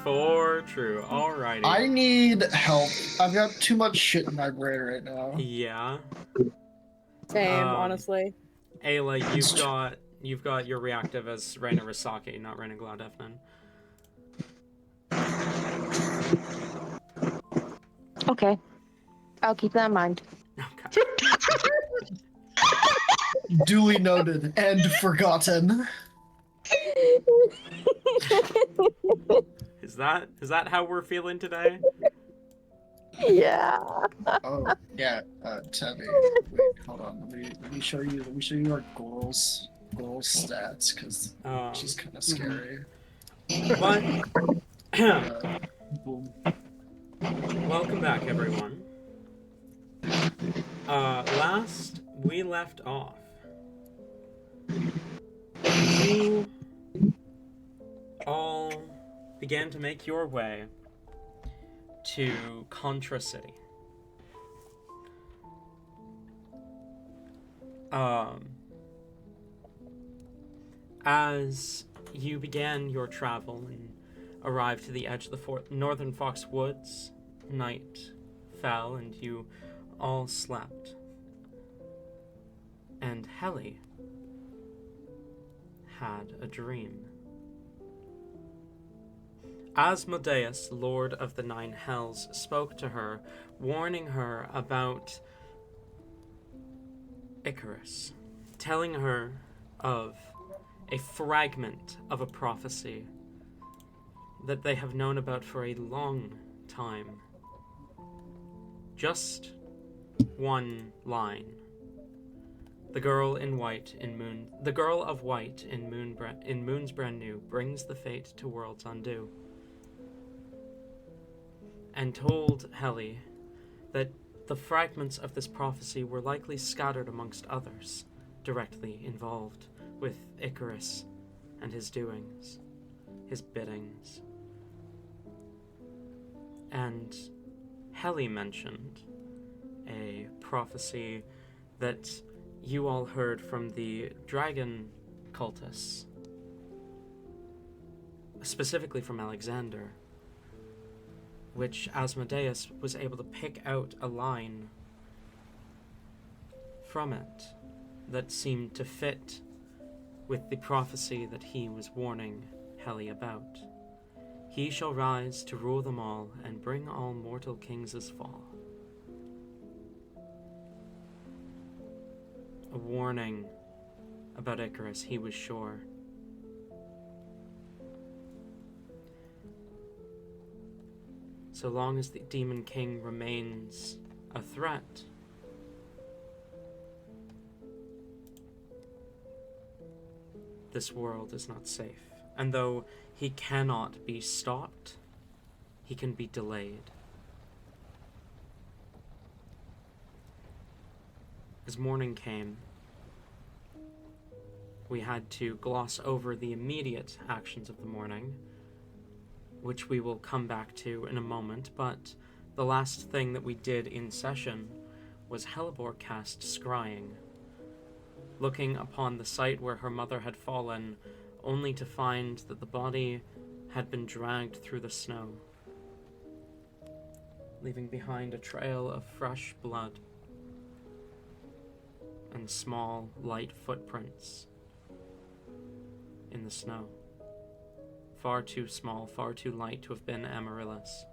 For true. Alrighty. I need help. I've got too much shit in my brain right now. Yeah. Same, honestly. Ayla, you've got your reactive as Reina Risaki, not Reina Glaudefnin. Okay. I'll keep that in mind. Okay. Duly noted and forgotten. Is that how we're feeling today? Yeah. Oh yeah, Tabby. Wait, hold on. Let me show you our goals stats because she's kind of scary. But Boom. welcome back, everyone. Last we left off, you all began to make your way to Contra City. As you began your travel and arrived to the edge of the northern Fox Woods, night fell and you all slept. And Heli had a dream. Asmodeus, Lord of the Nine Hells, spoke to her, warning her about Icarus, telling her of a fragment of a prophecy that they have known about for a long time. Just one line. The girl of white in Moon's Brand New brings the fate to worlds undue. And told Heli that the fragments of this prophecy were likely scattered amongst others, directly involved with Icarus and his doings, his biddings. And Heli mentioned a prophecy that you all heard from the dragon cultists, specifically from Alexander, which Asmodeus was able to pick out a line from it that seemed to fit with the prophecy that he was warning Heli about. He shall rise to rule them all and bring all mortal kings' fall. A warning about Icarus, he was sure. So long as the Demon King remains a threat, this world is not safe. And though he cannot be stopped, he can be delayed. As morning came, we had to gloss over the immediate actions of the morning, which we will come back to in a moment, but the last thing that we did in session was Hellebore cast Scrying, looking upon the site where her mother had fallen, only to find that the body had been dragged through the snow, leaving behind a trail of fresh blood and small, light footprints in the snow. Far too small, far too light to have been Amaryllis.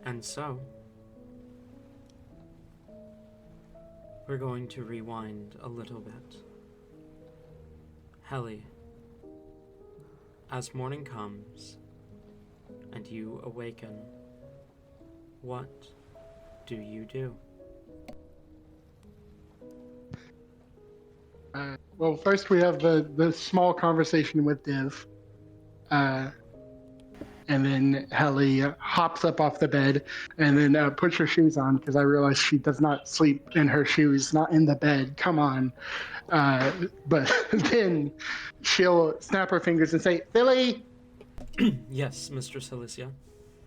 And so, we're going to rewind a little bit. Heli, as morning comes and you awaken, what do you do? Well, first we have the small conversation with Div. And then Heli hops up off the bed and then puts her shoes on because I realize she does not sleep in her shoes, not in the bed. Come on. But then she'll snap her fingers and say, Philly! Yes, Mistress Alicia.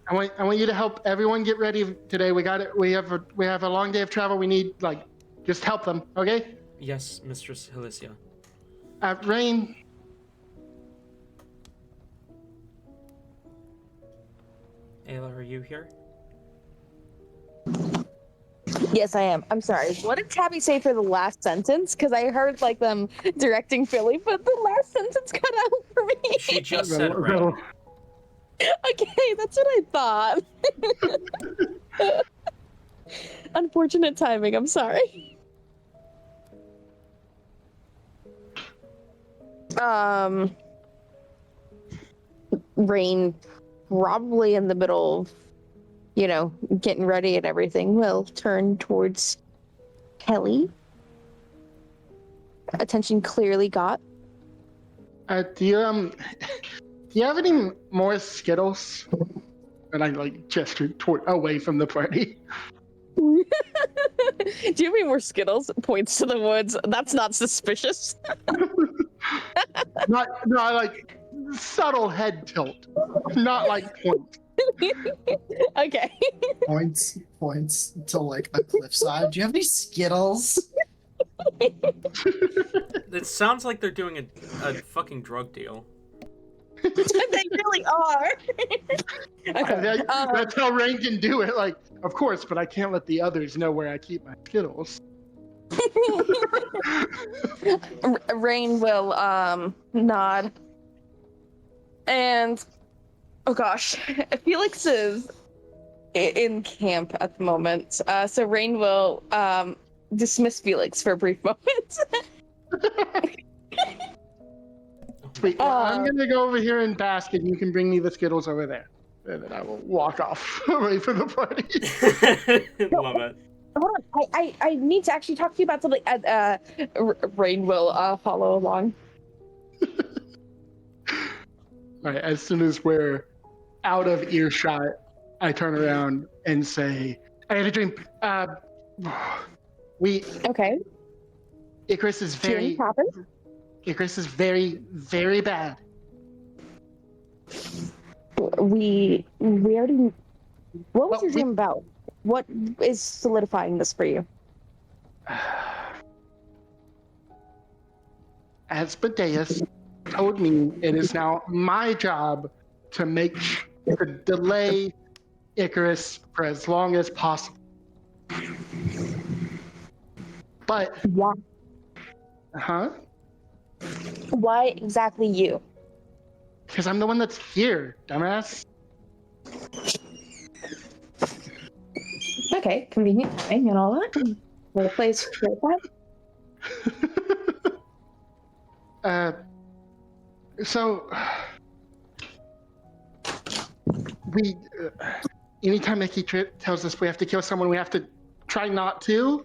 I want you to help everyone get ready today. We got it. We have a long day of travel. We need just help them, okay? Yes, Mistress Alicia. Rain, Ayla, are you here? Yes, I am. I'm sorry. What did Tabby say for the last sentence? Because I heard like them directing Philly, but the last sentence cut out for me. She just said rain. Okay, that's what I thought. Unfortunate timing. I'm sorry. Rain, probably in the middle of, getting ready and everything, will turn towards Kelly. Attention clearly got. Do you have any more Skittles? And I gestured away from the party. Do you have any more Skittles? Points to the woods. That's not suspicious. not subtle head tilt, not point. Okay. Points to a cliffside. Do you have any Skittles? It sounds like they're doing a fucking drug deal. They really are. Okay. That's how Rain can do it. Of course, but I can't let the others know where I keep my Skittles. Rain will nod. And oh gosh, Felix is in camp at the moment. So Rain will dismiss Felix for a brief moment. Wait, I'm gonna go over here and bask, and you can bring me the Skittles over there. And then I will walk off away from the party. Love it. Hold on, I need to actually talk to you about something. Rain will follow along. All right, as soon as we're out of earshot, I turn around and say, I had a dream. Okay. Icarus is very, very bad. We already. What was your dream about? What is solidifying this for you? Asmodeus told me it is now my job to delay Icarus for as long as possible. But Why? Why exactly you? Because I'm the one that's here, dumbass. Okay, convenient timing and all that. Well, place right that. So we, anytime Mickey tells us we have to kill someone, we have to try not to,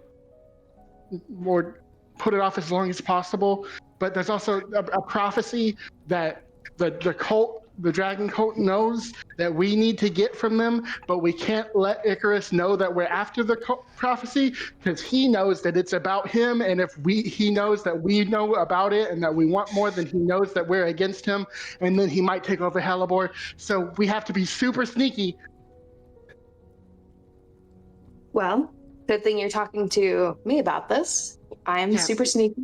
or put it off as long as possible. But there's also a prophecy that the cult, the dragon cult, knows that we need to get from them, but we can't let Icarus know that we're after the prophecy, because he knows that it's about him, and if he knows that we know about it and that we want more, then he knows that we're against him, and then he might take over Halibor. So we have to be super sneaky. Well, good thing you're talking to me about this. I am super sneaky.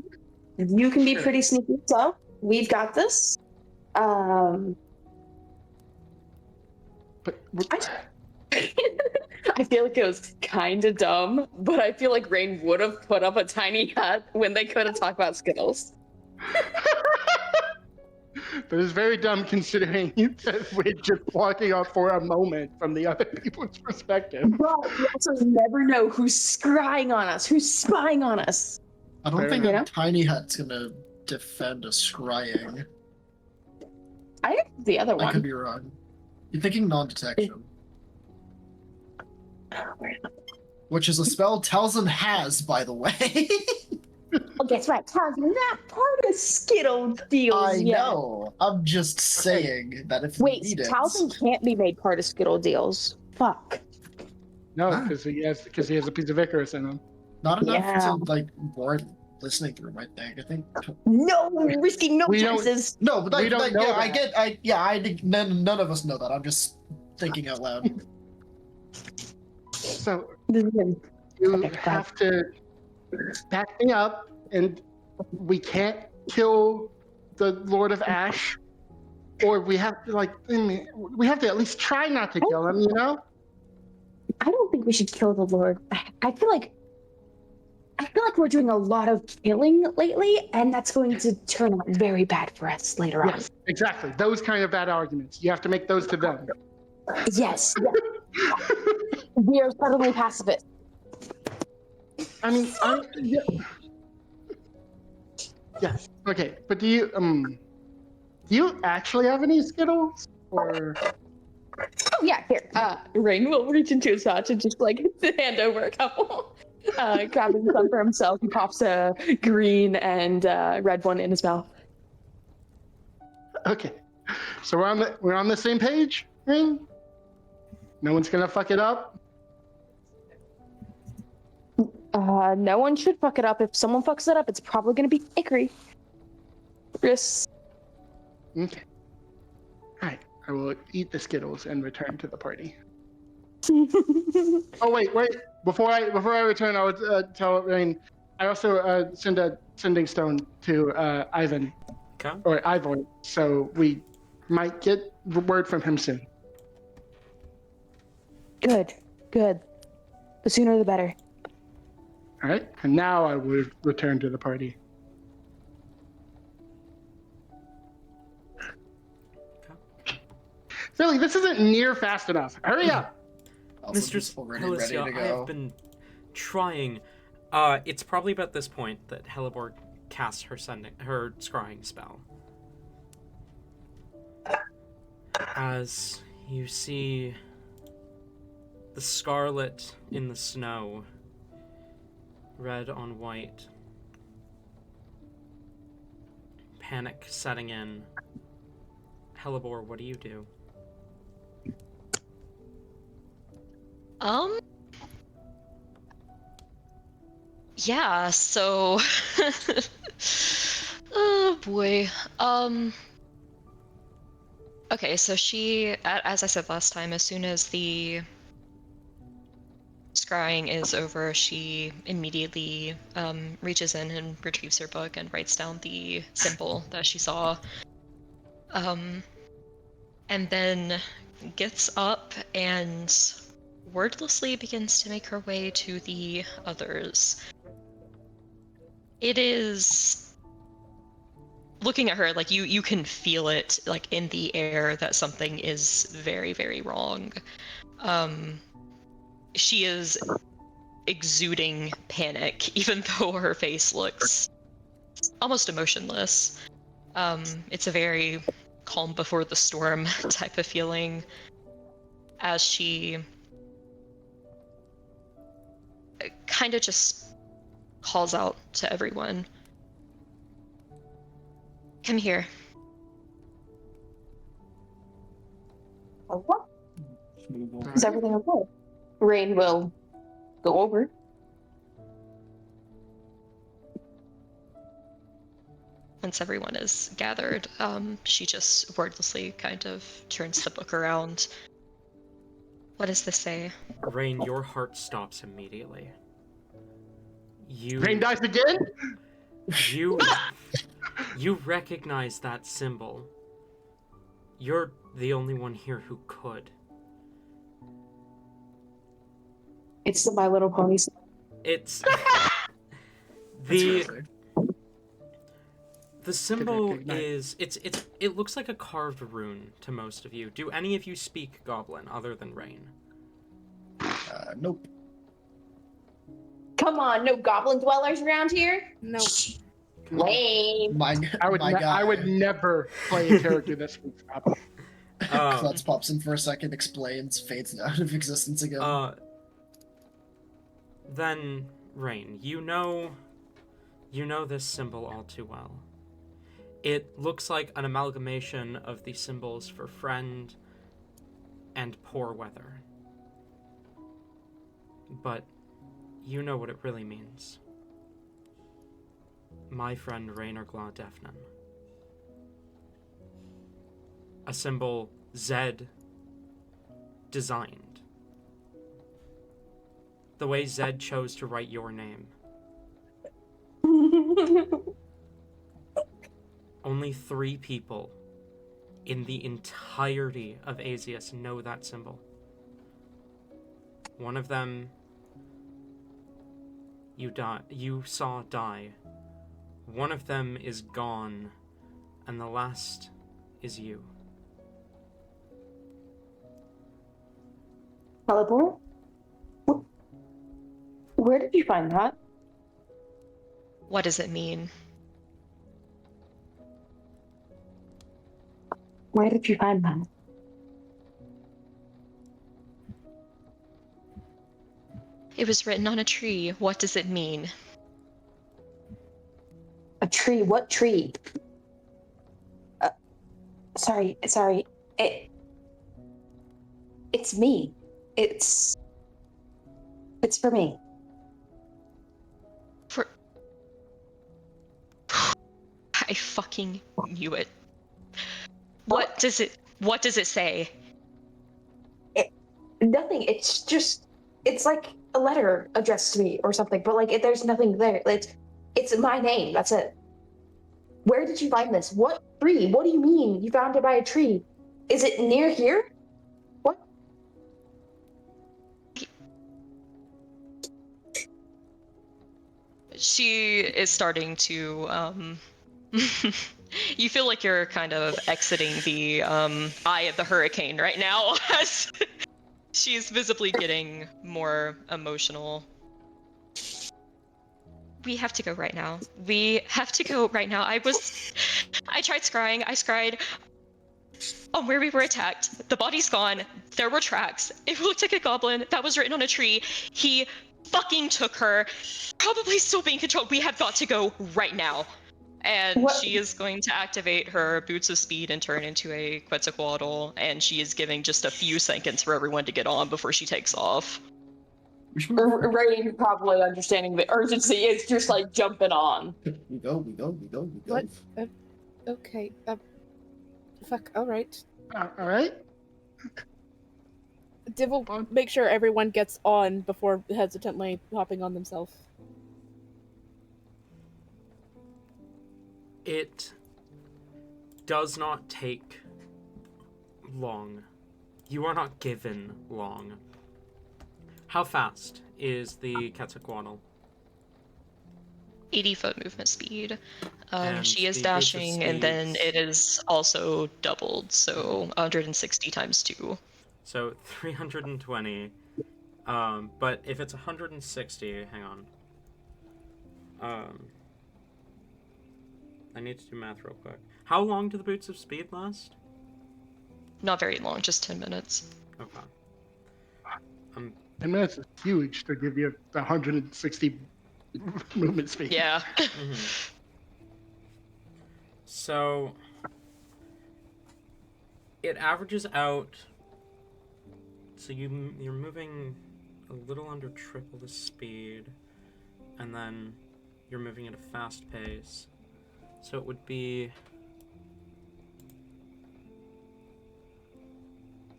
You can be pretty sneaky, so we've got this. But I feel like it was kind of dumb, but I feel like Rain would have put up a tiny hut when they could have talked about Skittles. But it's very dumb considering that we're just walking off for a moment from the other people's perspective. But we also never know who's scrying on us, who's spying on us. I don't think a tiny hut's gonna defend a scrying. I think the other one. I could be wrong. You're thinking non-detection. Which is a spell Talzin has, by the way. Well, guess what? Talzin, not part of Skittle deals I yet. know. I'm just saying that if we need it. Talzin can't be made part of Skittle deals. Fuck. No, because he has a piece of Icarus in him. Not enough to warrant listening through my thing. I think. No, risking no chances. No, but we don't know that. None of us know that. I'm just thinking out loud. So you have to back me up, and we can't kill the Lord of Ash Or we have to we have to at least try not to kill him, you know? I don't think we should kill the Lord. I feel like we're doing a lot of killing lately, and that's going to turn out very bad for us later on. Yes, exactly. Those kind of bad arguments. You have to make those to them. Yes. We are suddenly pacifists. I mean, yes. Okay, but do you actually have any Skittles? Or Oh yeah, here. Rain will reach into his pouch and just like hand over a couple. Grabbing some for himself, he pops a green and red one in his mouth. okay, so we're on the same page, right? No one's gonna fuck it up. No one should fuck it up. If someone fucks it up, it's probably gonna be Hickory. Chris. Okay. All right. I will eat the Skittles and return to the party. Oh wait. Before I return, I would tell Rain. I also send a sending stone to Ivan. Okay. Or Ivor. So we might get word from him soon. Good. The sooner the better. All right. And now I will return to the party. Really, this isn't near fast enough. Hurry up! Mistress Helicia, I have been trying. It's probably about this point that Hellebore casts her scrying spell. As you see the scarlet in the snow, red on white, panic setting in. Hellebore, what do you do? Yeah, so oh boy. Okay, so she, as I said last time, as soon as the scrying is over, she immediately reaches in and retrieves her book and writes down the symbol that she saw. And then gets up and wordlessly begins to make her way to the others. It is, looking at her, like you can feel it like in the air that something is very, very wrong. She is exuding panic, even though her face looks almost emotionless. It's a very calm before the storm type of feeling as she kind of just calls out to everyone. Come here. What? Is everything okay? Rain will go over. Once everyone is gathered, she just wordlessly kind of turns the book around. What does this say? Rain, your heart stops immediately. Rain dies again? You recognize that symbol. You're the only one here who could. It's the My Little Pony. It's the symbol is it looks like a carved rune to most of you. Do any of you speak Goblin other than Rain? Nope. Come on, no goblin dwellers around here? No. Lame. I would never play a character that speaks Goblin. Klutz pops in for a second, explains, fades out of existence again. Then Rain, you know this symbol all too well. It looks like an amalgamation of the symbols for friend and poor weather. But you know what it really means. My friend Rainer Gla Defnin. A symbol Zed designed. The way Zed chose to write your name. Only 3 people in the entirety of Azius know that symbol. One of them you saw die. One of them is gone, and the last is you. Malibor? Where did you find that? What does it mean? Where did you find that? It was written on a tree. What does it mean? A tree? What tree? Sorry. It's me. It's for me. For... I fucking knew it. What does it say? Nothing. It's like a letter addressed to me or something, but like there's nothing there. It's my name. That's it. Where did you find this? What tree? What do you mean you found it by a tree? Is it near here? What? She is starting to you feel like you're kind of exiting the eye of the hurricane right now as she's visibly getting more emotional. We have to go right now. I tried scrying. I scryed on where we were attacked. The body's gone. There were tracks. It looked like a goblin that was written on a tree. He fucking took her. Probably still being controlled. We have got to go right now. And What? she is going to activate her boots of speed and turn into a Quetzalcoatl, and she is giving just a few seconds for everyone to get on before she takes off. Rain, probably understanding the urgency, is just like jumping on. We go. What? Okay. Fuck. All right. All right. Div will make sure everyone gets on before hesitantly hopping on themselves. It does not take long. You are not given long. How fast is the Quetzalcoatl? 80-foot movement speed. And She is the boots of dashing, and then speeds. it is also doubled, so 160 times 2. So 320. But if it's 160, hang on. I need to do math real quick. How long do the boots of speed last? Not very long, just 10 minutes. Okay. 10 minutes is huge to give you the 160 movement speed. Yeah. Mm-hmm. So it averages out. So you're moving a little under triple the speed, and then you're moving at a fast pace. So it would be.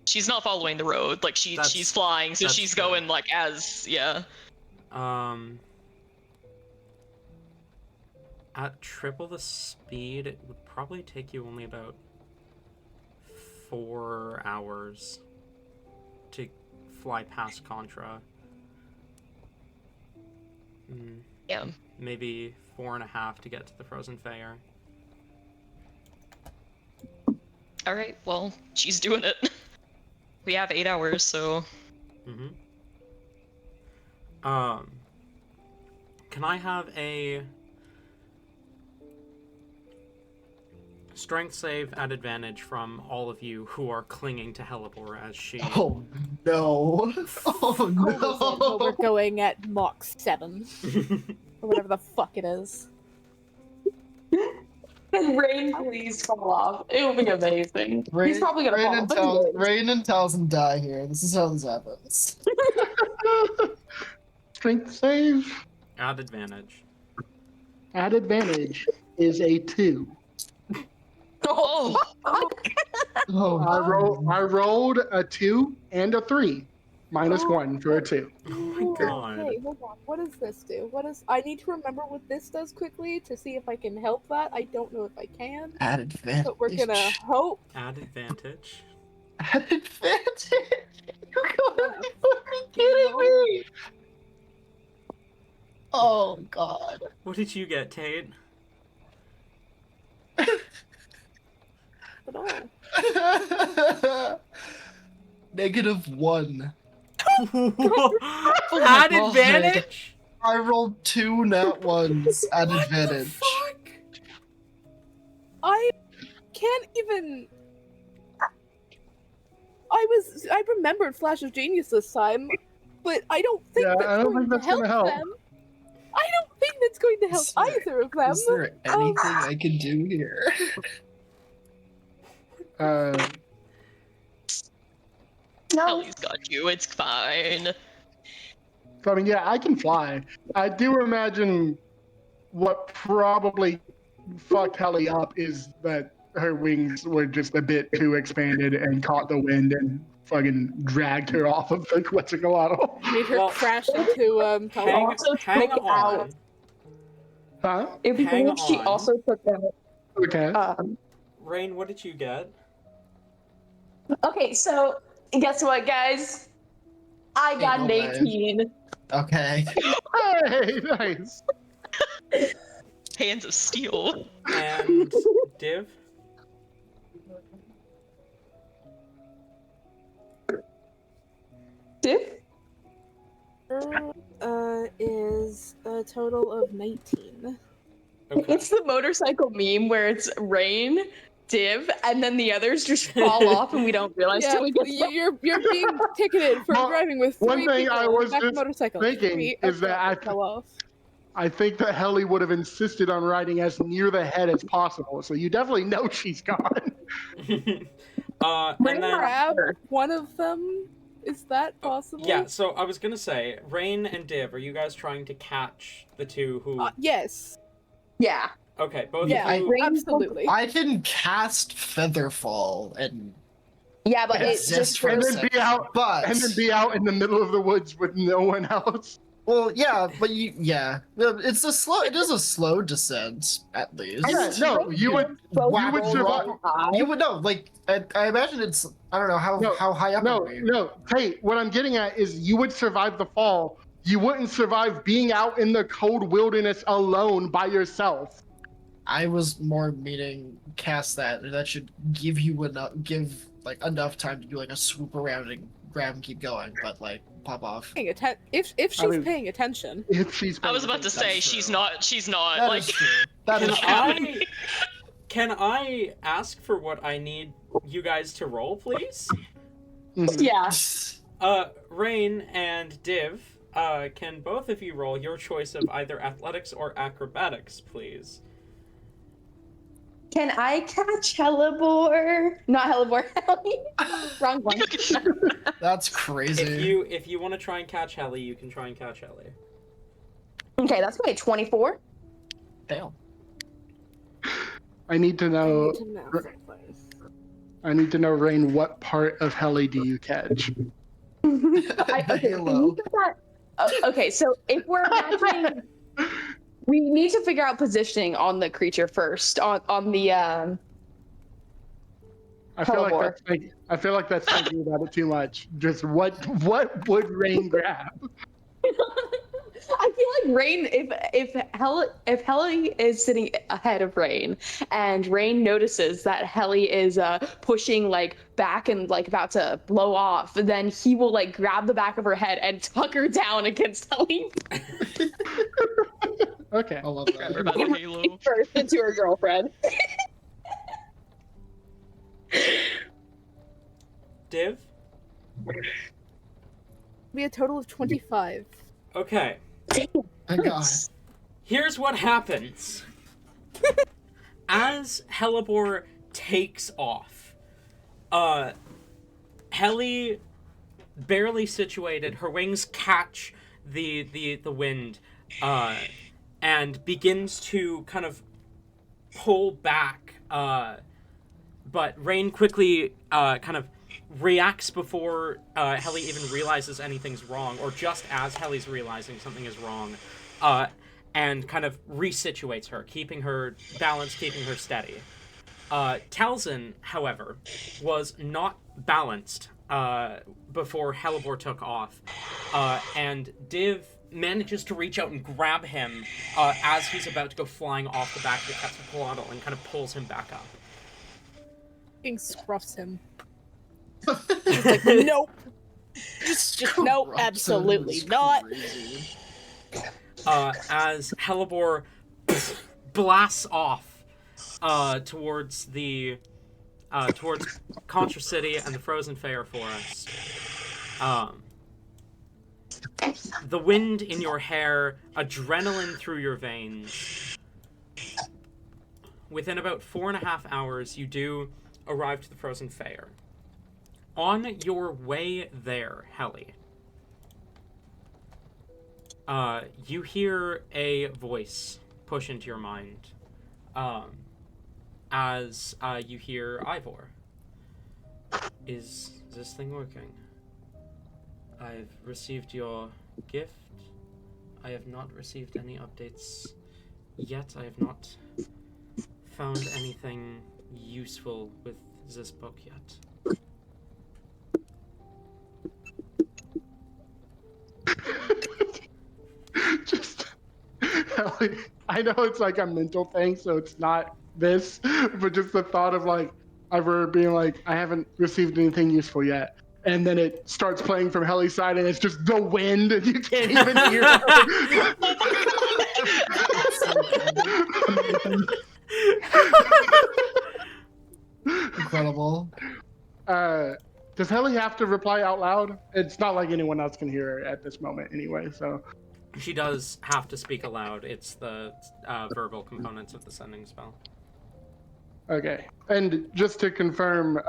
She's not following the road, like she's flying, so she's true. going like yeah. At triple the speed, it would probably take you only about 4 hours to fly past Contra. Yeah. Maybe 4.5 to get to the Frozen Fair. Alright, well, she's doing it. We have 8 hours, so... Can I have a strength save at advantage from all of you who are clinging to Helibor as she... Oh no! Oh But we're no! going at Mach 7. Or whatever the fuck it is. Can Rain please fall off? It will be amazing. He's probably gonna fall off. But he is. Rain and Towson die here. This is how this happens. Strength save At advantage. at advantage is a 2. Oh! Oh, I rolled a 2 and a 3, -1 for a 2. Oh my God. Okay, hold on. What does this do? I need to remember what this does quickly to see if I can help that. I don't know if I can, Add advantage. but we're gonna hope. Add advantage. Add advantage. You gotta be Yeah. fucking kidding me. Oh god. What did you get, Tate? At all. -1. Add God. advantage? I rolled 2 nat ones at What advantage. the fuck? I can't even. I remembered Flash of Genius this time, but I don't think Yeah, that's I don't going think to that's help gonna help. them. I don't think that's going to help Is there- either of them. Is there anything I can do here? No. Ellie's got you. It's fine. So, I mean, yeah, I can fly. I do imagine what probably fucked Helly up is that her wings were just a bit too expanded and caught the wind and fucking dragged her off of the Quetzalcoatl. Made her Well, crash into Hang, Teleport. Also hang took on. out- Huh? It'd be Hang great if she on. also took out. Okay. Rain, what did you get? Okay, so guess what, guys? I got Ain't an no way. 18. Okay. Hey, nice. Hands of steel. And Div? Div? Is a total of 19. Okay. It's the motorcycle meme where it's Rain, Div, and then the others just fall off and we don't realize Yeah, till we get there. you're being ticketed for Well, driving with one 3 thing people I was back to just motorcycle. thinking 3 is that abruptly fell off. I think that Helly would have insisted on riding as near the head as possible, so you definitely know she's gone. And Rain then Grab one of them. Is that possible? yeah, so I was gonna say, Rain and Div, are you guys trying to catch the two who? Yes. Yeah. Okay, both Yeah, of you. Rain- absolutely. I can cast Featherfall and Yeah, but it exist just for a And then second. be out But and then be out in the middle of the woods with no one else. well, yeah, but it's a slow. It is a slow descent at least. Yeah, no, you would Whack would roll survive- up. You would know, like I imagine it's. I don't know how high up. No, are we? no. Hey, what I'm getting at is you would survive the fall. You wouldn't survive being out in the cold wilderness alone by yourself. I was more meaning cast that. That should give you enough time to do like a swoop around and grab and keep going, but like pop off. Paying if she's I mean- paying attention. If she's I was about to say That's she's true. not. She's not. That like is true. That Can is true. can I ask for what I need you guys to roll, please? Mhm. Yeah. Rain and Div, can both of you roll your choice of either athletics or acrobatics, please? Can I catch Hellebore? Not Hellebore. Wrong one. That's crazy. If you want to try and catch Helly, you can try and catch Helly. Okay, that's my 24. Damn. I need to know. I need to know something. I need to know, Rain. What part of Helly do you catch? Okay, can Halo. you put that- okay, so if we're imagining, we need to figure out positioning on the creature first. On the I feel like Hellebore. that's I feel like that's thinking about it too much. Just what would Rain grab? I feel like Rain, if Helly is sitting ahead of Rain, and Rain notices that Helly is pushing like back and like about to blow off, then he will like grab the back of her head and tuck her down against Helly. Okay. I love Remember that. about the Halo. First into her girlfriend. Div? Be a total of 25. Okay. My God. Here's what happens. As Hellebore takes off, Helly, barely situated, her wings catch the wind, and begins to kind of pull back, but Rain quickly kind of reacts before Helly even realizes anything's wrong, or just as Helly's realizing something is wrong, and kind of resituates her, keeping her balanced, keeping her steady. Talzin, however, was not balanced before Hellebore took off, and Div manages to reach out and grab him as he's about to go flying off the back of the Quetzalcoatl and kind of pulls him back up. King scruffs him. He's like, nope. Just nope, absolutely not. As Hellebore blasts off towards Contra City and the Frozen Fair Forest. The wind in your hair, adrenaline through your veins. Within about 4.5 hours, you do arrive to the Frozen Fair. On your way there, Helly, you hear a voice push into your mind as you hear Ivor. Is this thing working? I've received your gift. I have not received any updates yet. I have not found anything useful with this book yet. Just, I know it's like a mental thing, so it's not this, but just the thought of like Ivor being like, I haven't received anything useful yet. And then it starts playing from Helly's side, and it's just the wind, and you can't even hear it. Incredible. Does Helly have to reply out loud? It's not like anyone else can hear her at this moment anyway, so. She does have to speak aloud. It's the verbal components of the sending spell. Okay. And just to confirm,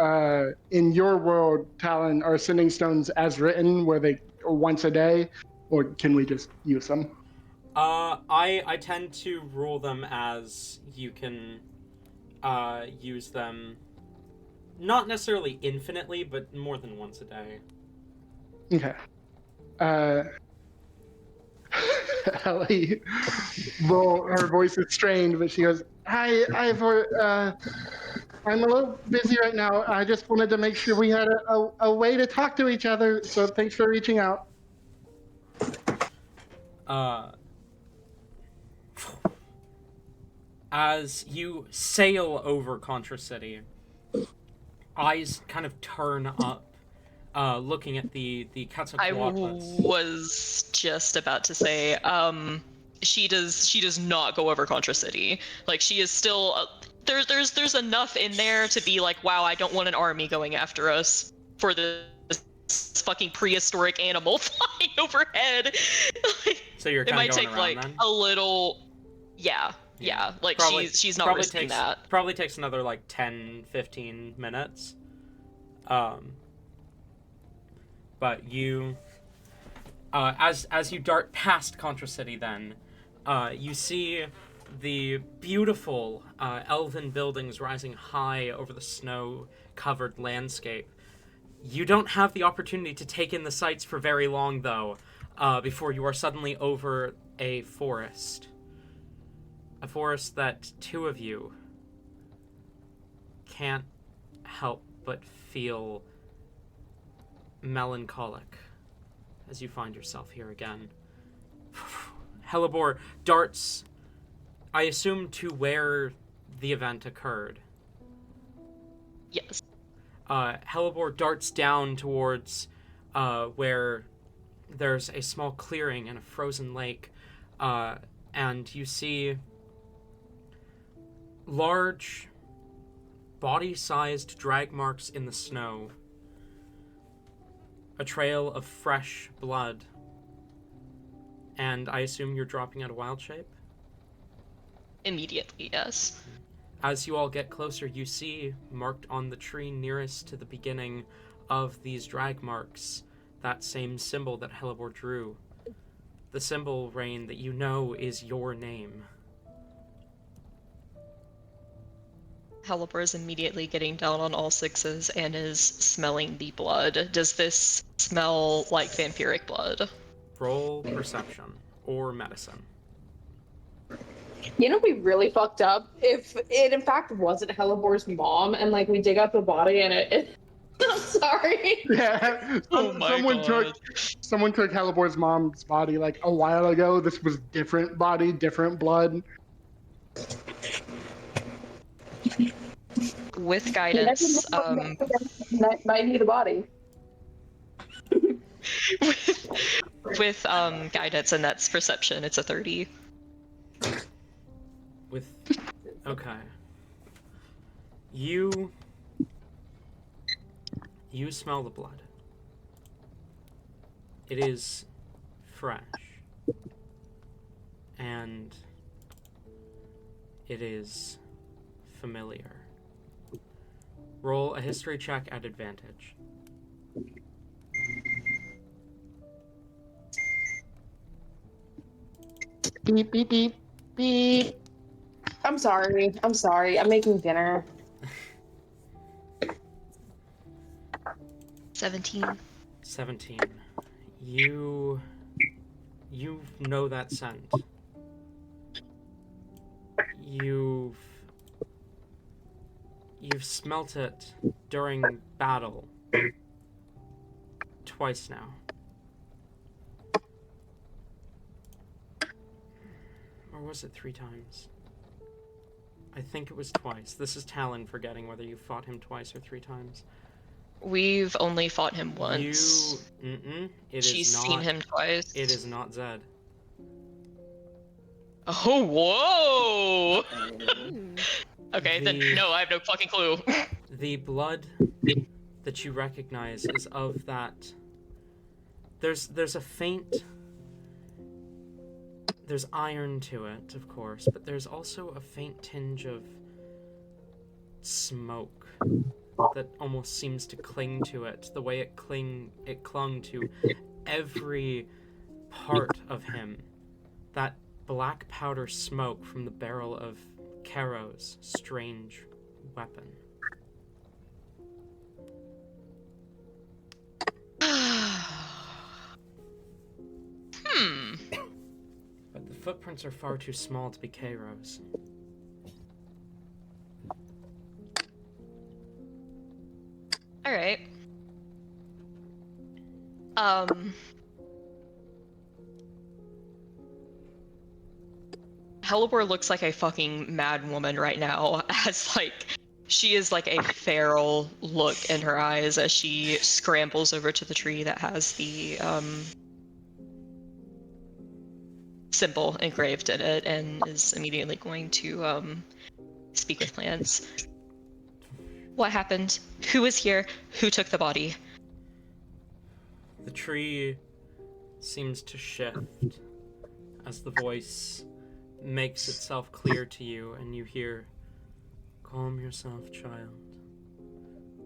in your world, Talon, are sending stones as written, were they once a day, or can we just use them? I tend to rule them as you can use them not necessarily infinitely, but more than once a day. Okay. Ellie, well, her voice is strained, but she goes, "Hi, Ivor. I'm a little busy right now. I just wanted to make sure we had a way to talk to each other, so thanks for reaching out." As you sail over Contra City, eyes kind of turn up, looking at the Quetzalcoatlus. I was just about to say, she does not go over Contra City. Like, she is still there's enough in there to be like, wow, I don't want an army going after us for this fucking prehistoric animal flying overhead. So you're it kind might of going take around like then? a little, yeah. Like Probably- she's not probably risking takes, that. Probably takes another like 10-15 minutes. But you, as you dart past Contra City, then you see the beautiful elven buildings rising high over the snow-covered landscape. You don't have the opportunity to take in the sights for very long, though, before you are suddenly over a forest. A forest that two of you can't help but feel melancholic as you find yourself here again. Hellebore darts, I assume, to where the event occurred. Yes. Hellebore darts down towards where there's a small clearing and a frozen lake, and you see large, body-sized drag marks in the snow. A trail of fresh blood. And I assume you're dropping out of wild shape? Immediately, yes. As you all get closer, you see, marked on the tree nearest to the beginning of these drag marks, that same symbol that Hellebore drew. The symbol, Rain, that you know is your name. Halipur is immediately getting down on all sixes and is smelling the blood. Does this smell like vampiric blood? Roll perception or medicine. You know, we really fucked up if it in fact wasn't Helibor's mom, and like we dig up the body and I'm sorry. Yeah, Oh my God. someone took Halibor's mom's body like a while ago. This was different body, different blood. With guidance, Might need a body. with guidance, and that's perception. It's a 30. Okay. You smell the blood. It is fresh. And it is familiar. Roll a history check at advantage. Beep beep beep beep. I'm sorry. I'm making dinner. 17. 17. You know that scent. You've smelt it during battle twice now. Or was it 3 times? I think it was twice. This is Talon forgetting whether you fought him twice or 3 times. We've only fought him once. She's seen him twice. It is not Zed. Oh, whoa! Okay, then no, I have no fucking clue. The blood that you recognize is of that. There's a faint. There's iron to it, of course, but there's also a faint tinge of smoke that almost seems to cling to it. The way it clung to every part of him. That black powder smoke from the barrel of Caro's strange weapon. But the footprints are far too small to be Caro's. Alright. Helibor looks like a fucking mad woman right now, as she is like a feral look in her eyes as she scrambles over to the tree that has the symbol engraved in it and is immediately going to speak with plans. What happened? Who was here? Who took the body? The tree seems to shift as the voice makes itself clear to you, and you hear, "Calm yourself, child.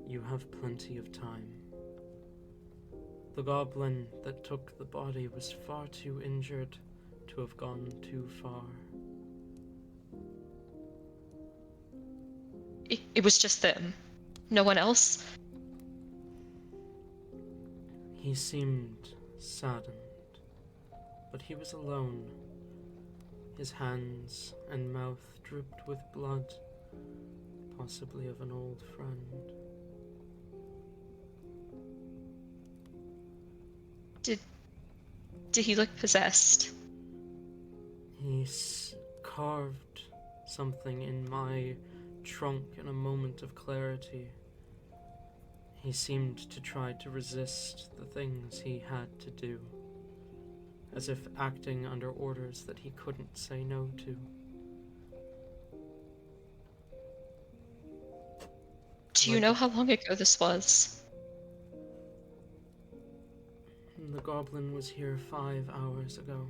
You have plenty of time. The goblin that took the body was far too injured to have gone too far." It was just them. No one else? He seemed saddened, but he was alone. His hands and mouth dripped with blood, possibly of an old friend. Did he look possessed? He carved something in my trunk in a moment of clarity. He seemed to try to resist the things he had to do, as if acting under orders that he couldn't say no to. Do you know how long ago this was? The goblin was here 5 hours ago.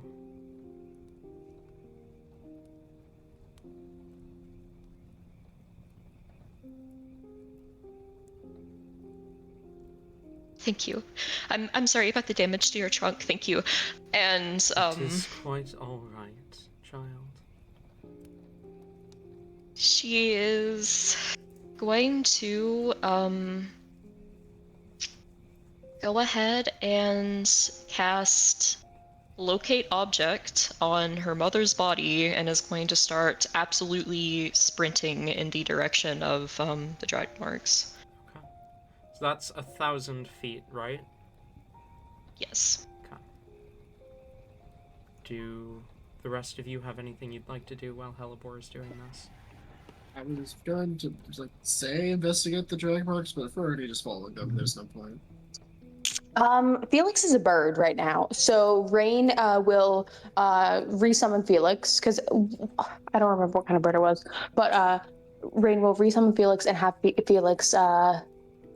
Thank you. I'm sorry about the damage to your trunk. Thank you. And It is quite all right, child. she is going to go ahead and cast Locate Object on her mother's body and is going to start absolutely sprinting in the direction of the drag marks. Okay. So that's 1,000 feet, right? Yes. Okay. Do the rest of you have anything you'd like to do while Helibor is doing this? I was going to say investigate the drag marks, but if we're already just following them, there's no point. Felix is a bird right now, so Rain will resummon Felix because I don't remember what kind of bird it was, but Rain will resummon Felix and have Felix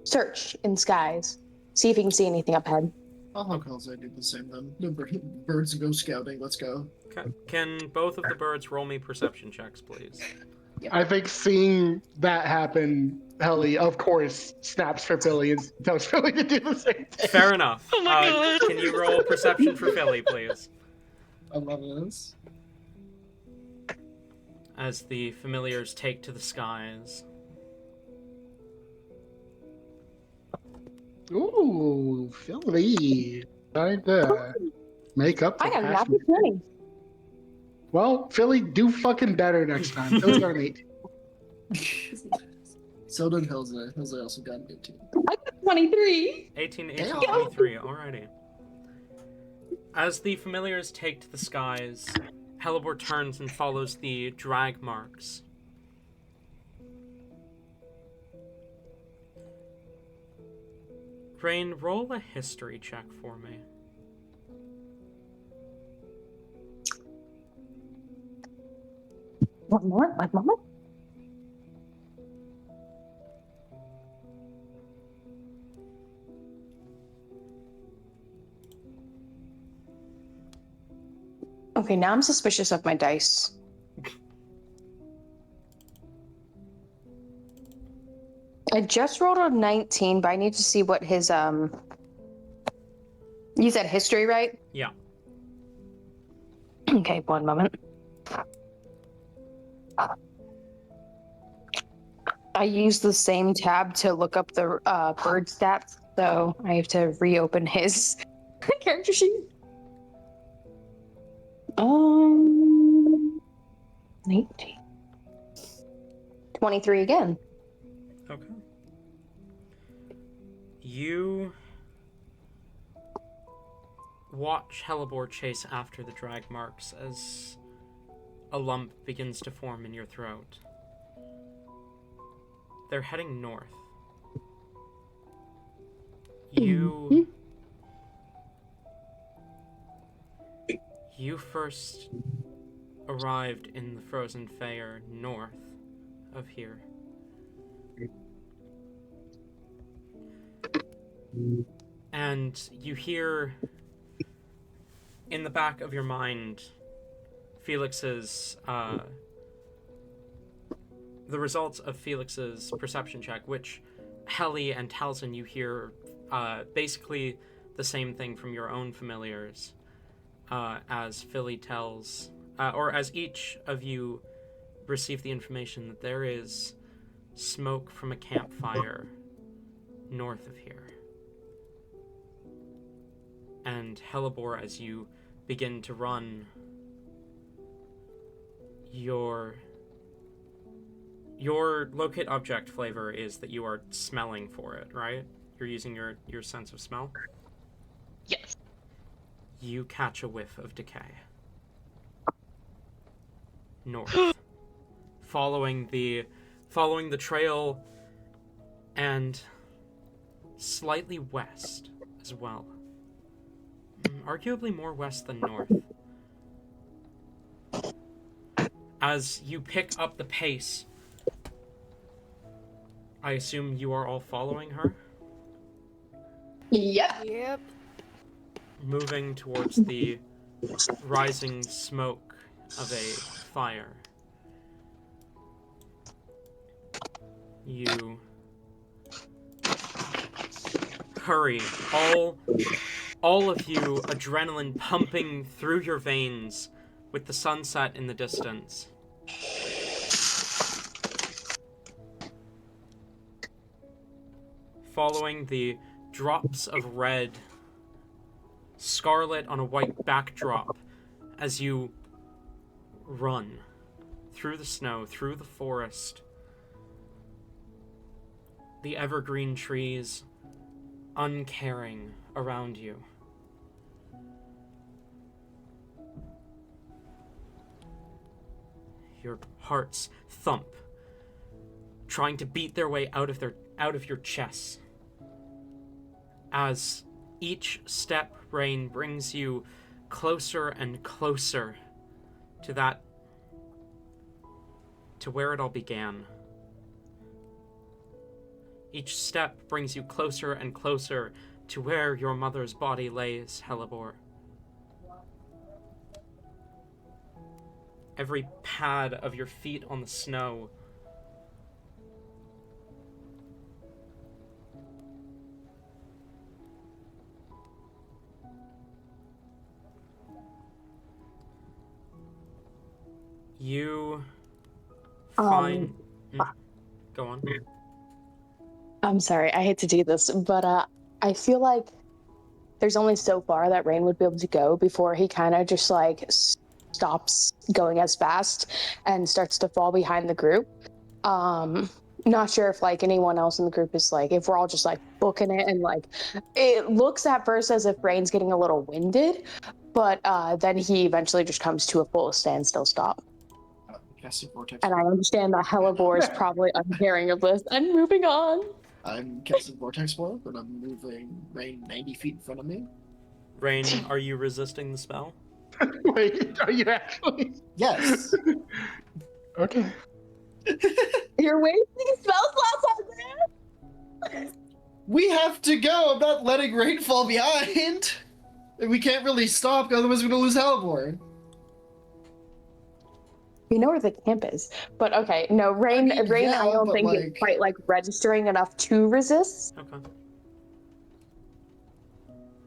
search in skies, see if he can see anything up ahead. I'll have Halsey do the same then. No, birds go scouting. Let's go. Okay. Can both of the birds roll me perception checks, please? I think seeing that happen, Helly, of course, snaps for Philly and tells Philly to do the same thing. Fair enough. Oh my God. Can you roll perception for Philly, please? I love this. As the familiars take to the skies. Ooh, Philly. Trying to make up for I got a past natural 20. Well, Philly, do fucking better next time. Philly got an 18. So did Halsey. Halsey also got an 18. I got 23. 18, Damn. 23, alrighty. As the familiars take to the skies, Helibor turns and follows the drag marks. Rain, roll a history check for me. One moment. Okay, now I'm suspicious of my dice. I just rolled a 19, but I need to see what his You said history, right? Yeah. Okay, one moment. I used the same tab to look up the bird stats, so I have to reopen his character sheet. 19. 23 again. Okay. You watch Helibor chase after the drag marks as a lump begins to form in your throat. They're heading north. You first arrived in the Frozen Fair north of here. And you hear in the back of your mind Felix's the results of Felix's perception check, which Helly and Talzin, you hear basically the same thing from your own familiars, as Philly tells, or as each of you receive the information that there is smoke from a campfire north of here. And Helibor, as you begin to run, your locate object flavor is that you are smelling for it, right? You're using your sense of smell? Yes. You catch a whiff of decay. North. following the trail and slightly west as well. Arguably more west than north. As you pick up the pace, I assume you are all following her? Yeah. Yep. Moving towards the rising smoke of a fire. You hurry, all of you, adrenaline pumping through your veins with the sunset in the distance. following the drops of red, scarlet on a white backdrop, as you run through the snow, through the forest, the evergreen trees uncaring around you. Your hearts thump, trying to beat their way out of your chests. As each step, Rain, brings you closer and closer to where it all began. Each step brings you closer and closer to where your mother's body lays, Helibor. Every pad of your feet on the snow you find... Go on. I'm sorry, I hate to do this, but I feel like there's only so far that Rain would be able to go before he kind of just like stops going as fast and starts to fall behind the group. Not sure if like anyone else in the group is like, if we're all just like booking it, and like it looks at first as if Rain's getting a little winded, but then he eventually just comes to a full standstill stop. Casting Vortex. And I understand that Helibor is probably uncaring of this and moving on. I'm casting Vortex Blow, but I'm moving Rain 90 feet in front of me. Rain, are you resisting the spell? Wait, are you actually? Yes. Okay. You're wasting spell slots on there. We have to go. I'm not letting Rain fall behind. And we can't really stop, otherwise we're gonna lose Halibor. We know where the camp is, but okay, no, Rain. I mean, Rain, yeah, I don't but, think like- it's quite like registering enough to resist. Okay.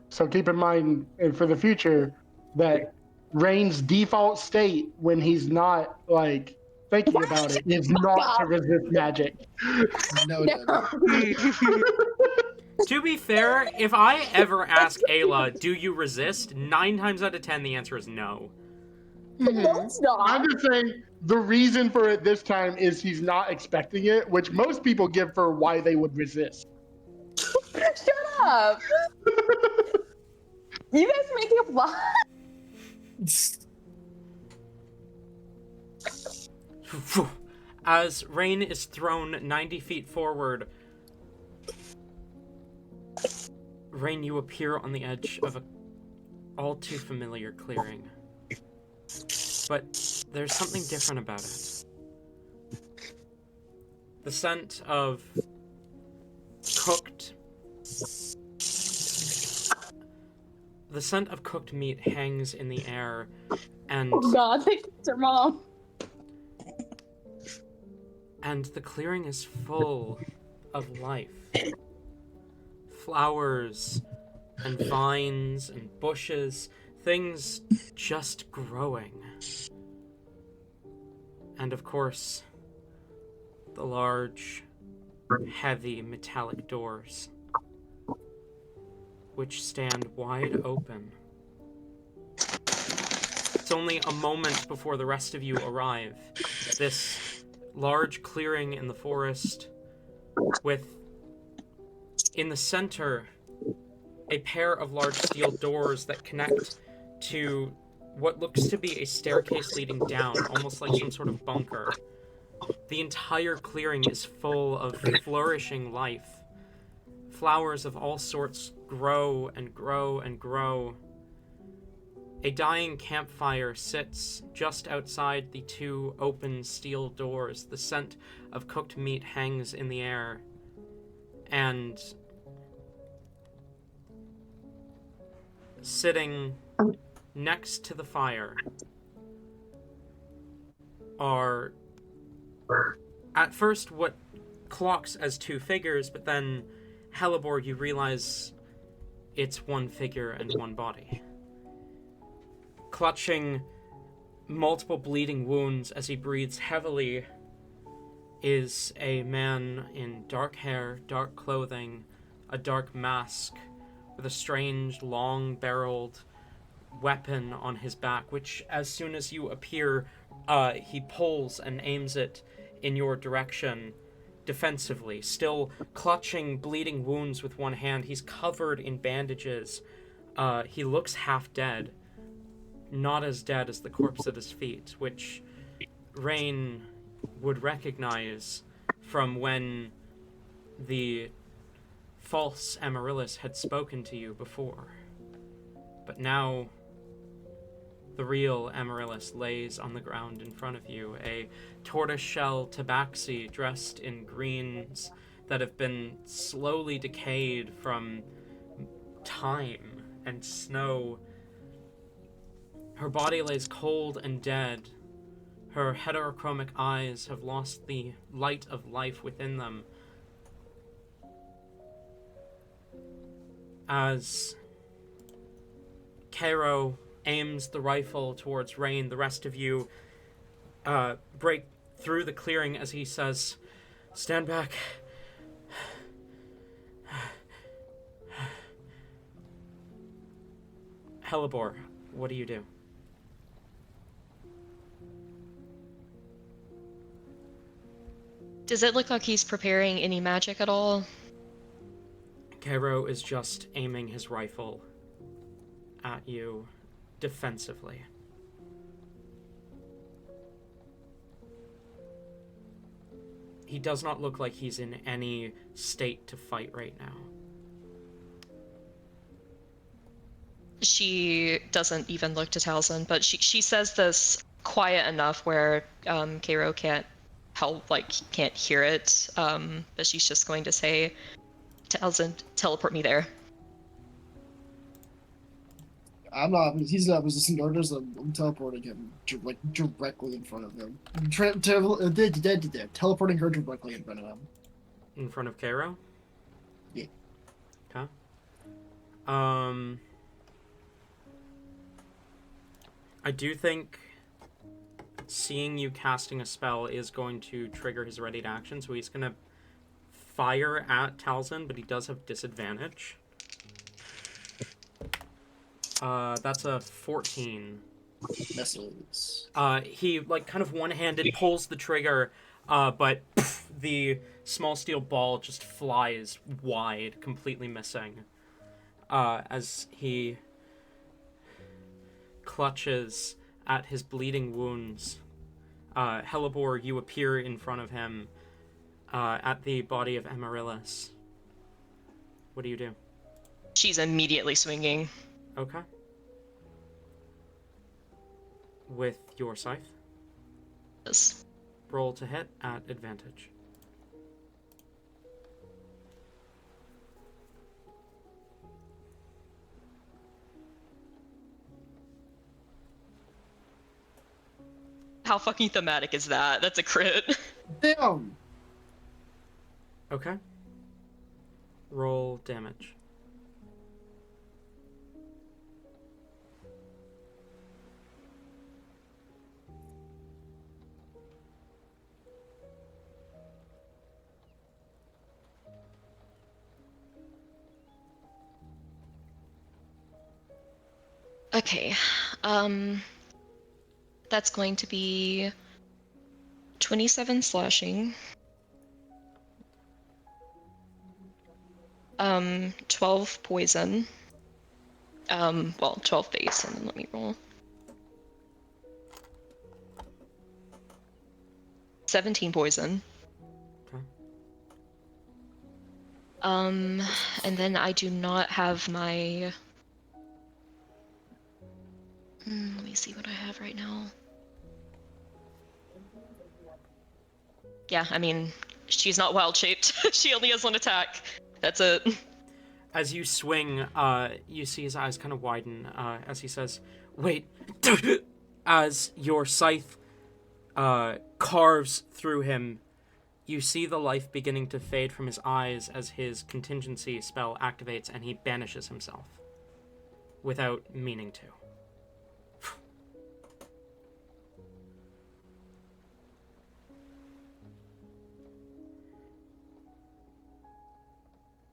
So keep in mind, and for the future, that Rain's default state when he's not like thinking about it is not to resist magic. No. To be fair, if I ever ask Ayla, do you resist? 9 times out of 10, the answer is no. No, it's not. I'm just saying the reason for it this time is he's not expecting it, which most people give for why they would resist. Shut up! You guys are making up lies. As Rain is thrown 90 feet forward, Rain, you appear on the edge of a all too familiar clearing. But there's something different about it. The scent of cooked meat hangs in the air, and Oh God, they killed her mom. And the clearing is full of life. Flowers and vines and bushes, things just growing. And of course, the large, heavy metallic doors, which stand wide open. It's only a moment before the rest of you arrive. This large clearing in the forest with, in the center, a pair of large steel doors that connect to what looks to be a staircase leading down, almost like some sort of bunker. The entire clearing is full of flourishing life. Flowers of all sorts grow and grow and grow. A dying campfire sits just outside the 2 open steel doors. The scent of cooked meat hangs in the air. And sitting next to the fire are, at first, what clocks as 2 figures, but then, Helibor, you realize it's 1 figure and 1 body. Clutching multiple bleeding wounds as he breathes heavily is a man in dark hair, dark clothing, a dark mask with a strange, long-barreled weapon on his back, which, as soon as you appear, he pulls and aims it in your direction defensively, still clutching bleeding wounds with one hand. He's covered in bandages. He looks half dead. Not as dead as the corpse at his feet, which Rain would recognize from when the false Amaryllis had spoken to you before. But now the real Amaryllis lays on the ground in front of you, a tortoiseshell tabaxi dressed in greens that have been slowly decayed from time and snow. Her body lays cold and dead. Her heterochromic eyes have lost the light of life within them. As Cairo aims the rifle towards Rain, the rest of you break through the clearing as he says, "Stand back." Hellebore, what do you do? Does it look like he's preparing any magic at all? Cairo is just aiming his rifle at you defensively. He does not look like he's in any state to fight right now. She doesn't even look to Talzin, but she says this quiet enough where Cairo can't can't hear it. But she's just going to say, "Talzin, teleport me there." I'm not. He's not resisting orders. I'm teleporting him directly in front of him. Teleporting her directly in front of him. In front of Cairo? Yeah. Okay. I do think seeing you casting a spell is going to trigger his ready to action, so he's going to fire at Talzin, but he does have disadvantage. That's a 14. Misses. He, kind of one-handed pulls the trigger, but the small steel ball just flies wide, completely missing, as he clutches at his bleeding wounds. Hellebore, you appear in front of him, at the body of Amaryllis. What do you do? She's immediately swinging. Okay. With your scythe? Yes. Roll to hit at advantage. How fucking thematic is that? That's a crit. Damn. Okay. Roll damage. Okay. That's going to be 27 slashing. 12 poison. 12 base, and then let me roll. 17 poison. Okay. And then I do not have my... let me see what I have right now. Yeah, I mean, she's not wild-shaped. She only has one attack. That's it. As you swing, you see his eyes kind of widen, as he says, "Wait." As your scythe carves through him, you see the life beginning to fade from his eyes as his contingency spell activates and he banishes himself without meaning to.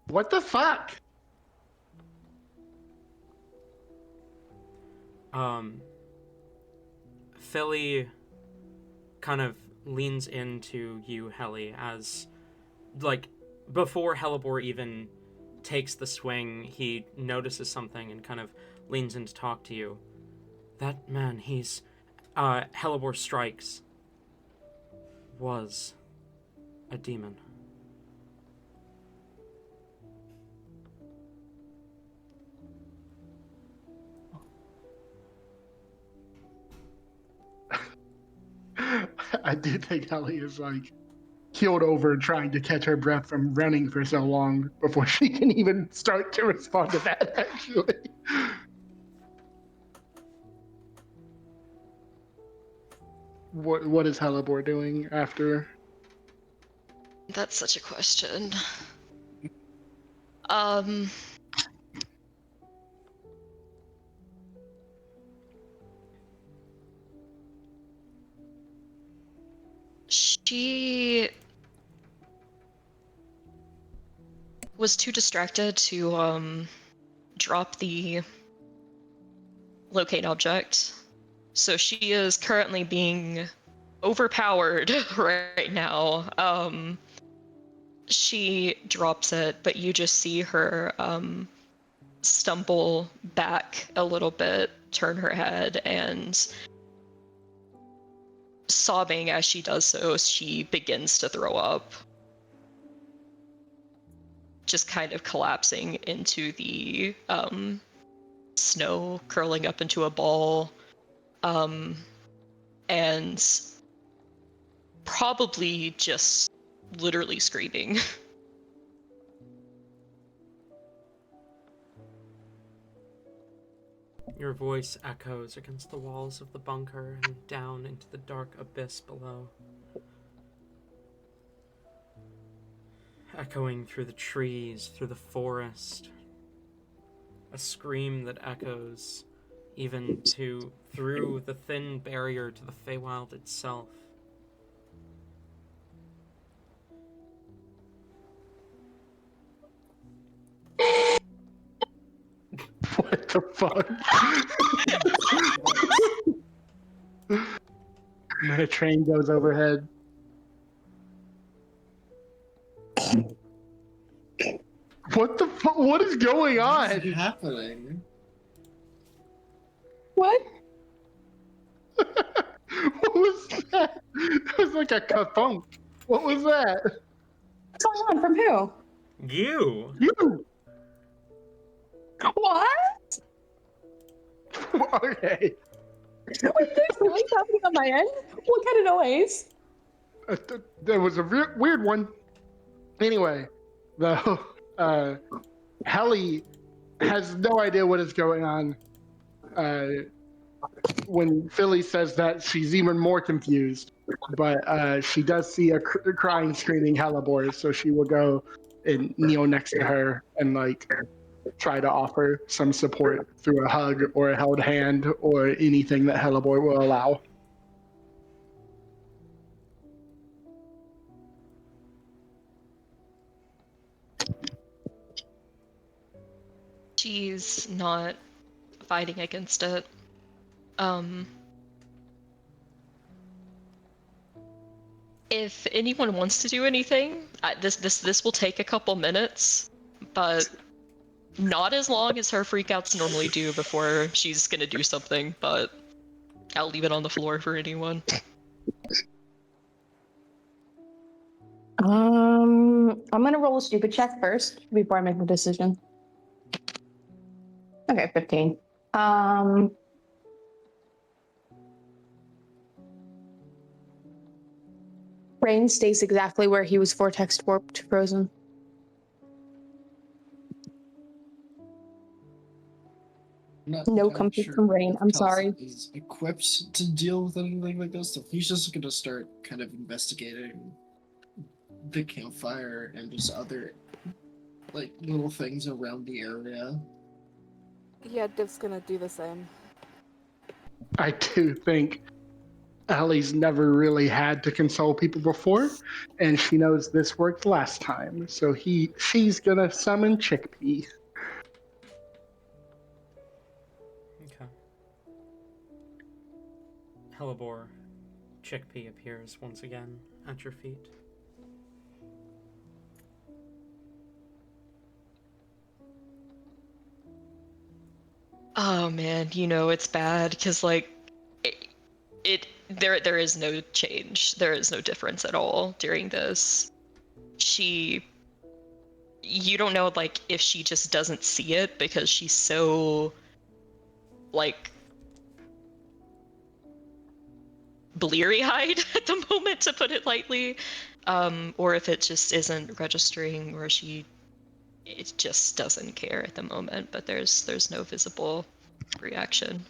What the fuck? Philly kind of leans into you, Helly, as, like, before Hellebore even takes the swing, he notices something and kind of leans in to talk to you. That man, he's... Hellebore strikes. Was a demon. I do think Ellie is like keeled over trying to catch her breath from running for so long before she can even start to respond to that, actually. What is Hellebore doing after? That's such a question. Um, she was too distracted to drop the locate object. So she is currently being overpowered right now. She drops it, but you just see her stumble back a little bit, turn her head, and sobbing as she does so, she begins to throw up. Just kind of collapsing into the snow, curling up into a ball, and probably just literally screaming. Your voice echoes against the walls of the bunker and down into the dark abyss below. Echoing through the trees, through the forest. A scream that echoes even through the thin barrier to the Feywild itself. What the fuck? And then a train goes overhead. What the fuck? What is going on? What is happening? What? What was that? It was like a ka-thunk. What was that? What's going on? From who? You! You! What? Okay. Wait, there's noise happening on my end? What kind of noise? There was a weird one. Anyway, though, Helly has no idea what is going on. When Philly says that, she's even more confused. But she does see a crying, screaming Hellebore, so she will go and kneel next to her and like try to offer some support through a hug or a held hand or anything that Hellebore will allow. She's not fighting against it. If anyone wants to do anything, this will take a couple minutes, but not as long as her freakouts normally do before she's gonna do something, but I'll leave it on the floor for anyone. I'm gonna roll a stupid check first before I make a decision. Okay, 15. Rain stays exactly where he was vortex warped, frozen. No comfort from Rain. I'm sorry. Is equipped to deal with anything like this, so he's just gonna start kind of investigating the campfire and just other like little things around the area. Yeah, Div's gonna do the same. I do think Allie's never really had to console people before, and she knows this worked last time. So she's gonna summon Chickpea. Okay. Hellebore, Chickpea appears once again at your feet. Oh man, it's bad because like there is no change. There is no difference at all during this. You don't know like if she just doesn't see it because she's so like bleary-eyed at the moment, to put it lightly, or if it just isn't registering, or it just doesn't care at the moment. But there's no visible reaction.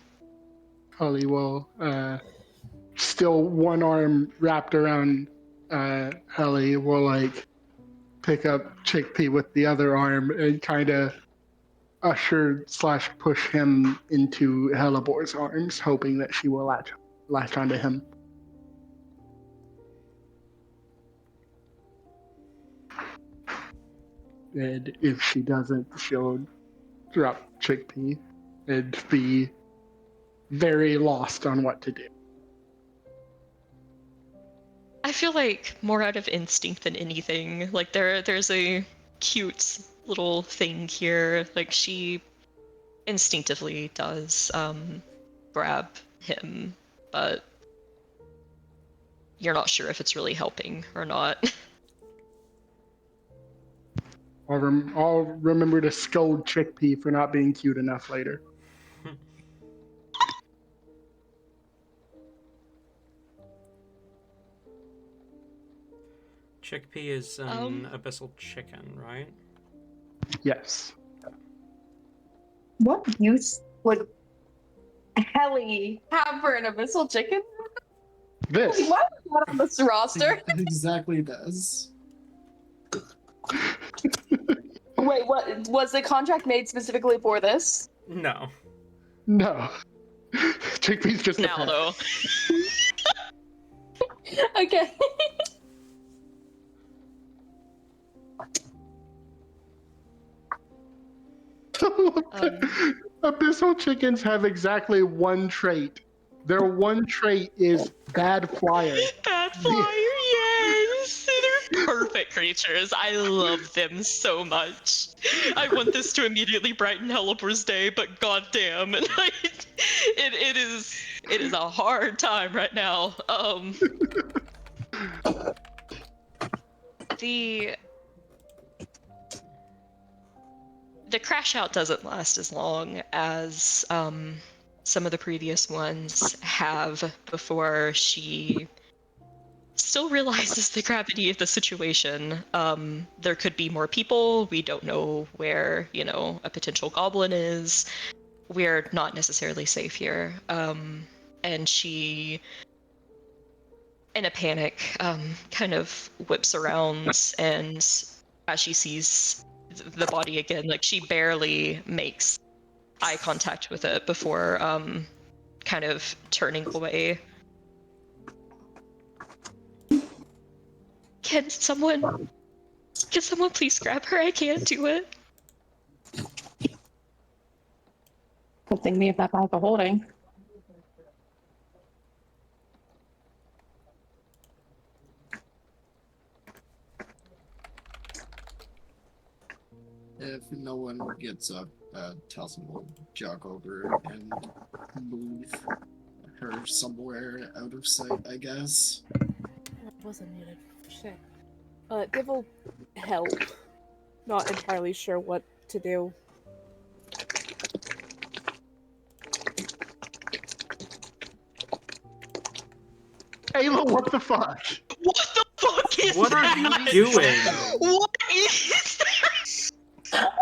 Holly will, still one arm wrapped around Helly, will like pick up Chickpea with the other arm and kind of usher/push him into Hellebore's arms, hoping that she will latch onto him. And if she doesn't, she'll drop Chickpea and be very lost on what to do. I feel like more out of instinct than anything. Like there's a cute little thing here. Like she instinctively does grab him, but you're not sure if it's really helping or not. I'll remember to scold Chickpea for not being cute enough later. Chickpea is an abyssal chicken, right? Yes. What use would Helly have for an abyssal chicken? This. Why was that on this roster? It exactly does. Wait, what was the contract made specifically for this? No. No. Chickpea's just a Now pet. though. Okay. Abyssal chickens have exactly one trait. Their one trait is bad flyer. Bad flyer, yes! They're perfect creatures. I love them so much. I want this to immediately brighten Hellebore's day, but goddamn, it is a hard time right now. The crash out doesn't last as long as some of the previous ones have before she still realizes the gravity of the situation. There could be more people. We don't know where, a potential goblin is. We're not necessarily safe here. And she, in a panic, kind of whips around, and as she sees the body again, like she barely makes eye contact with it before kind of turning away. Can someone please grab her? I can't do it. Good thing we have that bag of holding. If no one gets up, Talson will jog over and move her somewhere out of sight, I guess. I wasn't muted. Shit. Div will help. Not entirely sure what to do. Ayla, what the fuck? What the fuck is What that? are you doing? What is that?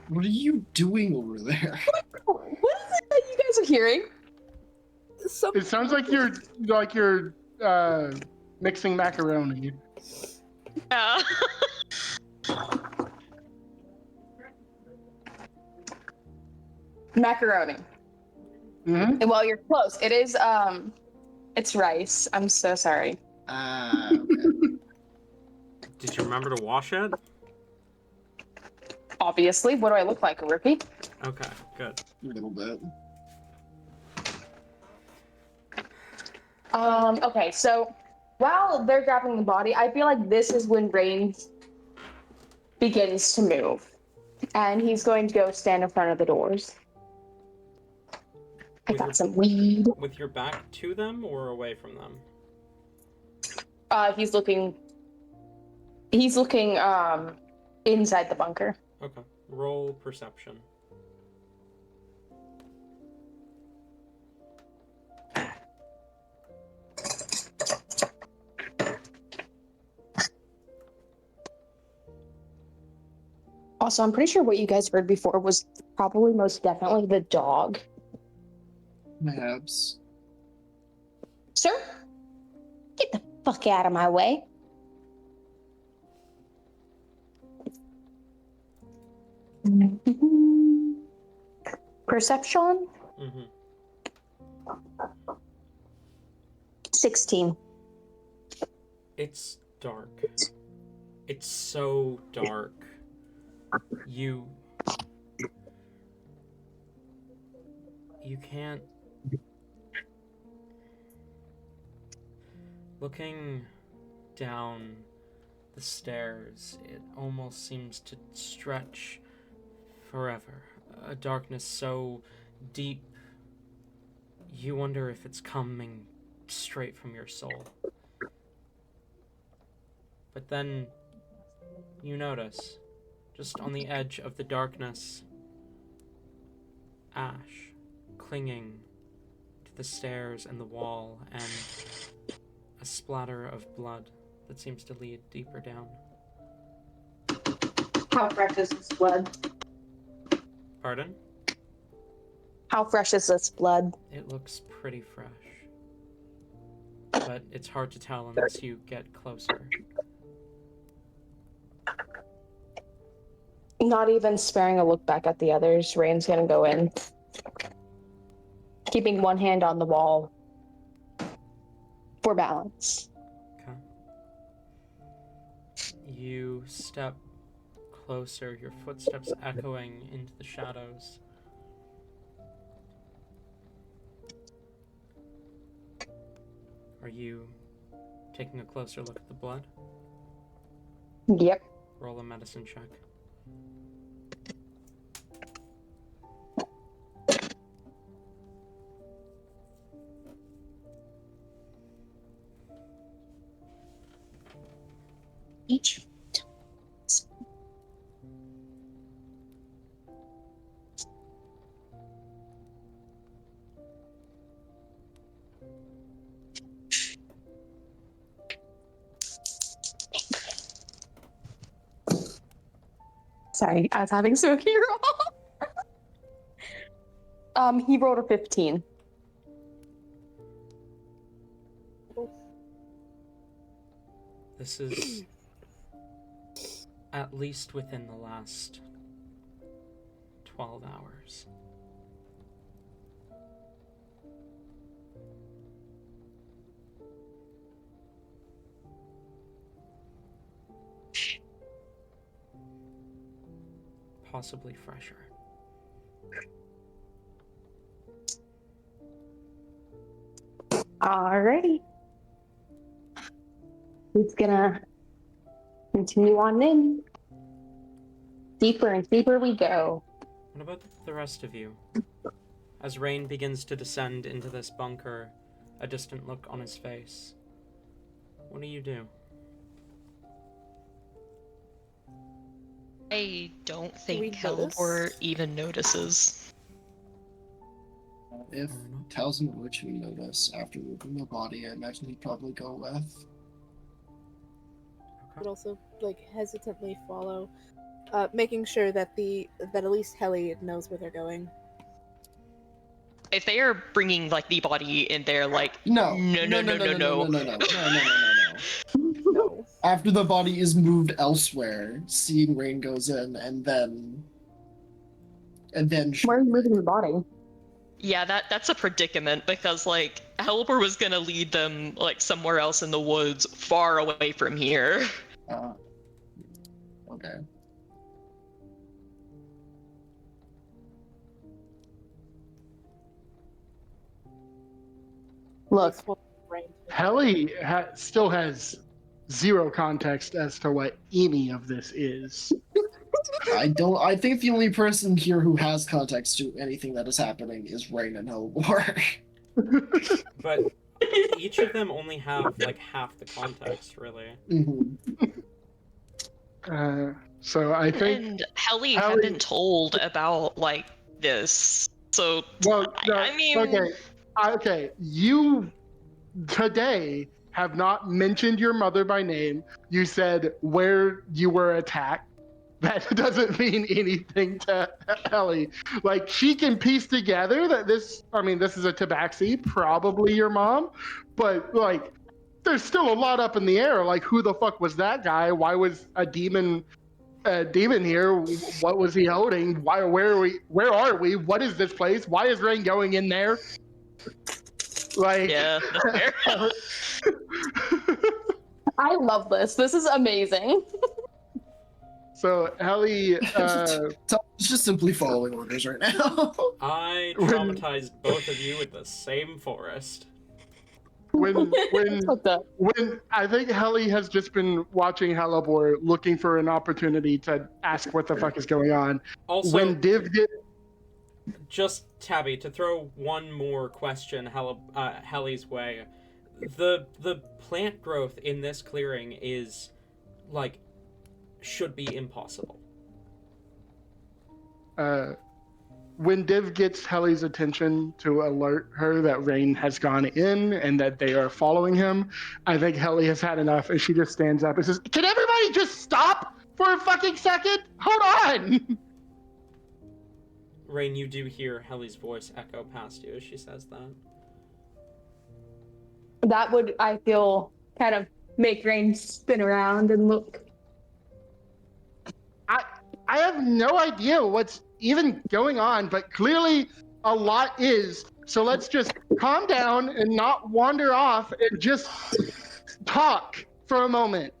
What are you doing over there? What is it that you guys are hearing? It sounds like you're mixing macaroni. Yeah. Macaroni. Mhm. Well, you're close. It is it's rice. I'm so sorry. Okay. Did you remember to wash it? Obviously, what do I look like, a rookie? Okay, good. A little bit. Okay, so while they're grabbing the body, I feel like this is when Rain begins to move. And he's going to go stand in front of the doors. I With got your- some weed. With your back to them or away from them? He's looking inside the bunker. Okay. Roll perception. Also, I'm pretty sure what you guys heard before was probably most definitely the dog. Perhaps. Sir? Get the fuck out of my way. Perception? Mm-hmm. 16. It's dark. It's so dark. You can't... Looking down the stairs, it almost seems to stretch forever. A darkness so deep, you wonder if it's coming straight from your soul. But then you notice, just on the edge of the darkness, ash clinging to the stairs and the wall, and a splatter of blood that seems to lead deeper down. How fresh is this blood? Pardon? How fresh is this blood? It looks pretty fresh. But it's hard to tell unless you get closer. Not even sparing a look back at the others, Rain's gonna go in. Keeping one hand on the wall for balance. Okay. You step closer, your footsteps echoing into the shadows. Are you taking a closer look at the blood? Yep. Roll a medicine check. Each. Sorry, I was having Smoky roll. He rolled a 15. This is at least within the last 12 hours. Possibly fresher. Alrighty. He's gonna continue on in. Deeper and deeper we go. What about the rest of you? As Rain begins to descend into this bunker, a distant look on his face. What do you do? I don't we think notice? Helbor even notices. If Talisman were to notice after moving the body, I imagine he'd probably go with. But also like hesitantly follow, making sure that at least Helly knows where they're going. If they are bringing like the body in there, like No. no. No. After the body is moved elsewhere, seeing Rain goes in, and then Where are you moving the body? Yeah, that's a predicament because like Helper was gonna lead them like somewhere else in the woods, far away from here. Okay. Look, This one, Rain. Helly still has zero context as to what any of this is. I think the only person here who has context to anything that is happening is Rain and Hellbor. But each of them only have like half the context, really. So I think. And Helly had been told about like this, so Well, no, I mean, okay. You today have not mentioned your mother by name. You said where you were attacked. That doesn't mean anything to Ellie. Like, she can piece together that this is a tabaxi, probably your mom, but like, there's still a lot up in the air. Like, who the fuck was that guy? Why was a demon here? What was he holding? Where are we? What is this place? Why is Rain going in there? Like, yeah, that's fair. I love this. This is amazing. So Helly, It's just simply following orders right now. I traumatized both of you with the same forest. when What the? when I think Helly has just been watching Halabor, looking for an opportunity to ask what the fuck is going on. Also, When Div did, just Tabby, to throw one more question Helly's way, the plant growth in this clearing is like should be impossible. When Div gets Helly's attention to alert her that Rain has gone in and that they are following him, I think Helly has had enough, and she just stands up and says, "Can everybody just stop for a fucking second? Hold on!" Rain, you do hear Helly's voice echo past you as she says that. That would, I feel, kind of make Rain spin around and look. I have no idea what's even going on, but clearly a lot is. So let's just calm down and not wander off and just talk for a moment.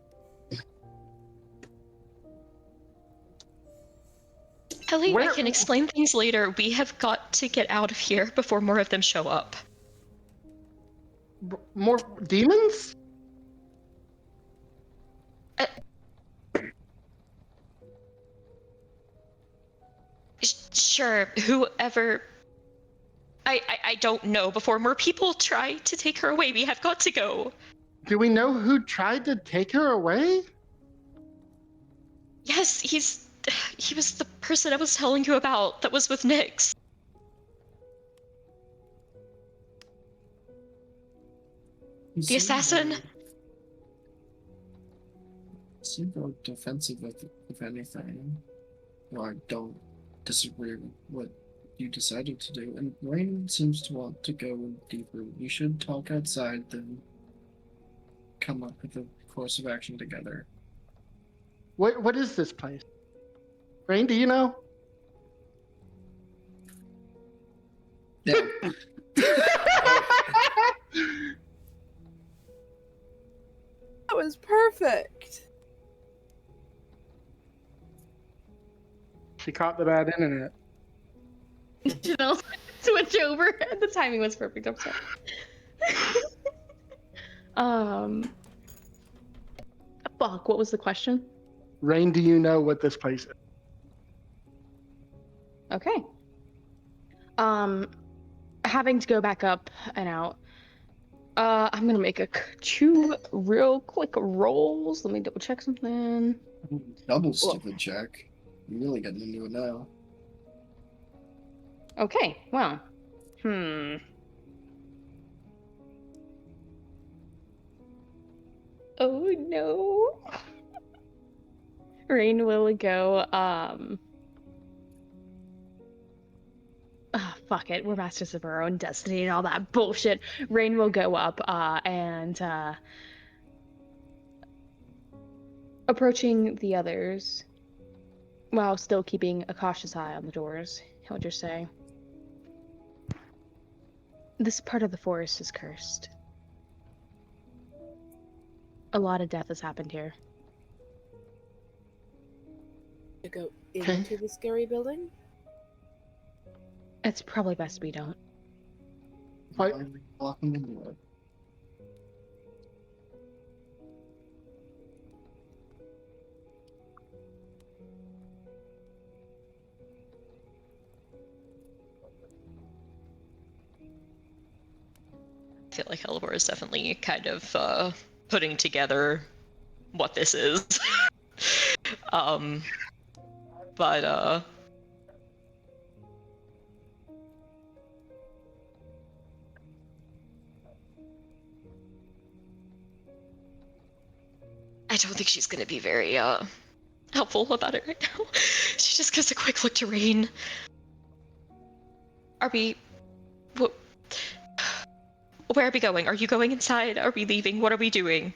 Helly, I can explain things later. We have got to get out of here before more of them show up. More demons? Sure, whoever... I don't know. Before more people try to take her away, we have got to go. Do we know who tried to take her away? Yes, he was the person I was telling you about that was with Nyx. The assassin? Seem very defensive, if anything. Well, I don't disagree with what you decided to do, and Rain seems to want to go deeper. We should talk outside, then come up with a course of action together. What is this place? Rain, do you know? Yeah. That was perfect. She caught the bad internet. Janelle switch over. The timing was perfect. I'm sorry. Fuck. What was the question? Rain, do you know what this place is? Okay. Having to go back up and out. I'm gonna make two real quick rolls. Let me double check something. Double stupid check. You're really getting into it now. Okay. Well. Oh no. Rain will go, fuck it, we're masters of our own destiny and all that bullshit. Rain will go up, and approaching the others, while still keeping a cautious eye on the doors, he'll just say, This part of the forest is cursed. A lot of death has happened here. To go Okay. into the scary building? It's probably best we don't. Why are we blocking the door? I feel like Helibor is definitely kind of putting together what this is. But I don't think she's gonna be very helpful about it right now. She just gives a quick look to Rain. Are we... Where are we going? Are you going inside? Are we leaving? What are we doing?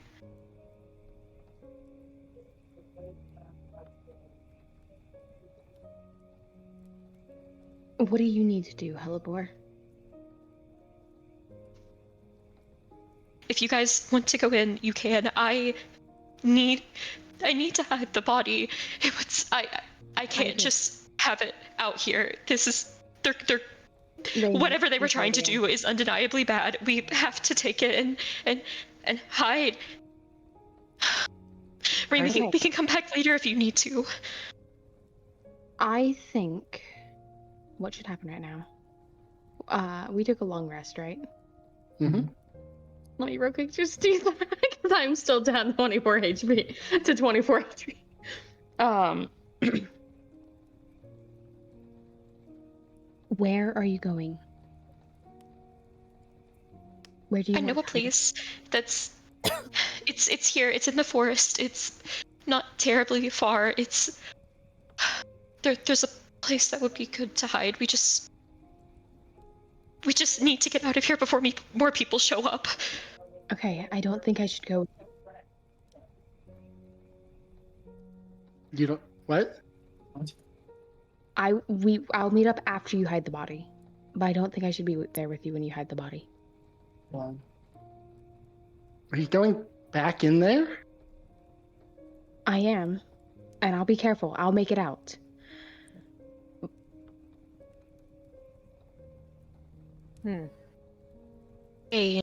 What do you need to do, Helibor? If you guys want to go in, you can. I need to hide the body. I can't just have it out here. This is they're whatever they were trying to do is undeniably bad. We have to take it and hide. Rain, we can come back later if you need to. I think what should happen right now? We took a long rest, right? Mm-hmm. Let me real quick just do that because I'm still down 24 HP to 24 HP. Where are you going? Where do you I know a place that's it's here. It's in the forest. It's not terribly far. It's there's a place that would be good to hide. We just need to get out of here before more people show up. Okay, I don't think I should go. You don't what? I'll meet up after you hide the body, but I don't think I should be there with you when you hide the body. Why? Are you going back in there? I am, and I'll be careful. I'll make it out. Hey,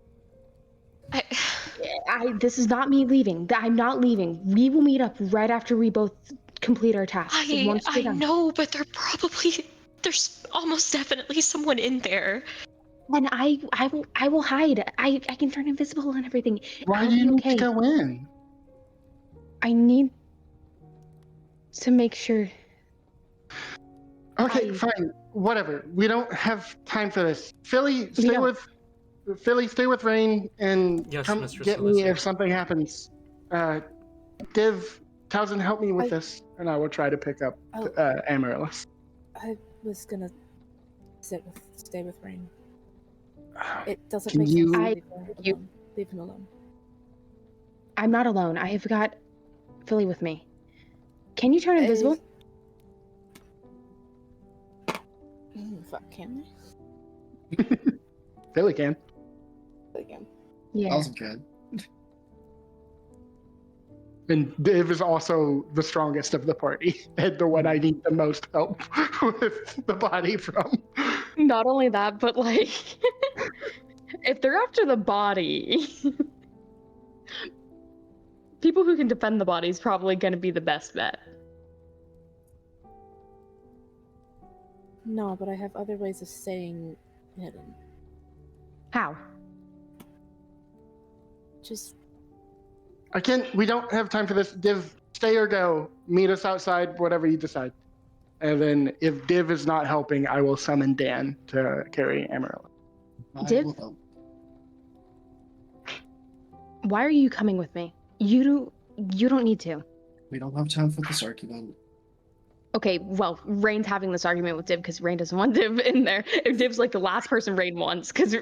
This is not me leaving. I'm not leaving. We will meet up right after we both complete our tasks. I know, but there's almost definitely someone in there. And I will hide. I can turn invisible and everything. Why I'll do you be need okay. to go in? I need to make sure. Okay, fine. Whatever. We don't have time for this. Philly, stay with Rain and Yes, come Mistress get me Alyssa. if something happens. Div, Towson, help me with this, and I will try to pick up Amaryllis. I was gonna stay with Rain. It doesn't Can make you- sense to leave him alone. I'm not alone. I have got Philly with me. Can you turn invisible? Fuck, can Philly can. I? Again. Yeah. That wasn't good. And Div is also the strongest of the party and the one I need the most help with the body from. Not only that, but like, if they're after the body, people who can defend the body is probably going to be the best bet. No, but I have other ways of staying hidden. How? Just Again, we don't have time for this. Div, stay or go. Meet us outside, whatever you decide. And then if Div is not helping, I will summon Dan to carry Amarillo. Div? Why are you coming with me? You don't need to. We don't have time for this argument. Okay, well, Rain's having this argument with Div because Rain doesn't want Div in there. If Div's like the last person Rain wants, because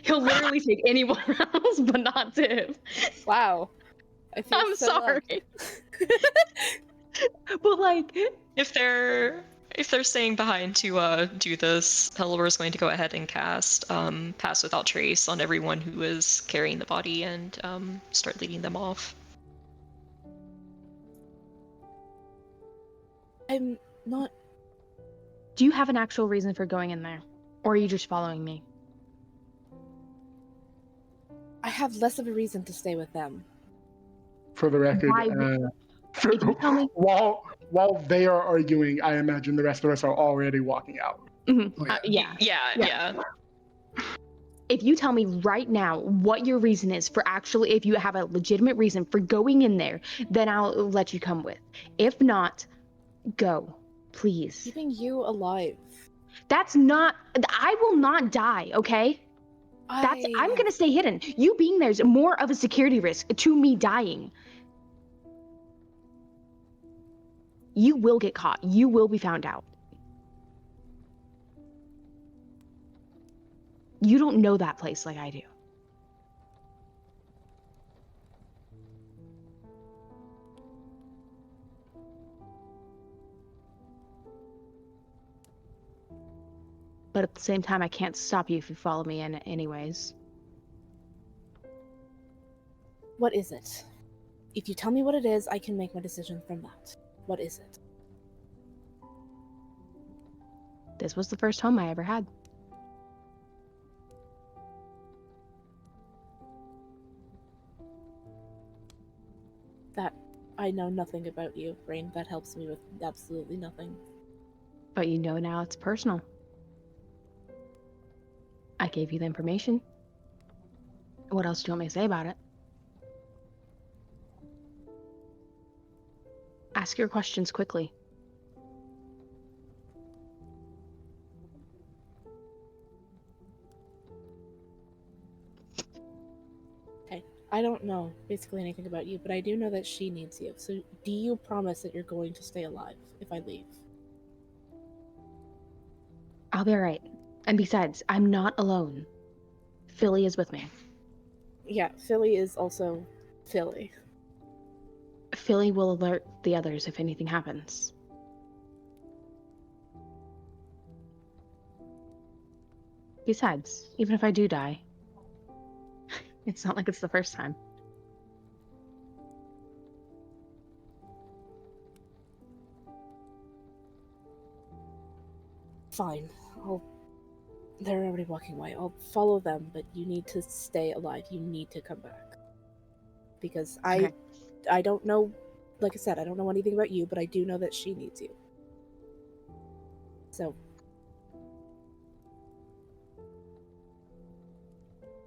he'll literally take anyone else, but not Div. wow. I feel I'm so sorry. But like, If they're If they're staying behind to do this, Pelor is going to go ahead and cast Pass Without Trace on everyone who is carrying the body and start leading them off. I'm not. Do you have an actual reason for going in there? Or are you just following me? I have less of a reason to stay with them. For the record, Why- If you tell me... while they are arguing, I imagine the rest of us are already walking out. Mhm. Oh, yeah. Yeah. If you tell me right now what your reason is for actually, if you have a legitimate reason for going in there, then I'll let you come with. If not, go, please. Keeping you alive. That's not, I will not die, okay? I'm gonna stay hidden. You being there's more of a security risk to me dying. You will get caught. You will be found out. You don't know that place like I do. But at the same time, I can't stop you if you follow me in anyways. What is it? If you tell me what it is, I can make my decision from that. What is it? This was the first home I ever had. That I know nothing about you, Rain. That helps me with absolutely nothing. But you know now it's personal. I gave you the information. What else do you want me to say about it? Ask your questions quickly. I don't know basically anything about you, but I do know that she needs you. So do you promise that you're going to stay alive if I leave? I'll be alright. And besides, I'm not alone. Philly is with me. Yeah, Philly is also Philly. Philly will alert the others if anything happens. Besides, even if I do die, it's not like it's the first time. Fine. They're already walking away. I'll follow them, but you need to stay alive. You need to come back. Because Okay. I don't know, like I said, I don't know anything about you, but I do know that she needs you. So,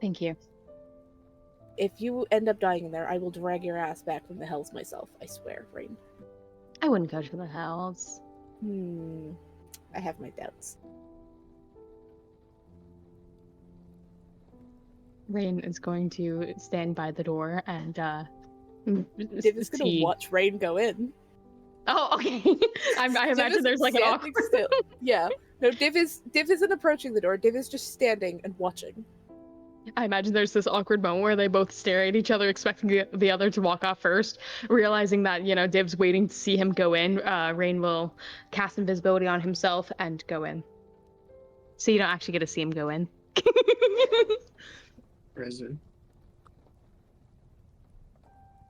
Thank you. if you end up dying in there, I will drag your ass back from the hells myself. I swear, Rain. I wouldn't go to the hells. I have my doubts. Rain is going to stand by the door and Div is gonna watch Rain go in. Oh, okay. I imagine there's like an standing awkward. still. Yeah. No, Div isn't approaching the door. Div is just standing and watching. I imagine there's this awkward moment where they both stare at each other, expecting the other to walk off first, realizing that, Div's waiting to see him go in. Rain will cast invisibility on himself and go in. So you don't actually get to see him go in. Crazy.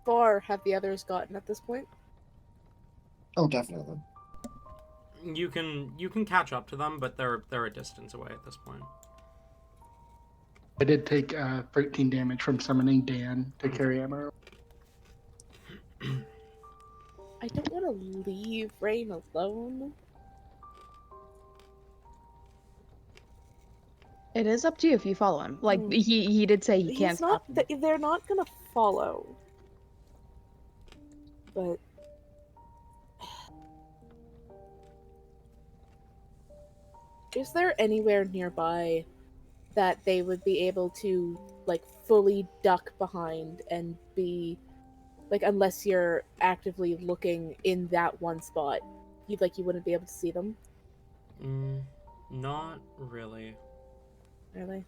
Far have the others gotten at this point? Oh, definitely. You can catch up to them, but they're a distance away at this point. I did take 13 damage from summoning Dan to carry Emerald. I don't want to leave Rain alone. It is up to you if you follow him. Like, he did say he can't stop him. They're not gonna follow. But is there anywhere nearby that they would be able to, like, fully duck behind and be, like, unless you're actively looking in that one spot, you wouldn't be able to see them? Not really. Really?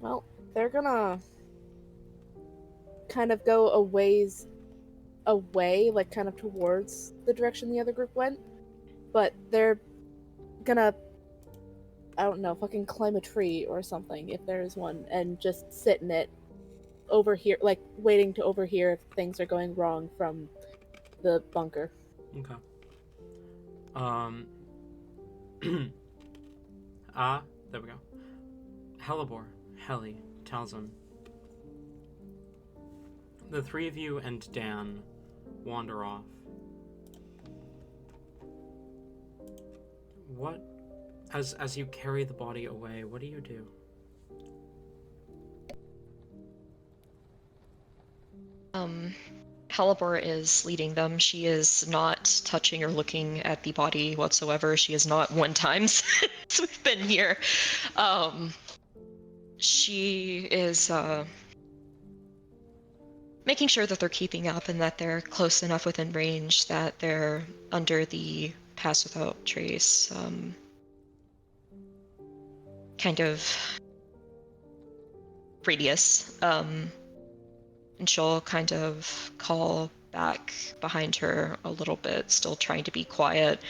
Well, they're gonna kind of go a ways away, like kind of towards the direction the other group went, but they're gonna, I don't know, fucking climb a tree or something if there is one, and just sit in it, overhear, like waiting to overhear if things are going wrong from the bunker. Okay. There we go. Hellebore, Helly, Talzin. The three of you and Dan wander off. What, as you carry the body away, what do you do? Halibor is leading them. She is not touching or looking at the body whatsoever. She is not one time since we've been here. She is making sure that they're keeping up and that they're close enough within range that they're under the pass without trace kind of radius. And she'll kind of call back behind her a little bit, still trying to be quiet,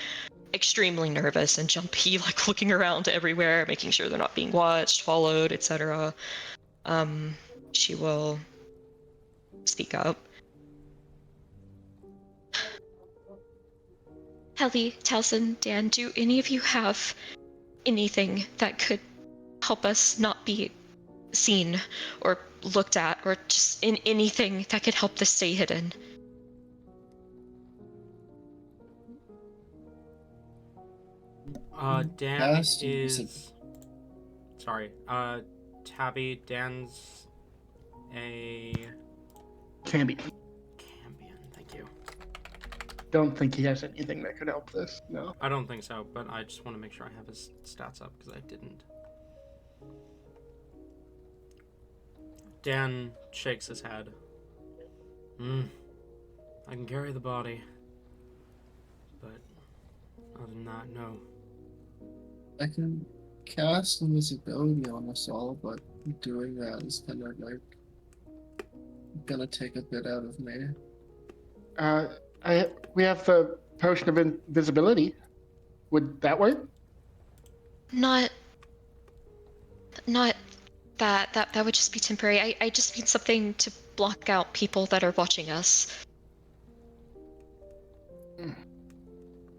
extremely nervous and jumpy, like looking around everywhere, making sure they're not being watched, followed, etc. She will speak up. Helly, Talson, Dan, do any of you have anything that could help us not be seen or looked at, or just in anything that could help this stay hidden? Dan Cast is... Sorry, Tabby, Dan's a... Cambion. Cambion, thank you. Don't think he has anything that could help this. No. I don't think so, but I just want to make sure I have his stats up, because I didn't. Dan shakes his head. I can carry the body. But other than that, no. I can cast invisibility on us all, but doing that is kind of like gonna take a bit out of me. We have the potion of invisibility. Would that work? Not that. That would just be temporary. I just need something to block out people that are watching us.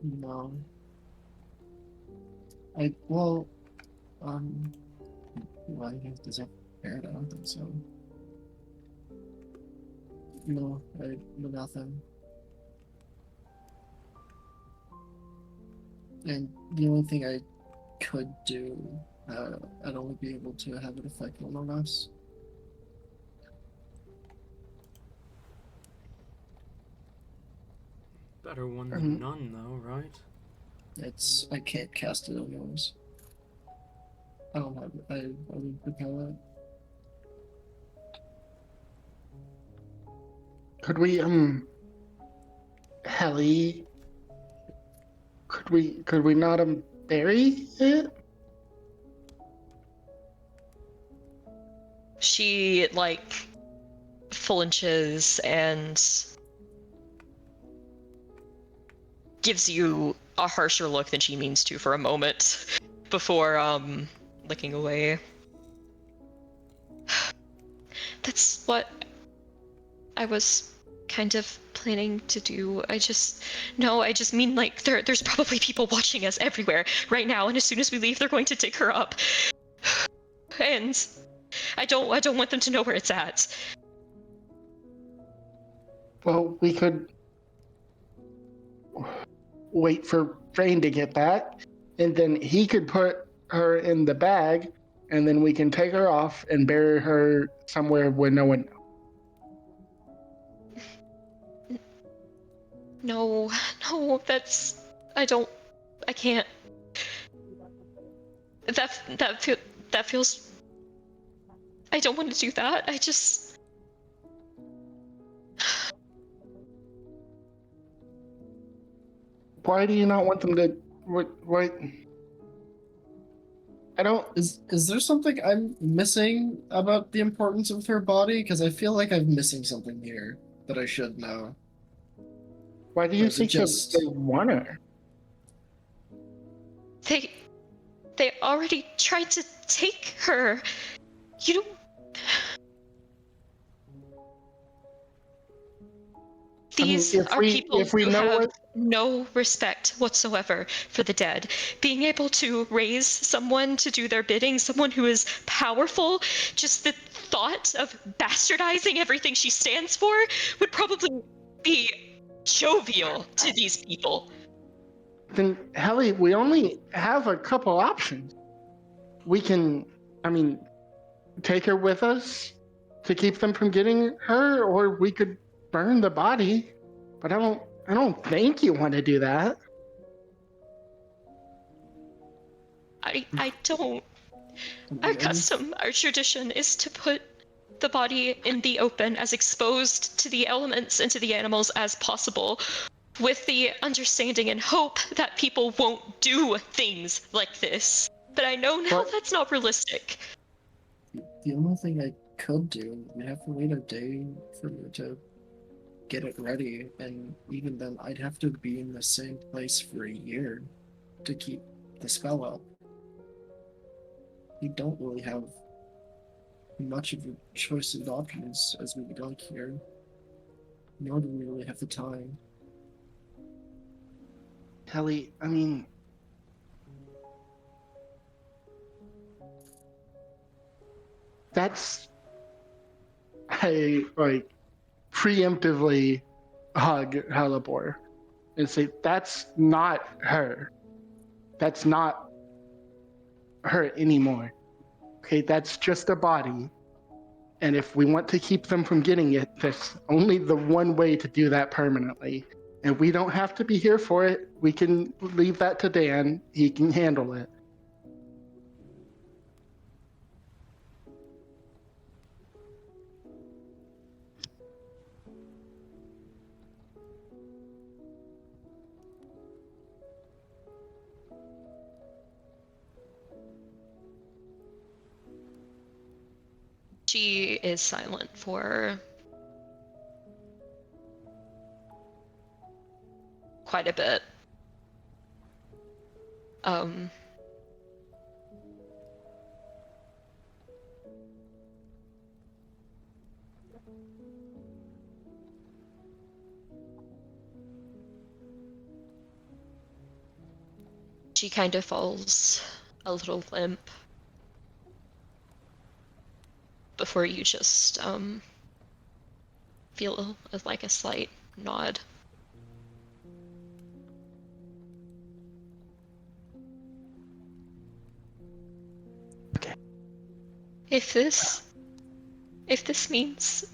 No. Well, I guess there's a fair, I don't think so. No, nothing. And the only thing I could do, I'd only be able to have it affect one of us. Better one than none, though, right? I can't cast it on yours. I don't have it. I would repel it. Could we, Helly, could we not, bury it? She, like, flinches and gives you a harsher look than she means to for a moment before, looking away. That's what I was kind of planning to do. I just mean, like, there's probably people watching us everywhere right now, and as soon as we leave, they're going to dig her up. And I don't want them to know where it's at. Well, we could wait for Rain to get back, and then he could put her in the bag, and then we can take her off and bury her somewhere where no one knows. No, I can't. That feels. I don't want to do that. I just. Why do you not want them to? What? I don't. Is there something I'm missing about the importance of her body? Because I feel like I'm missing something here that I should know. Why do Or you is it think they just want her? They already tried to take her. You don't. These are people if we who know have what, no respect whatsoever for the dead. Being able to raise someone to do their bidding, someone who is powerful, just the thought of bastardizing everything she stands for would probably be jovial to these people. then Helly, we only have a couple options. We can, I mean, take her with us to keep them from getting her, or we could burn the body. But I don't think you want to do that. I don't. Our custom, our tradition is to put the body in the open, as exposed to the elements and to the animals as possible, with the understanding and hope that people won't do things like this. But I know now But that's not realistic. the only thing I could do? We have to wait a day for me to get it ready, and even then, I'd have to be in the same place for a year to keep the spell up. We don't really have much of a choice of options as we go here, nor do we really have the time. Helly, I mean, that's I like preemptively hug Halibor and say, that's not her. That's not her anymore. Okay, that's just a body. And if we want to keep them from getting it, there's only the one way to do that permanently. And we don't have to be here for it. We can leave that to Dan. He can handle it. She is silent for quite a bit. She kind of falls a little limp before you just feel like a slight nod. Okay. If this means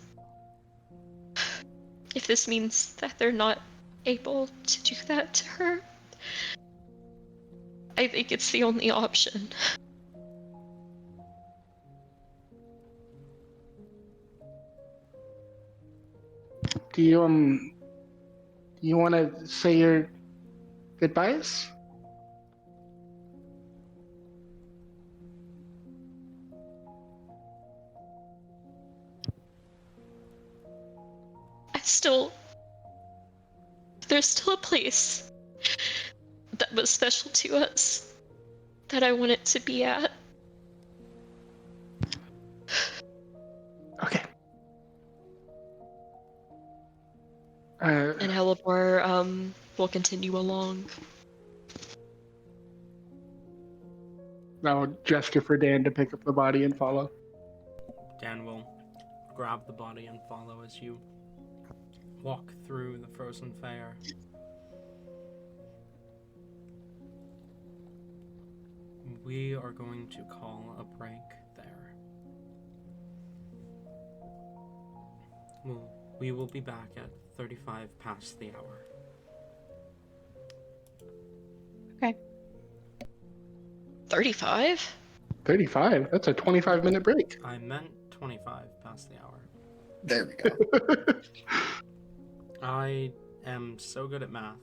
that they're not able to do that to her, I think it's the only option. Do you want to say your goodbyes? There's still a place that was special to us that I want it to be at. Okay. And Helibor will continue along. I'll gesture for Dan to pick up the body and follow. Dan will grab the body and follow as you walk through the frozen fair. We are going to call a break there. We will be back at 35 past the hour. Okay. 35? 35? That's a 25-minute break. I meant 25 past the hour. There we go. I am so good at math.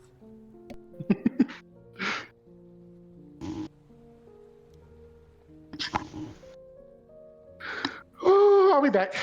I'll be back.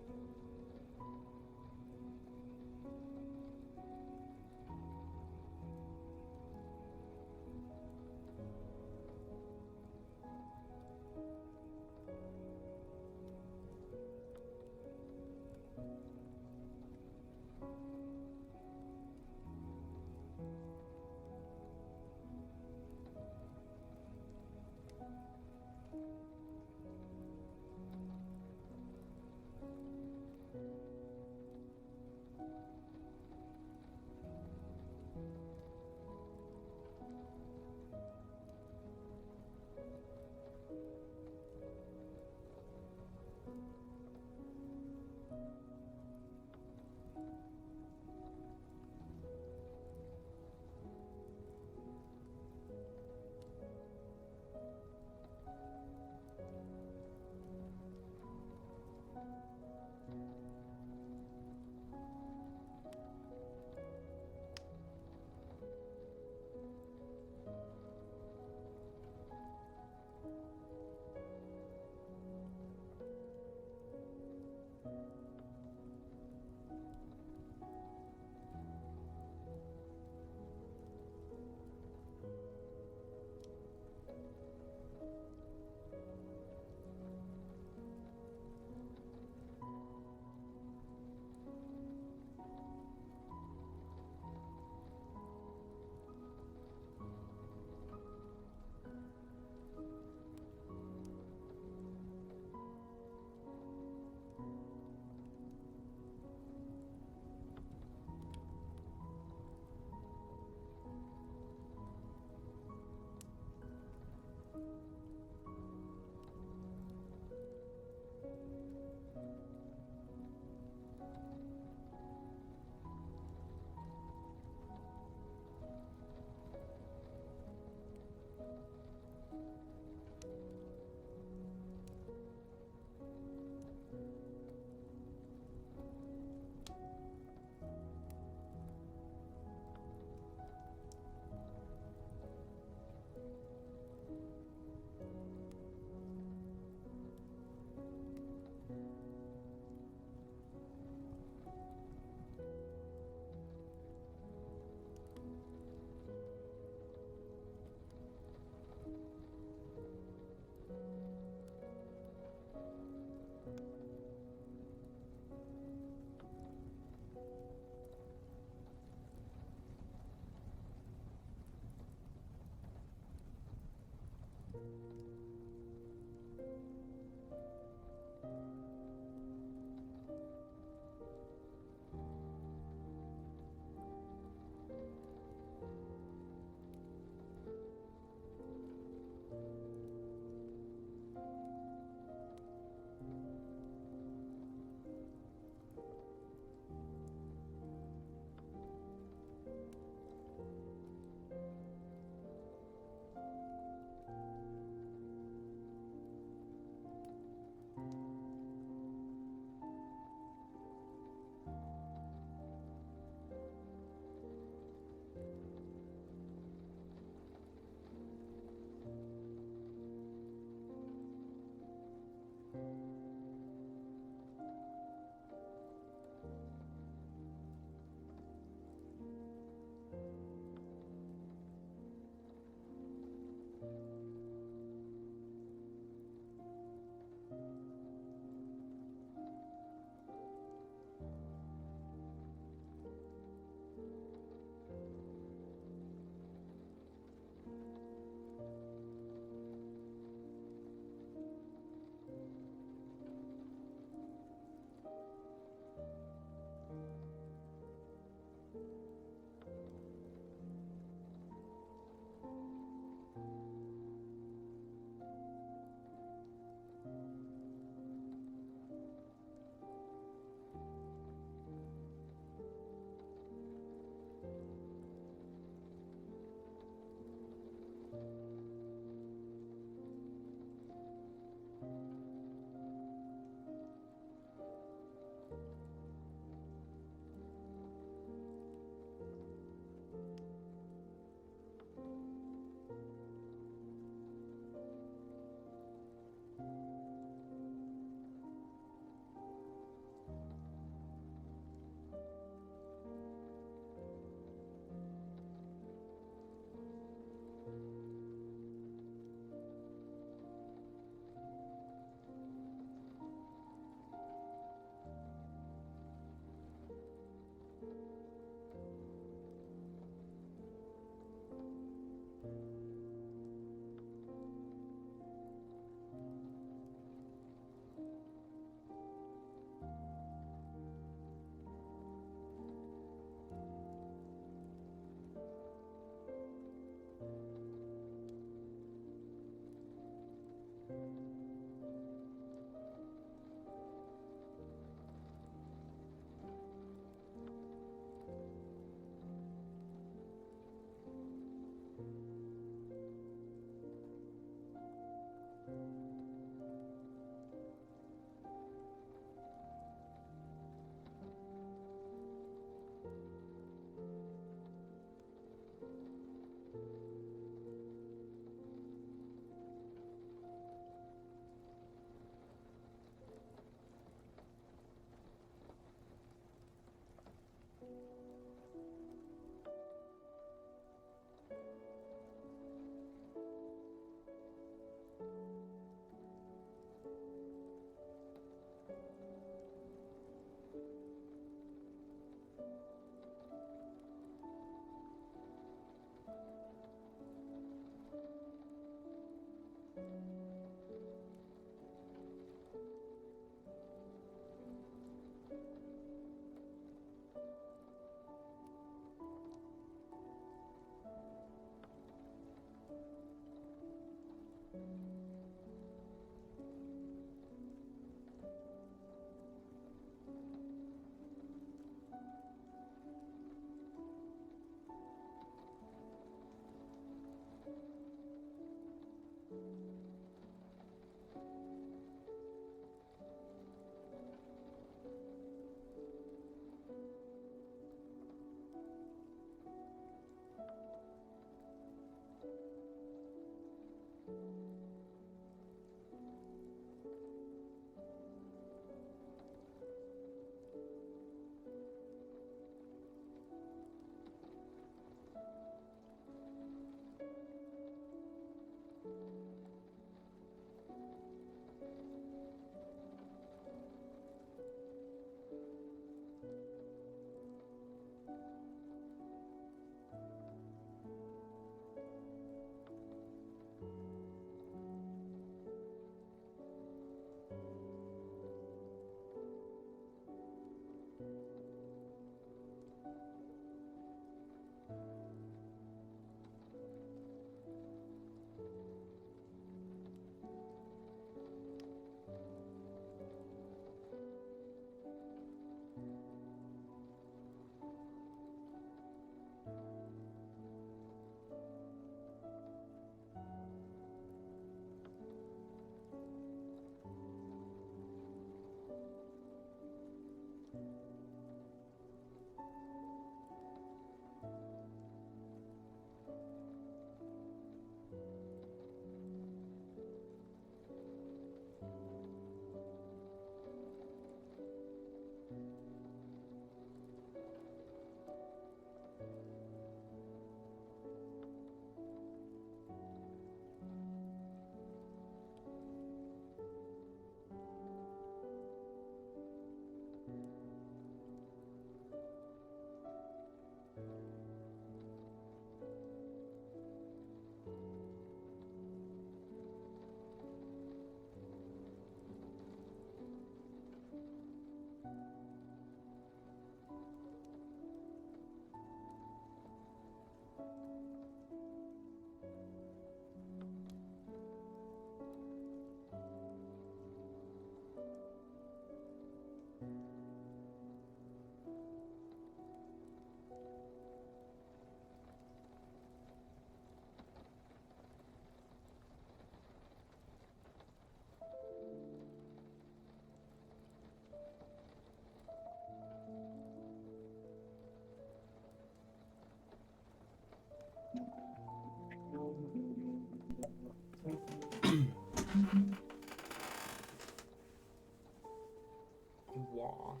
wall.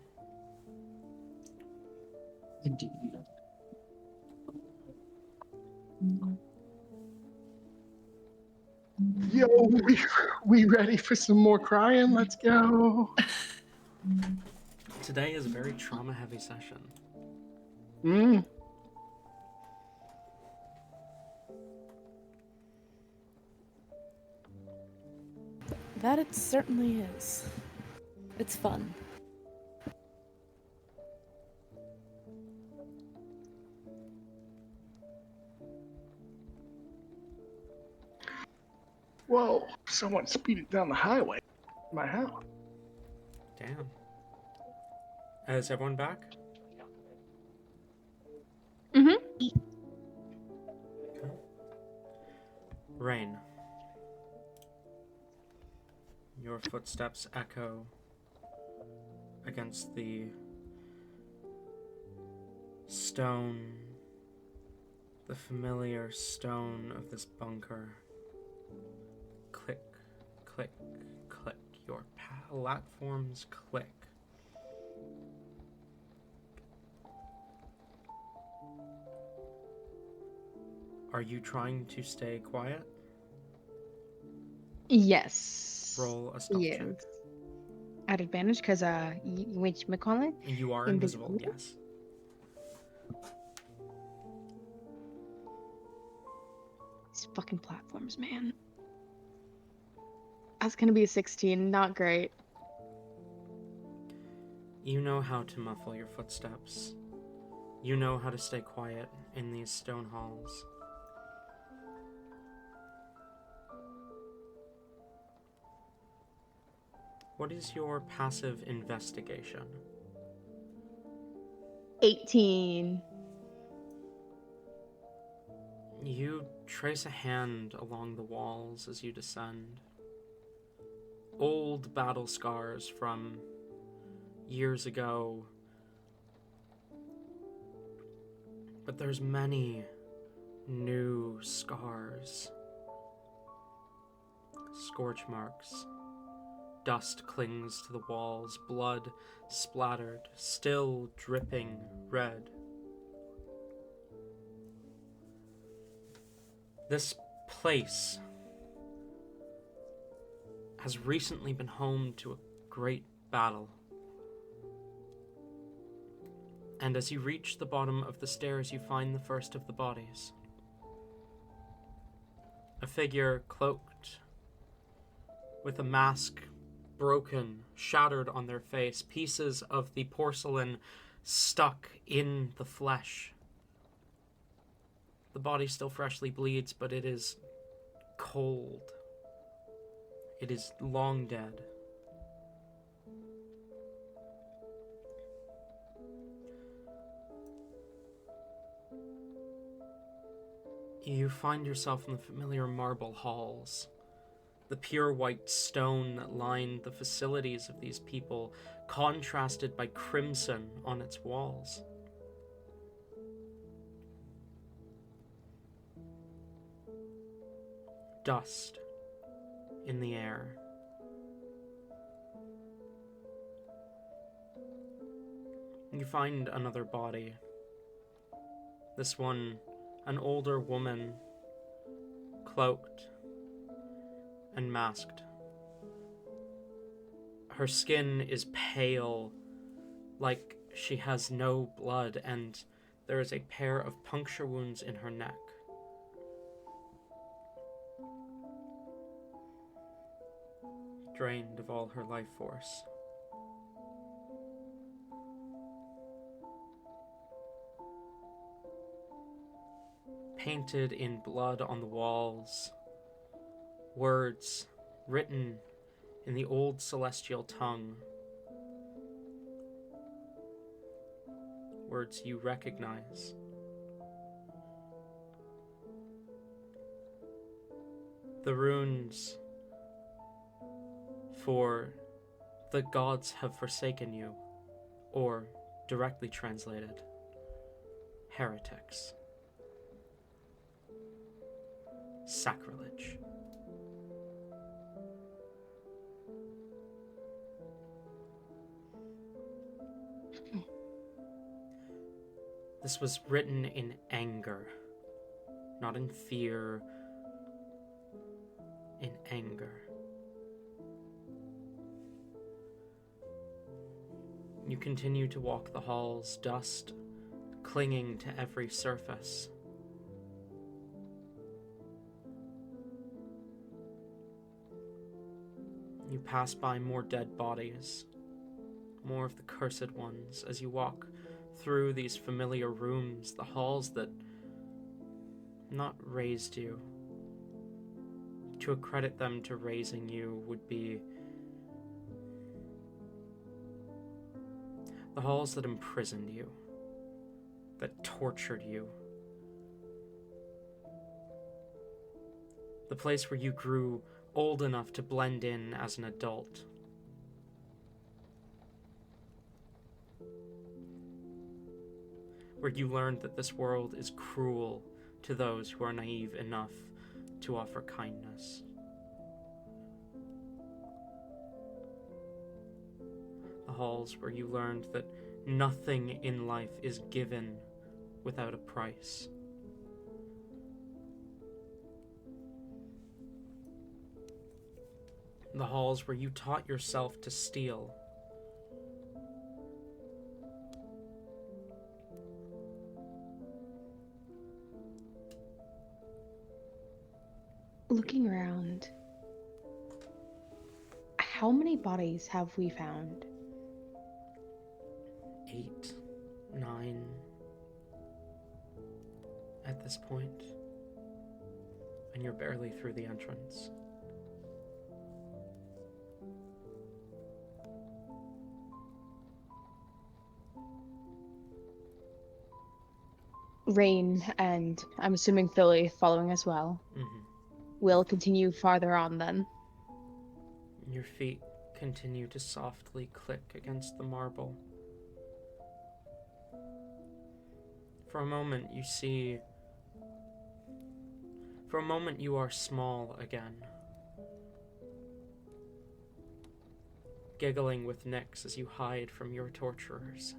Indeed. Yo, we ready for some more crying? Let's go. Today is a very trauma-heavy session. Mm. That it certainly is. It's fun. Whoa, someone speeding down the highway. My house. Damn. Is everyone back? Mm-hmm. Rain. Your footsteps echo against the stone, the familiar stone of this bunker. Click, click, click. Your platforms click. Are you trying to stay quiet? Yes. Roll a stealth check. Yes. At advantage, because which McCall You are invisible, yes. These fucking platforms, man. That's gonna be a 16. Not great. You know how to muffle your footsteps. You know how to stay quiet in these stone halls. What is your passive investigation? 18. You trace a hand along the walls as you descend. Old battle scars from years ago. But there's many new scars. Scorch marks. Dust clings to the walls, blood splattered, still dripping red. This place has recently been home to a great battle. And as you reach the bottom of the stairs, you find the first of the bodies. A figure cloaked, with a mask broken, shattered on their face, pieces of the porcelain stuck in the flesh. The body still freshly bleeds, but it is cold. It is long dead. You find yourself in the familiar marble halls. The pure white stone that lined the facilities of these people, contrasted by crimson on its walls. Dust in the air. You find another body. This one, an older woman, cloaked and masked. Her skin is pale, like she has no blood, and there is a pair of puncture wounds in her neck. Drained of all her life force. Painted in blood on the walls, words written in the old celestial tongue. Words you recognize. The runes for "the gods have forsaken you," or, directly translated, heretics. Sacrilege. This was written in anger, not in fear, in anger. You continue to walk the halls, dust clinging to every surface. You pass by more dead bodies, more of the cursed ones, as you walk through these familiar rooms, the halls that not raised you. To accredit them to raising you would be the halls that imprisoned you, that tortured you. The place where you grew old enough to blend in as an adult. Where you learned that this world is cruel to those who are naive enough to offer kindness. The halls where you learned that nothing in life is given without a price. The halls where you taught yourself to steal. Looking around, how many bodies have we found? 8, 9 at this point, and you're barely through the entrance. Rain, and I'm assuming Philly following as well, will continue farther on then. Your feet continue to softly click against the marble. For a moment you are small again. Giggling with Nyx as you hide from your torturers.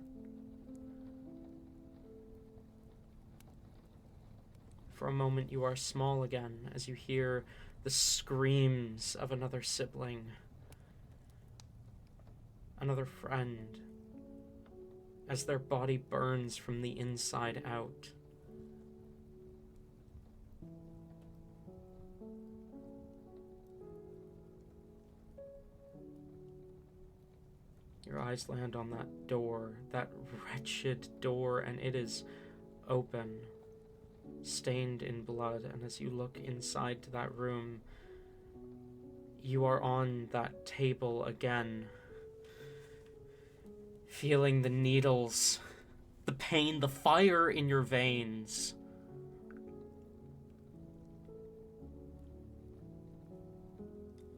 For a moment you are small again as you hear the screams of another sibling, another friend, as their body burns from the inside out. Your eyes land on that door, that wretched door, and it is open, stained in blood, and as you look inside to that room, you are on that table again, feeling the needles, the pain, the fire in your veins.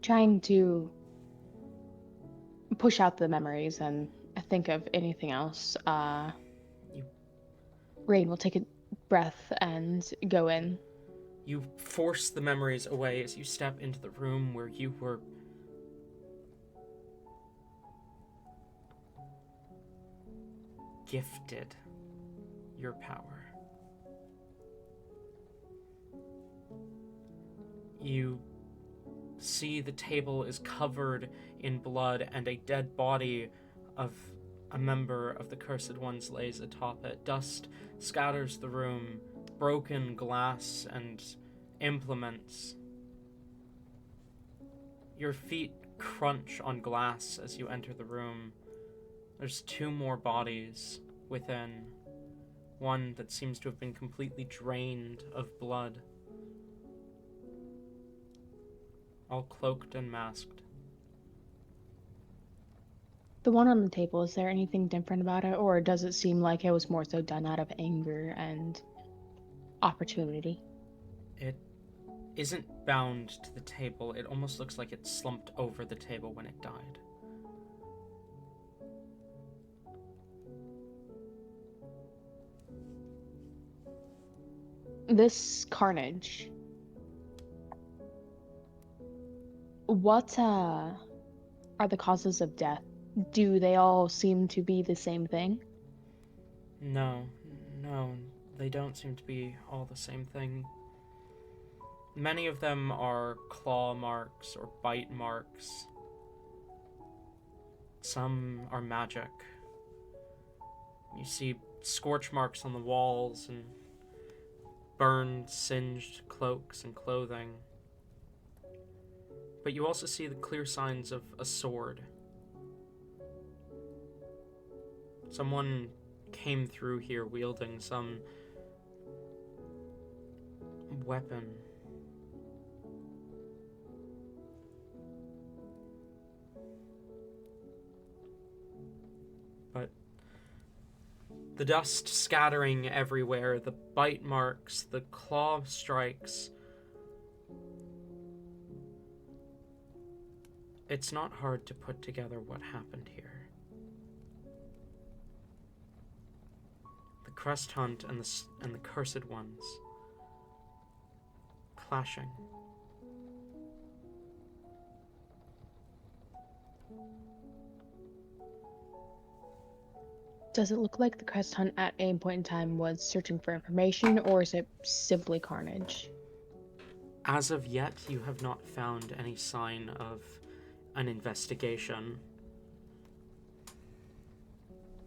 Trying to push out the memories and think of anything else. Rain will take a breath and go in. You force the memories away as you step into the room where you were gifted your power. You see the table is covered in blood and a dead body of a member of the Cursed Ones lays atop it. Dust scatters the room, broken glass and implements. Your feet crunch on glass as you enter the room. There's 2 more bodies within. One that seems to have been completely drained of blood. All cloaked and masked. The one on the table, is there anything different about it, or does it seem like it was more so done out of anger and opportunity? It isn't bound to the table. It almost looks like it slumped over the table when it died. This carnage, what are the causes of death? Do they all seem to be the same thing? No, No, they don't seem to be all the same thing. Many of them are claw marks or bite marks. Some are magic. You see scorch marks on the walls and burned, singed cloaks and clothing. But you also see the clear signs of a sword. Someone came through here wielding some weapon. But the dust scattering everywhere, the bite marks, the claw strikes. It's not hard to put together what happened here. The crest hunt and the cursed ones clashing. Does it look like the crest hunt at any point in time was searching for information, or is it simply carnage? As of yet, you have not found any sign of an investigation.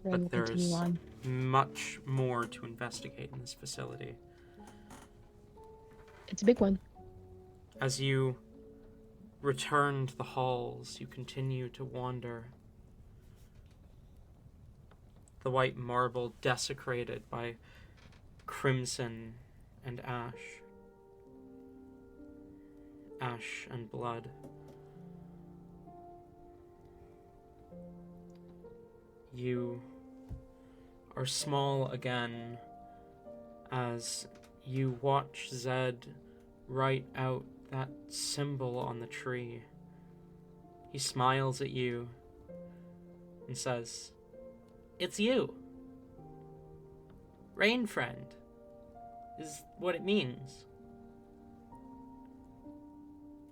Rain will But continue there's on. much more to investigate in this facility. It's a big one. As you return to the halls, you continue to wander. The white marble desecrated by crimson and ash. Ash and blood. You are small again as you watch Zed write out that symbol on the tree. He smiles at you and says, "It's you. Rain friend is what it means."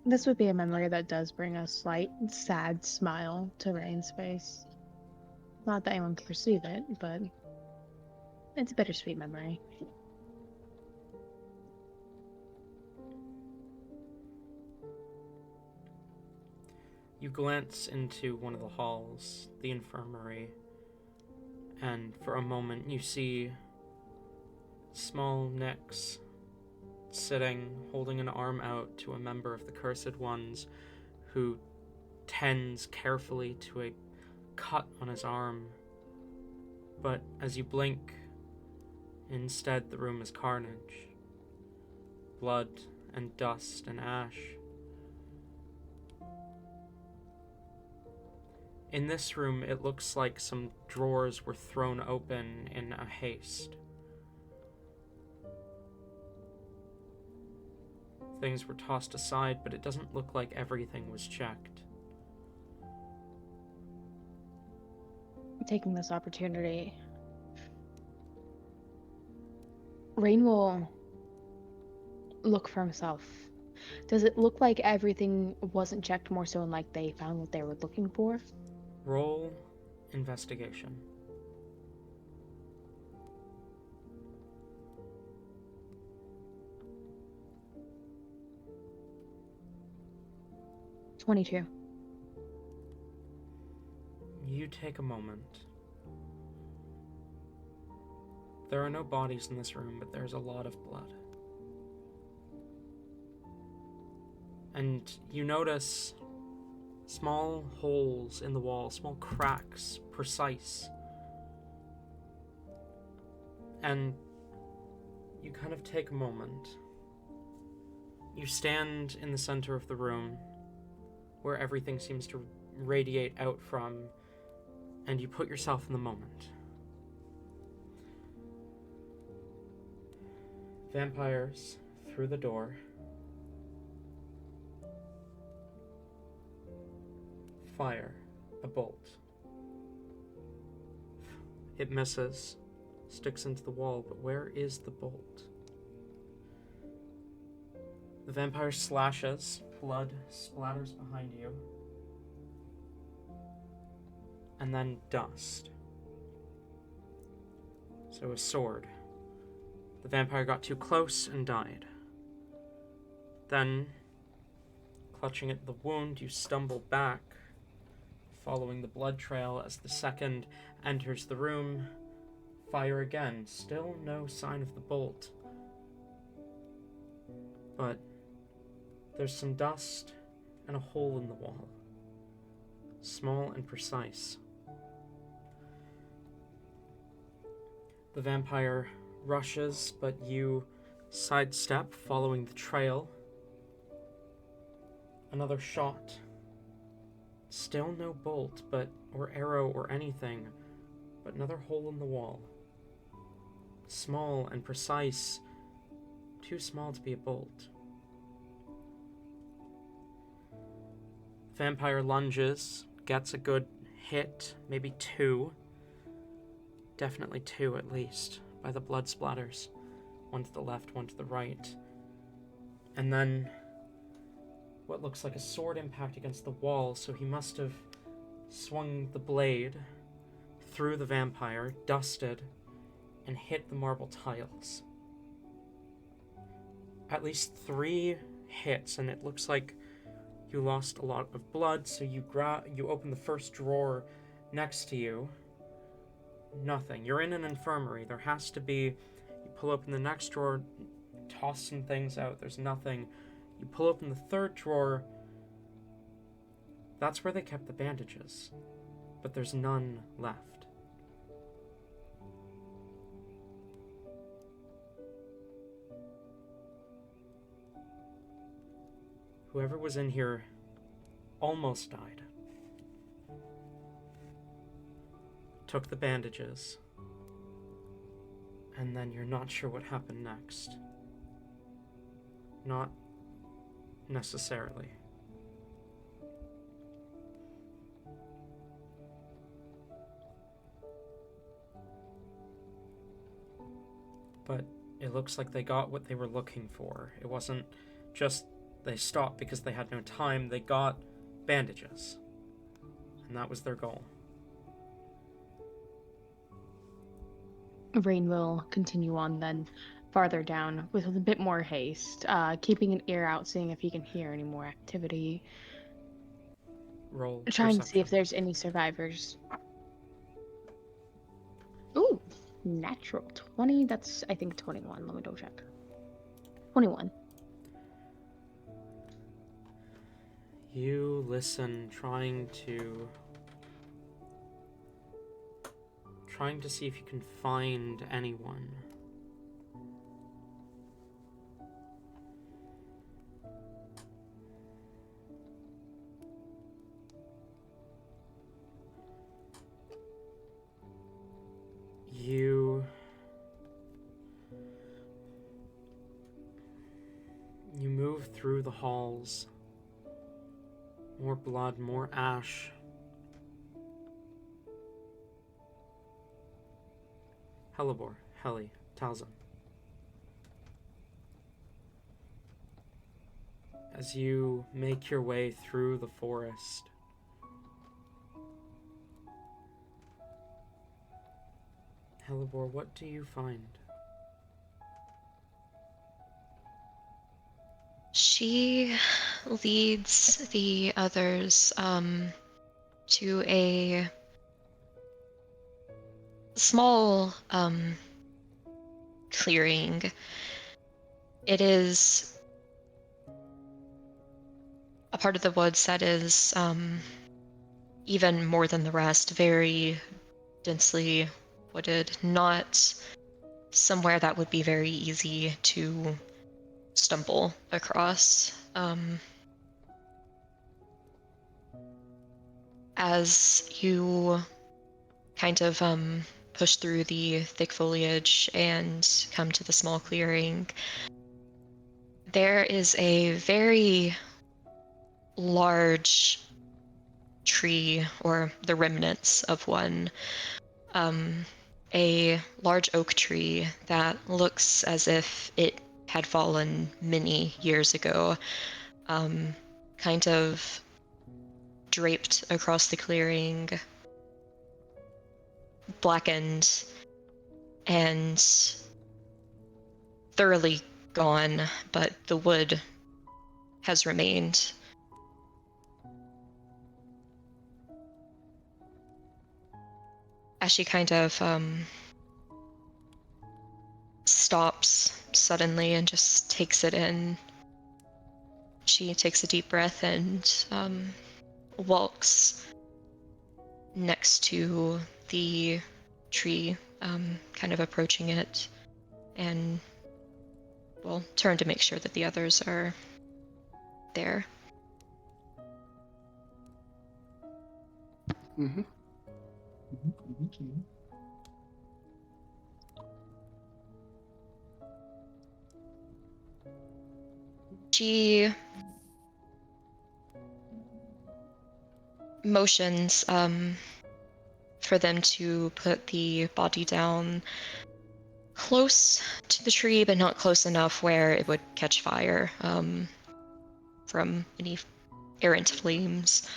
This would be a memory that does bring a slight sad smile to Rain's face. Not that anyone can perceive it, but it's a bittersweet memory. You glance into one of the halls, the infirmary, and for a moment you see small Nyx sitting, holding an arm out to a member of the Cursed Ones who tends carefully to a cut on his arm. But as you blink, instead the room is carnage. Blood and dust and ash. In this room, it looks like some drawers were thrown open in a haste. Things were tossed aside, but it doesn't look like everything was checked. Taking this opportunity, Rain will look for himself. Does it look like everything wasn't checked, more so in like they found what they were looking for? Roll investigation. $22. You take a moment. There are no bodies in this room, but there's a lot of blood. And you notice small holes in the wall, small cracks, precise. And you kind of take a moment. You stand in the center of the room, where everything seems to radiate out from, and you put yourself in the moment. Vampires through the door. Fire a bolt. It misses, sticks into the wall, but where is the bolt? The vampire slashes, blood splatters behind you, and then dust. So a sword The vampire got too close and died. Then, clutching at the wound, you stumble back, following the blood trail as the second enters the room. Fire again. Still no sign of the bolt. But there's some dust and a hole in the wall. Small and precise. The vampire rushes, but you sidestep, following the trail. Another shot. Still no bolt, or arrow or anything, but another hole in the wall. Small and precise. Too small to be a bolt. Vampire lunges, gets a good hit, maybe two. Definitely two at least, by the blood splatters. One to the left, one to the right. And then what looks like a sword impact against the wall, so he must have swung the blade through the vampire, dusted, and hit the marble tiles. At least 3 hits, and it looks like you lost a lot of blood, so you open the first drawer next to you. Nothing. You're in an infirmary. There has to be... You pull open the next drawer, toss some things out. There's nothing. You pull open the third drawer. That's where they kept the bandages. But there's none left. Whoever was in here almost died. Took the bandages. And then you're not sure what happened next. Not necessarily. But it looks like they got what they were looking for. It wasn't just they stopped because they had no time. They got bandages. And that was their goal. Rain will continue on then, farther down, with a bit more haste, keeping an ear out, seeing if he can hear any more activity. Roll Trying to see if perception. there's any survivors. Ooh, natural 20. That's, I think, 21. Let me double check. 21. You listen, trying to see if you can find anyone. You move through the halls. More blood, more ash. Hellebore, Heli, Talzin. As you make your way through the forest, Hellebore, what do you find? She leads the others to a small clearing. It is a part of the woods that is even more than the rest, very densely wooded, not somewhere that would be very easy to stumble across. As you kind of push through the thick foliage and come to the small clearing, there is a very large tree, or the remnants of one, a large oak tree that looks as if it had fallen many years ago, kind of draped across the clearing, blackened, and thoroughly gone, but the wood has remained. As she kind of stops suddenly and just takes it in, she takes a deep breath and walks next to the tree, kind of approaching it, and will turn to make sure that the others are there. Mm-hmm. She motions for them to put the body down close to the tree, but not close enough where it would catch fire from any errant flames.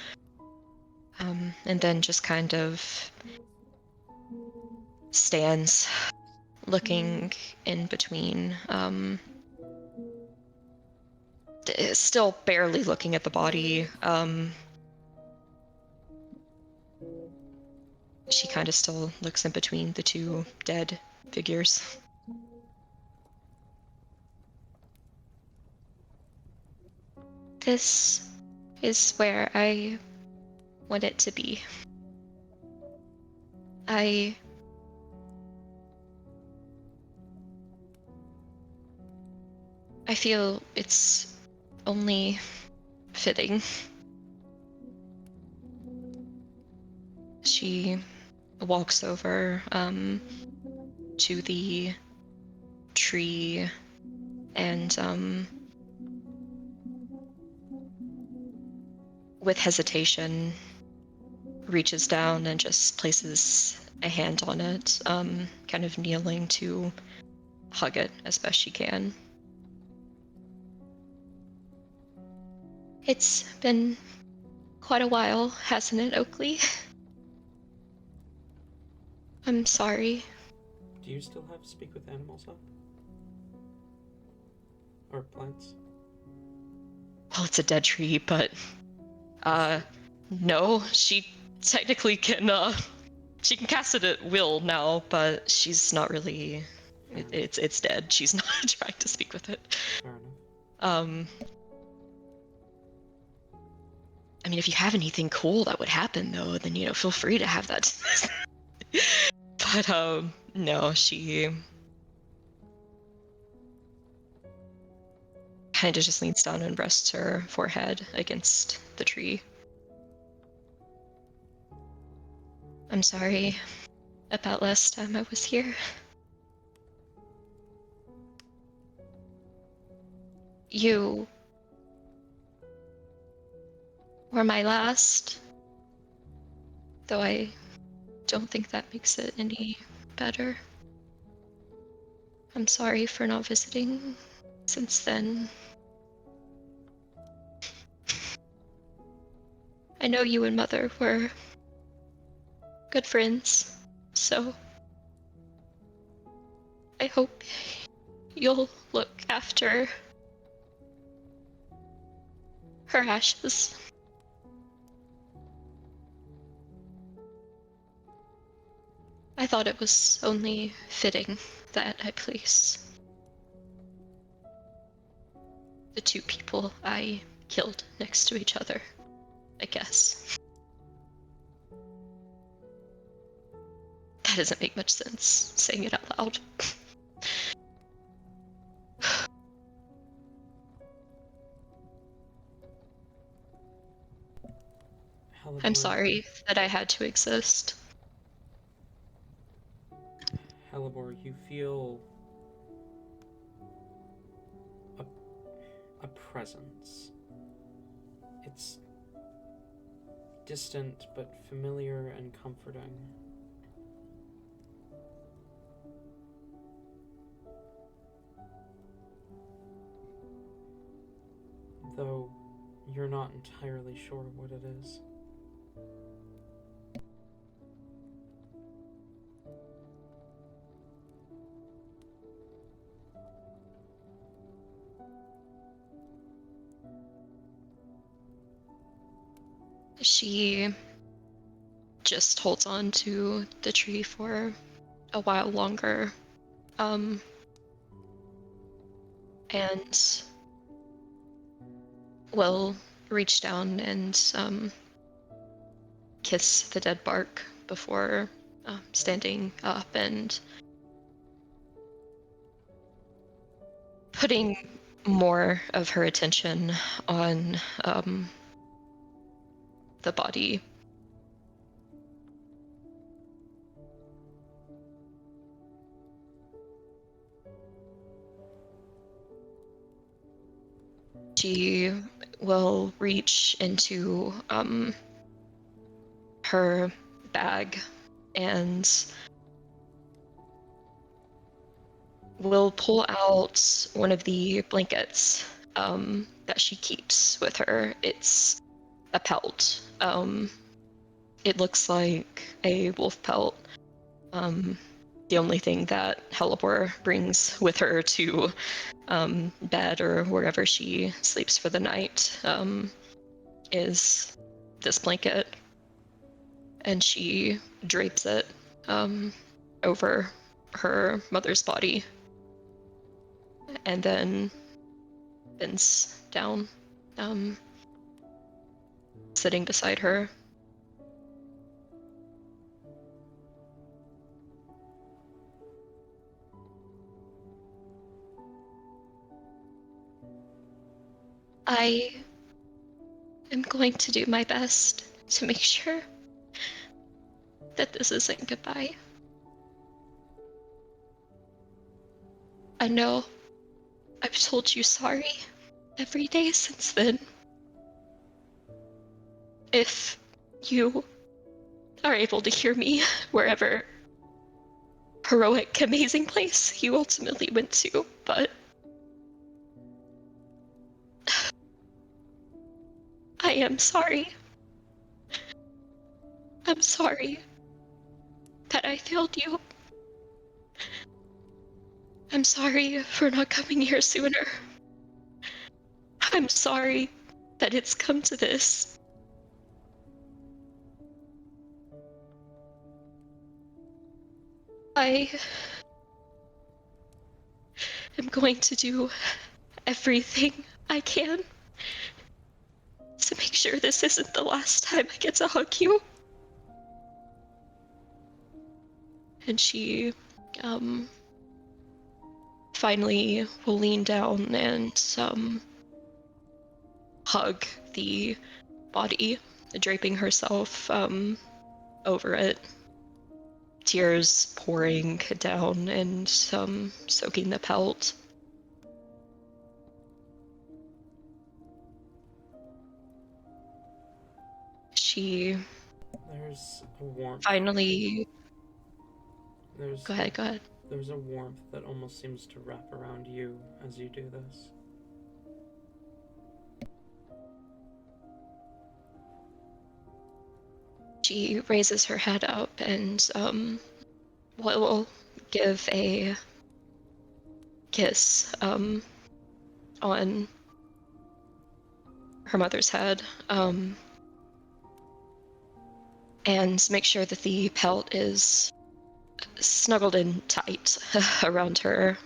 And then just kind of stands looking in between, still barely looking at the body. She kind of still looks in between the two dead figures. This is where I want it to be. I feel it's only fitting. She walks over to the tree and with hesitation reaches down and just places a hand on it, kind of kneeling to hug it as best she can. It's been quite a while, hasn't it, Oakley? I'm sorry. Do you still have speak with animals up? Or plants? Well, it's a dead tree, but no, she technically can she can cast it at will now, but she's not really it's dead. She's not trying to speak with it. Fair enough. I mean, if you have anything cool that would happen though, then feel free to have that. But no, she kind of just leans down and rests her forehead against the tree. I'm sorry about last time I was here. You were my last, though I don't think that makes it any better. I'm sorry for not visiting since then. I know you and Mother were good friends, so I hope you'll look after her ashes. I thought it was only fitting that I place the two people I killed next to each other, I guess. That doesn't make much sense, saying it out loud. I'm sorry that I had to exist. Helibor, you feel a presence. It's distant but familiar and comforting. Though you're not entirely sure what it is. She just holds on to the tree for a while longer. And will reach down and kiss the dead bark before standing up and putting more of her attention on the body. She will reach into her bag and will pull out one of the blankets that she keeps with her. It's a pelt. It looks like a wolf pelt. The only thing that Helipor brings with her to bed or wherever she sleeps for the night is this blanket. And she drapes it over her mother's body and then bends down, sitting beside her. I am going to do my best to make sure that this isn't goodbye. I know I've told you sorry every day since then. If you are able to hear me wherever heroic, amazing place you ultimately went to, but I am sorry. I'm sorry that I failed you. I'm sorry for not coming here sooner. I'm sorry that it's come to this. I am going to do everything I can to make sure this isn't the last time I get to hug you. And she finally will lean down and hug the body, draping herself over it, tears pouring down and soaking the pelt. She There's a warmth. finally... There's Go ahead. There's a warmth that almost seems to wrap around you as you do this. She raises her head up and will give a kiss on her mother's head, and make sure that the pelt is snuggled in tight around her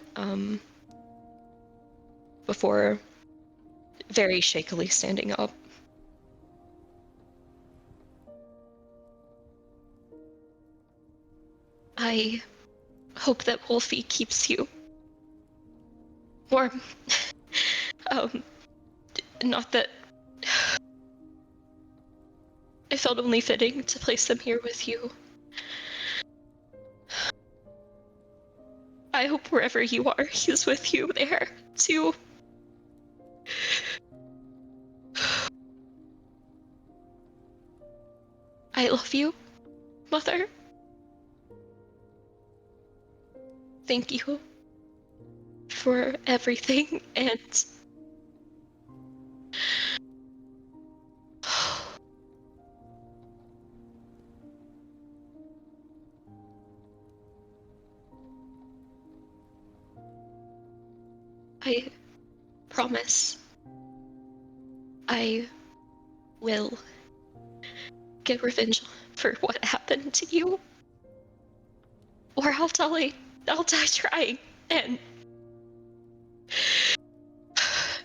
before very shakily standing up. I hope that Wolfie keeps you warm. Not that I felt only fitting to place them here with you. I hope wherever you are, he's with you there, too. I love you, Mother. Thank you for everything, and I promise I will get revenge for what happened to you. Or I'll die trying, and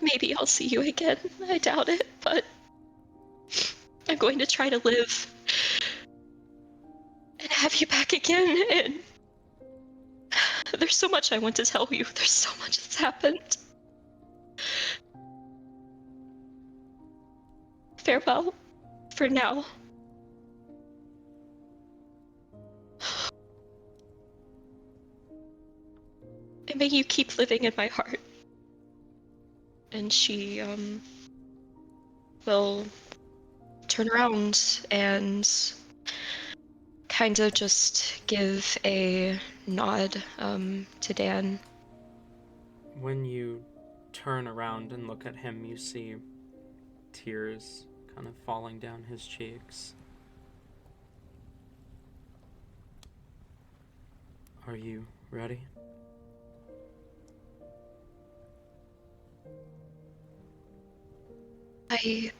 maybe I'll see you again. I doubt it, but I'm going to try to live and have you back again, and there's so much I want to tell you. There's so much that's happened. Farewell, for now. And may you keep living in my heart. And she, will turn around and kind of just give a nod, to Dan. When you turn around and look at him, you see tears kind of falling down his cheeks. Are you ready? I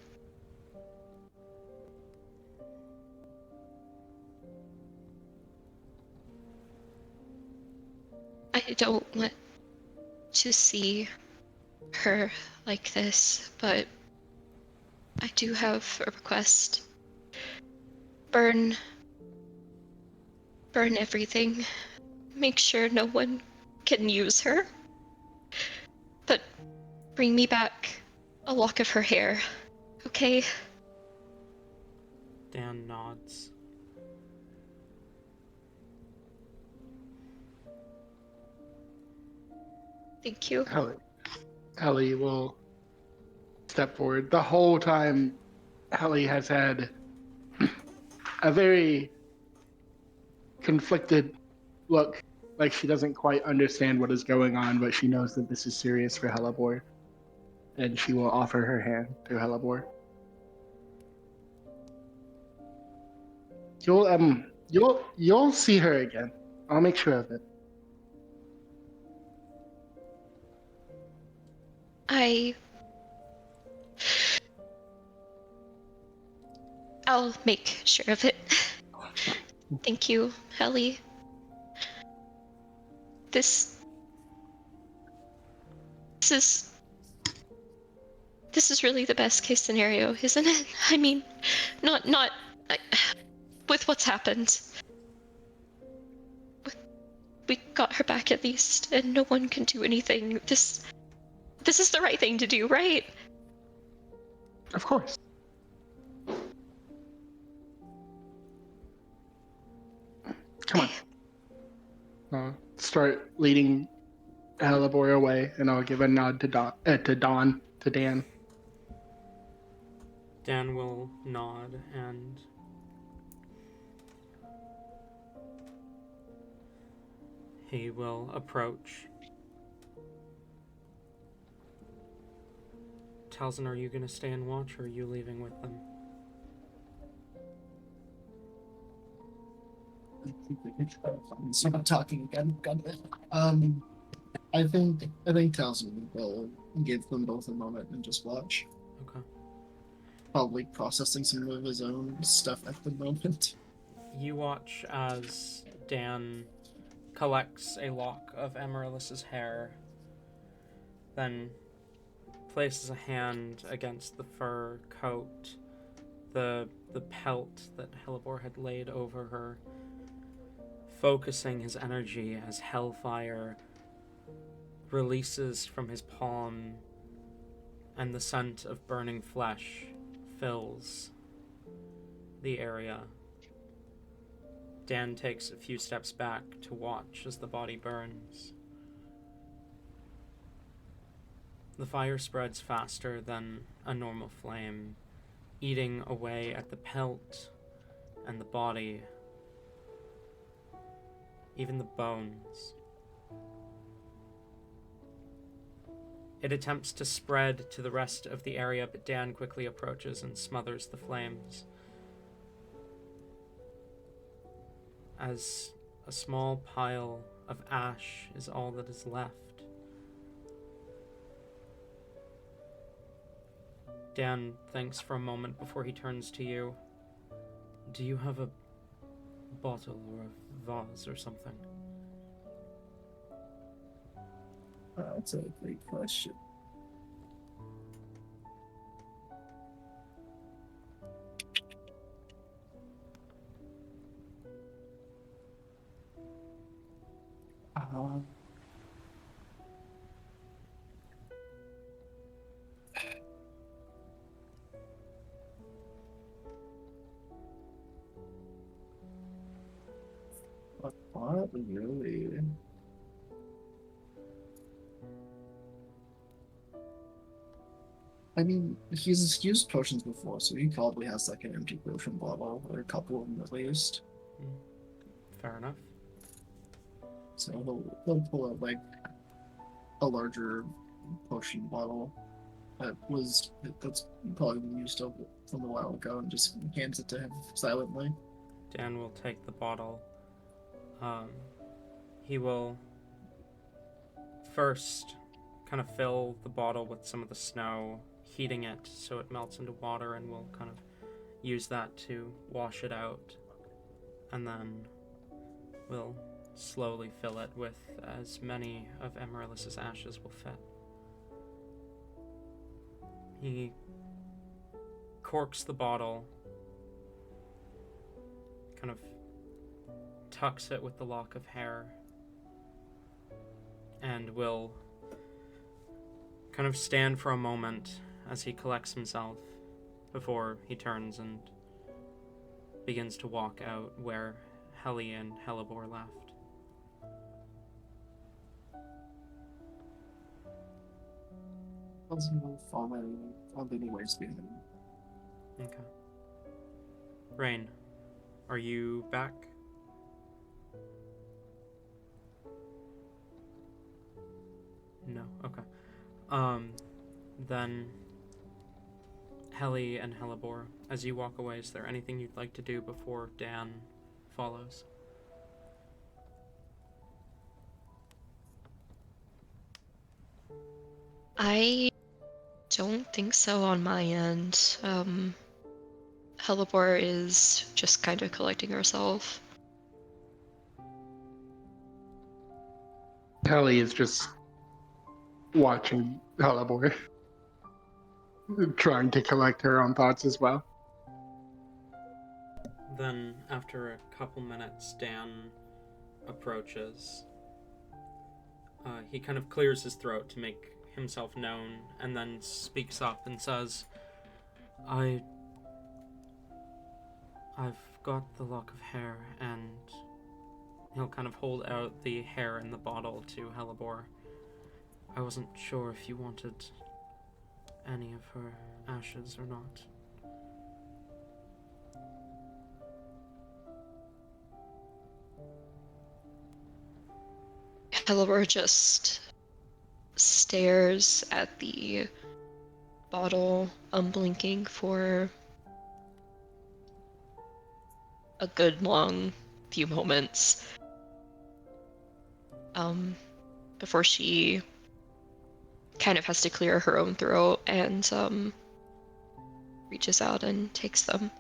don't want to see her like this, but I do have a request. Burn everything. Make sure no one can use her. But bring me back a lock of her hair, okay? Dan nods. Thank you. Ellie will step forward. The whole time, Ellie has had a very conflicted look, like she doesn't quite understand what is going on, but she knows that this is serious for Hellebore, and she will offer her hand to Hellebore. You'll see her again. I'll make sure of it. I'll make sure of it. Thank you, Ellie. This is really the best case scenario, isn't it? I mean, not with what's happened. We got her back at least, and no one can do anything. This is the right thing to do, right? Of course. Come on. I'll start leading Hellebore away, and I'll give a nod to Dan. Dan will nod and he will approach. Talzin, are you going to stay and watch, or are you leaving with them? So I'm talking again. Got it. I think Townsend will give them both a moment and just watch. Okay. Probably processing some of his own stuff at the moment. You watch as Dan collects a lock of Amaryllis's hair, then places a hand against the fur coat, the pelt that Hellebore had laid over her, focusing his energy as hellfire releases from his palm and the scent of burning flesh fills the area. Dan takes a few steps back to watch as the body burns. The fire spreads faster than a normal flame, eating away at the pelt and the body, even the bones. It attempts to spread to the rest of the area, but Dan quickly approaches and smothers the flames. As a small pile of ash is all that is left. Dan thinks for a moment before he turns to you. Do you have a bottle or a vase or something? That's a great question. Uh, what really? I mean, he's used potions before, so he probably has like an empty potion bottle or a couple of them at least. Fair enough. So he'll pull out like a larger potion bottle that's probably been used up from a while ago and just hands it to him silently. Dan will take the bottle. He will first kind of fill the bottle with some of the snow, heating it so it melts into water, and will kind of use that to wash it out. And then we'll slowly fill it with as many of Amaryllis's ashes will fit. He corks the bottle, kind of tucks it with the lock of hair, and will kind of stand for a moment as he collects himself before he turns and begins to walk out where Heli and Hellebore left. Doesn't fall on any ways being. Okay. Rain, are you back? No? Okay. Then Heli and Hellebore, as you walk away, is there anything you'd like to do before Dan follows? I don't think so on my end. Hellebore is just kind of collecting herself. Hallie is just watching Hellebore, trying to collect her own thoughts as well. Then, after a couple minutes, Dan approaches. He kind of clears his throat to make himself known, and then speaks up and says, I've got the lock of hair, and he'll kind of hold out the hair in the bottle to Hellebore. I wasn't sure if you wanted any of her ashes or not. Hellebore just stares at the bottle, unblinking for a good long few moments. Before she kind of has to clear her own throat and reaches out and takes them.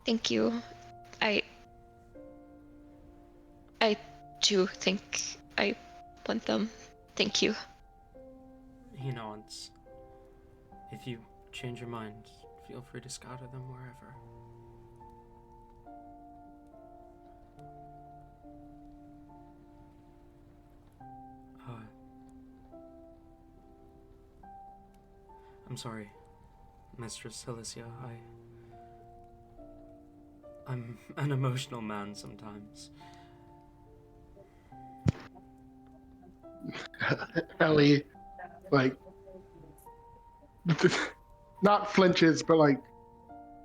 Thank you. I do think I want them. Thank you. He nods. If you change your mind, feel free to scatter them wherever. I'm sorry, Mistress Cilicia. I'm an emotional man sometimes. Ellie, like, not flinches, but like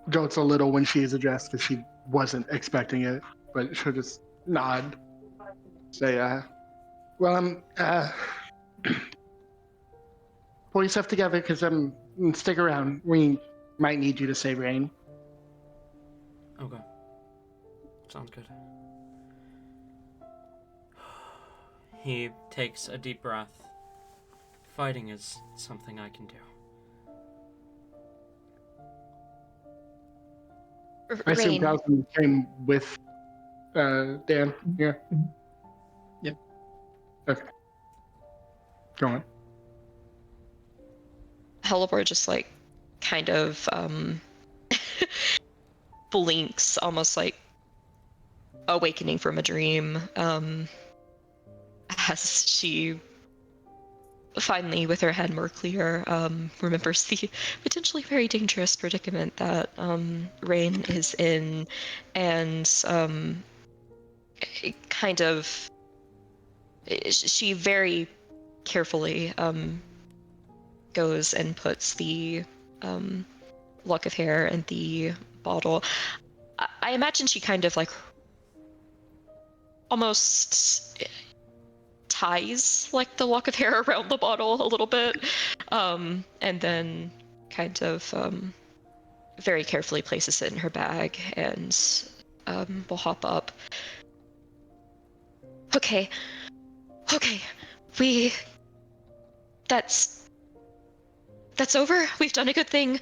jolts a little when she is addressed because she wasn't expecting it. But she'll just nod, say, well, pull yourself together because stick around. We might need you to save Rain. Okay. Sounds good. He takes a deep breath. Fighting is something I can do. I assume Rain, Towson came with Dan. Yeah. Yep. Okay. Go on. Hellebore just like kind of blinks, almost like awakening from a dream, as she finally, with her head more clear, remembers the potentially very dangerous predicament that Rain is in, and kind of she very carefully goes and puts the lock of hair in the bottle. I imagine she kind of like almost ties like the lock of hair around the bottle a little bit, and then kind of very carefully places it in her bag and will hop up. Okay, okay, we that's over. We've done a good thing.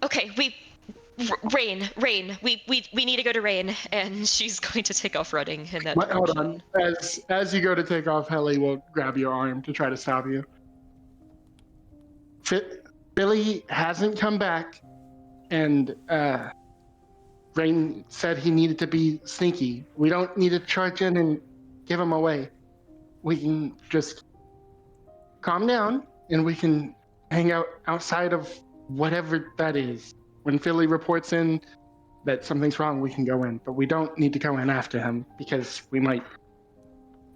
Okay, Rain, we need to go to Rain, and she's going to take off running in that Hold direction. on. As you go to take off, Helly will grab your arm to try to stop you. Billy hasn't come back, and Rain said he needed to be sneaky. We don't need to charge in and give him away. We can just calm down, and we can hang out outside of whatever that is. When Philly reports in that something's wrong, we can go in, but we don't need to go in after him because we might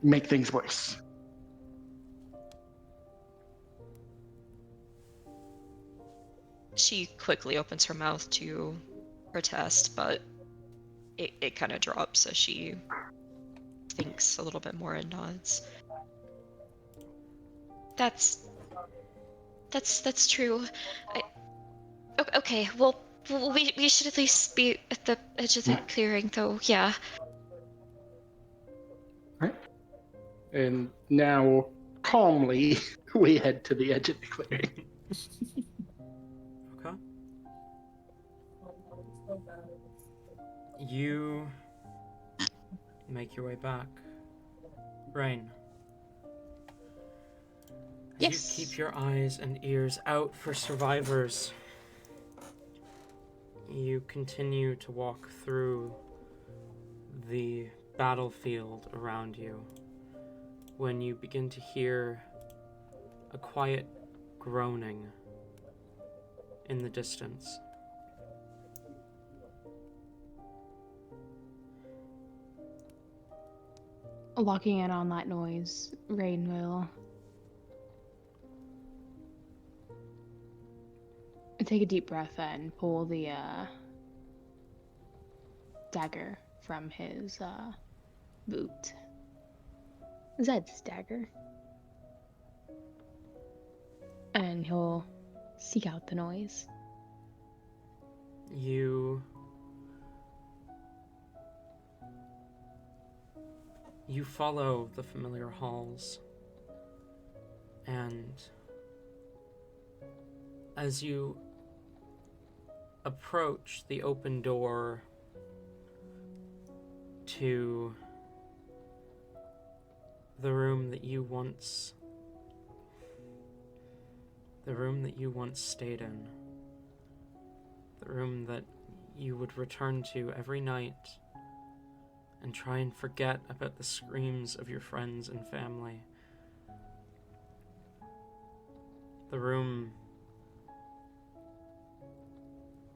make things worse. She quickly opens her mouth to protest, but it kind of drops as she thinks a little bit more and nods. That's true. Okay, well, we should at least be at the edge of the clearing, though. Yeah. Right? And now, calmly, we head to the edge of the clearing. Okay. You make your way back. Rain. As Yes. you keep your eyes and ears out for survivors, you continue to walk through the battlefield around you when you begin to hear a quiet groaning in the distance. Locking in on that noise, Rain will take a deep breath and pull the dagger from his boot. Zed's dagger. And he'll seek out the noise. You follow the familiar halls, and as you approach the open door to the room that you once stayed in, the room that you would return to every night and try and forget about the screams of your friends and family. The room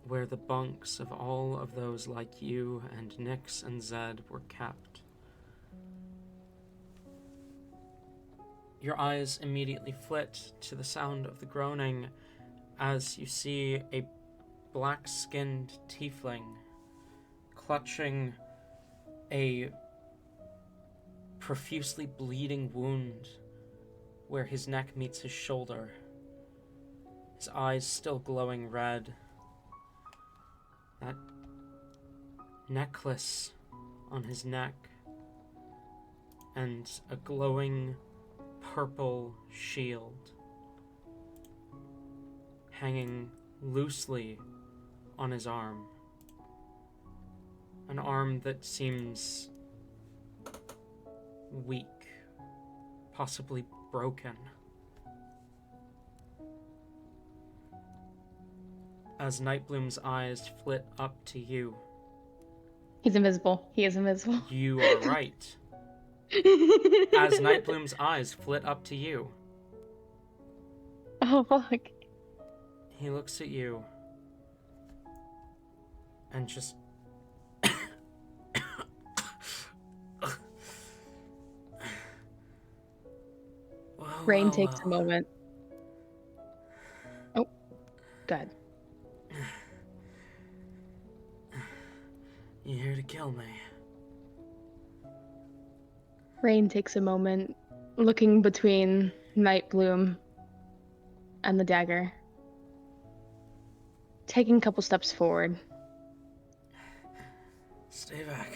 where the bunks of all of those like you and Nyx and Zed were kept. Your eyes immediately flit to the sound of the groaning as you see a black-skinned tiefling clutching a profusely bleeding wound where his neck meets his shoulder, his eyes still glowing red. That necklace on his neck and a glowing purple shield hanging loosely on his arm. An arm that seems weak, possibly broken. As Nightbloom's eyes flit up to you, He's invisible. He is invisible. you are right. As Nightbloom's eyes flit up to you, Oh, fuck. he looks at you and just Rain takes a moment. Oh, good. You here to kill me? Rain takes a moment, looking between Nightbloom and the dagger. Taking a couple steps forward. Stay back.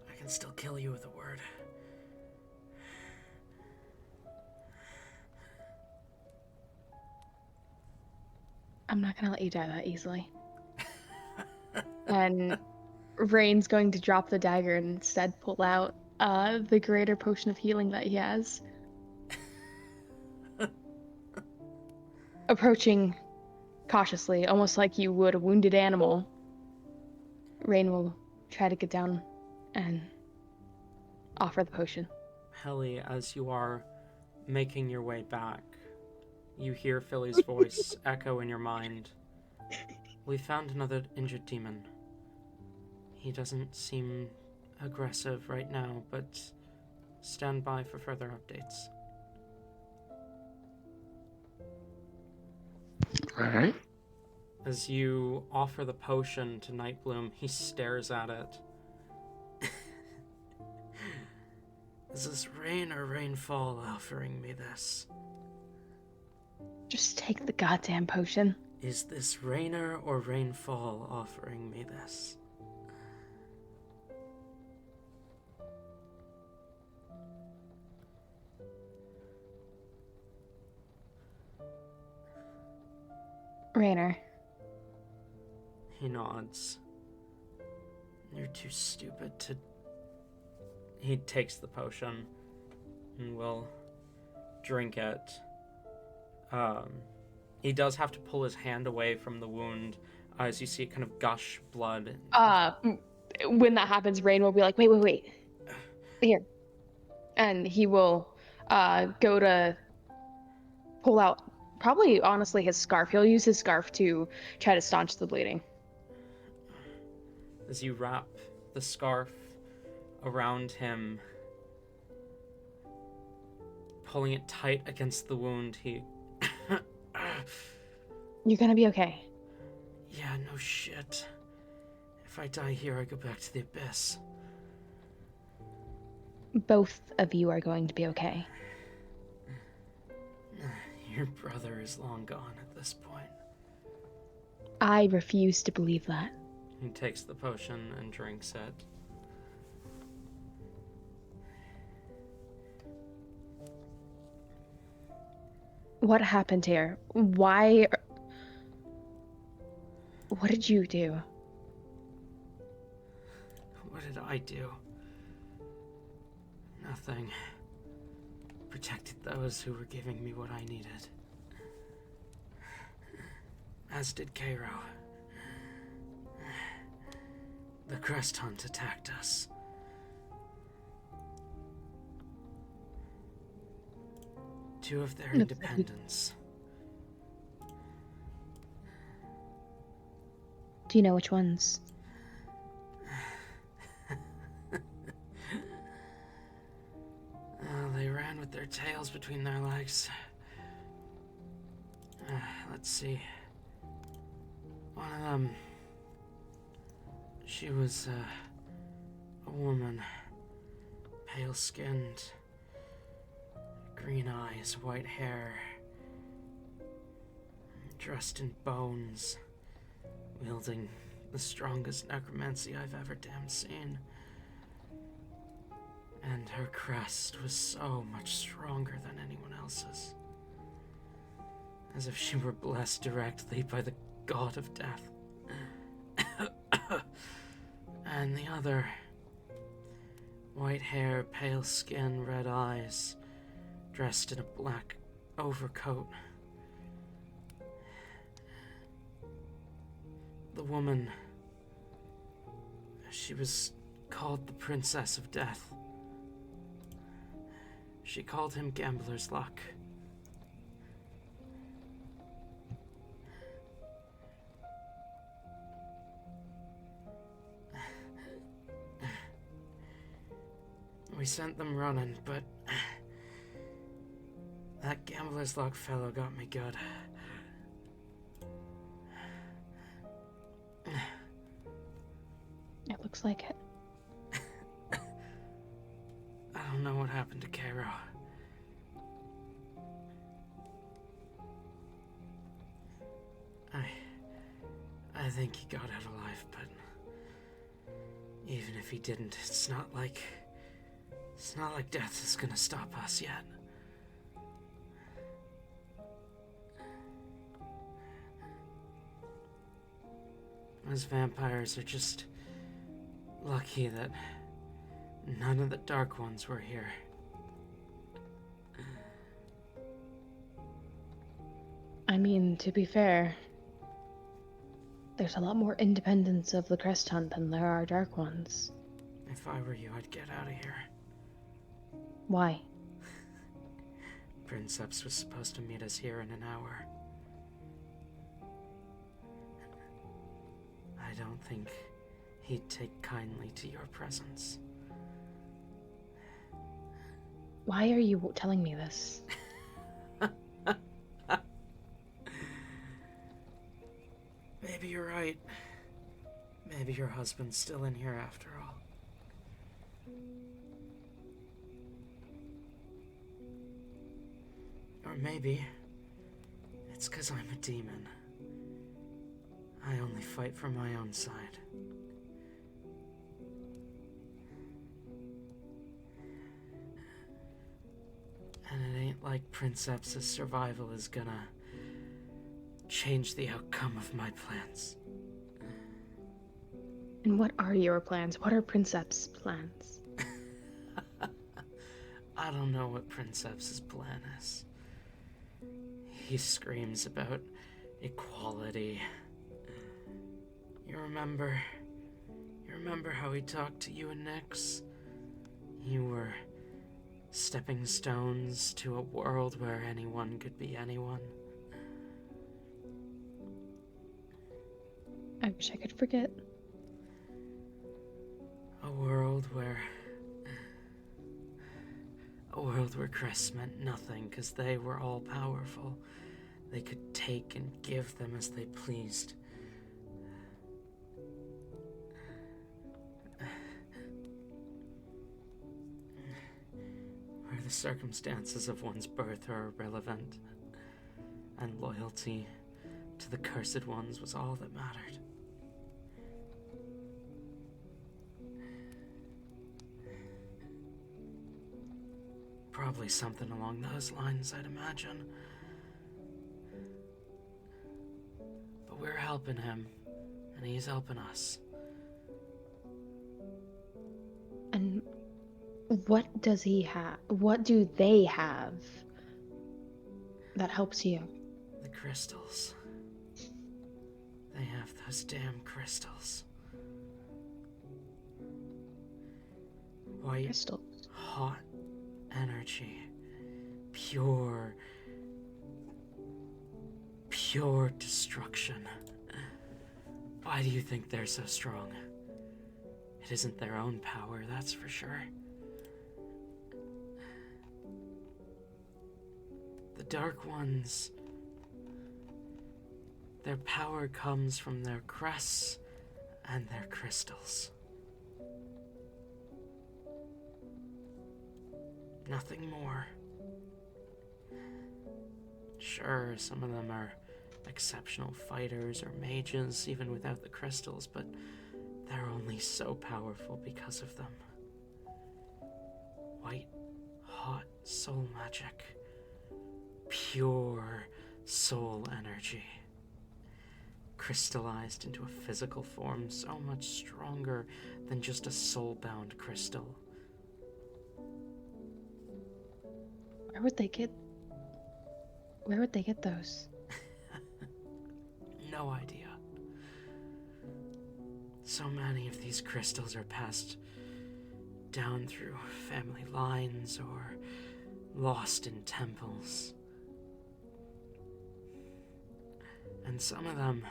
I can still kill you with a word. I'm not gonna let you die that easily. And Rain's going to drop the dagger and instead pull out the greater potion of healing that he has. Approaching cautiously, almost like you would a wounded animal, Rain will try to get down and offer the potion. Helly, as you are making your way back, you hear Philly's voice echo in your mind. We found another injured demon. He doesn't seem aggressive right now, but stand by for further updates. All right. As you offer the potion to Nightbloom, he stares at it. Is this rain or rainfall offering me this? Just take the goddamn potion. Is this rainer or rainfall offering me this? Rainer. He nods. You're too stupid to... He takes the potion and will drink it. He does have to pull his hand away from the wound as you see it kind of gush blood. When that happens, Rain will be like, wait. Here. And he will go to pull out, probably honestly, his scarf. He'll use his scarf to try to staunch the bleeding. As you wrap the scarf around him, pulling it tight against the wound, he... You're gonna be okay. Yeah, no shit. If I die here, I go back to the abyss. Both of you are going to be okay. Your brother is long gone at this point. I refuse to believe that. He takes the potion and drinks it. What happened here? Why? What did you do? What did I do? Nothing. Protected those who were giving me what I needed. As did Cairo. The Crest Hunt attacked us. Two of their independents. Do you know which ones? They ran with their tails between their legs. Let's see. One of them... She was a woman. Pale-skinned. Green eyes, white hair. Dressed in bones. Wielding the strongest necromancy I've ever damn seen. And her crest was so much stronger than anyone else's. As if she were blessed directly by the god of death. And the other. White hair, pale skin, red eyes, dressed in a black overcoat. The woman, she was called the Princess of Death. She called him Gambler's Luck. We sent them running, but that Gambler's Luck fellow got me good. It looks like it. I don't know what happened to Cairo. I think he got out alive, but even if he didn't, it's not like death is gonna stop us yet. Us vampires are just lucky that none of the Dark Ones were here. I mean, to be fair, there's a lot more independents of the Crest Hunt than there are Dark Ones. If I were you, I'd get out of here. Why? Princeps was supposed to meet us here in an hour. I don't think he'd take kindly to your presence. Why are you telling me this? Maybe you're right. Maybe your husband's still in here after all. Or maybe it's 'cause I'm a demon. I only fight for my own side. And it ain't like Princeps' survival is gonna change the outcome of my plans. And what are your plans? What are Princeps' plans? I don't know what Princeps' plan is. He screams about equality. You remember how he talked to you and Nyx? You were stepping stones to a world where anyone could be anyone. I wish I could forget. A world where Chris meant nothing because they were all powerful. They could take and give them as they pleased. Where the circumstances of one's birth are irrelevant, and loyalty to the Cursed Ones was all that mattered. Probably something along those lines, I'd imagine. But we're helping him, and he's helping us. And what does he have? What do they have that helps you? The crystals. They have those damn crystals. White, Crystals. hot energy. Pure destruction. Why do you think they're so strong? It isn't their own power, that's for sure. The Dark Ones, their power comes from their crests and their crystals. Nothing more. Sure, some of them are exceptional fighters or mages, even without the crystals, but they're only so powerful because of them. White, hot soul magic. Pure soul energy. crystallized into a physical form so much stronger than just a soul-bound crystal. Where would they get those? No idea. So many of these crystals are passed down through family lines or lost in temples. And some of them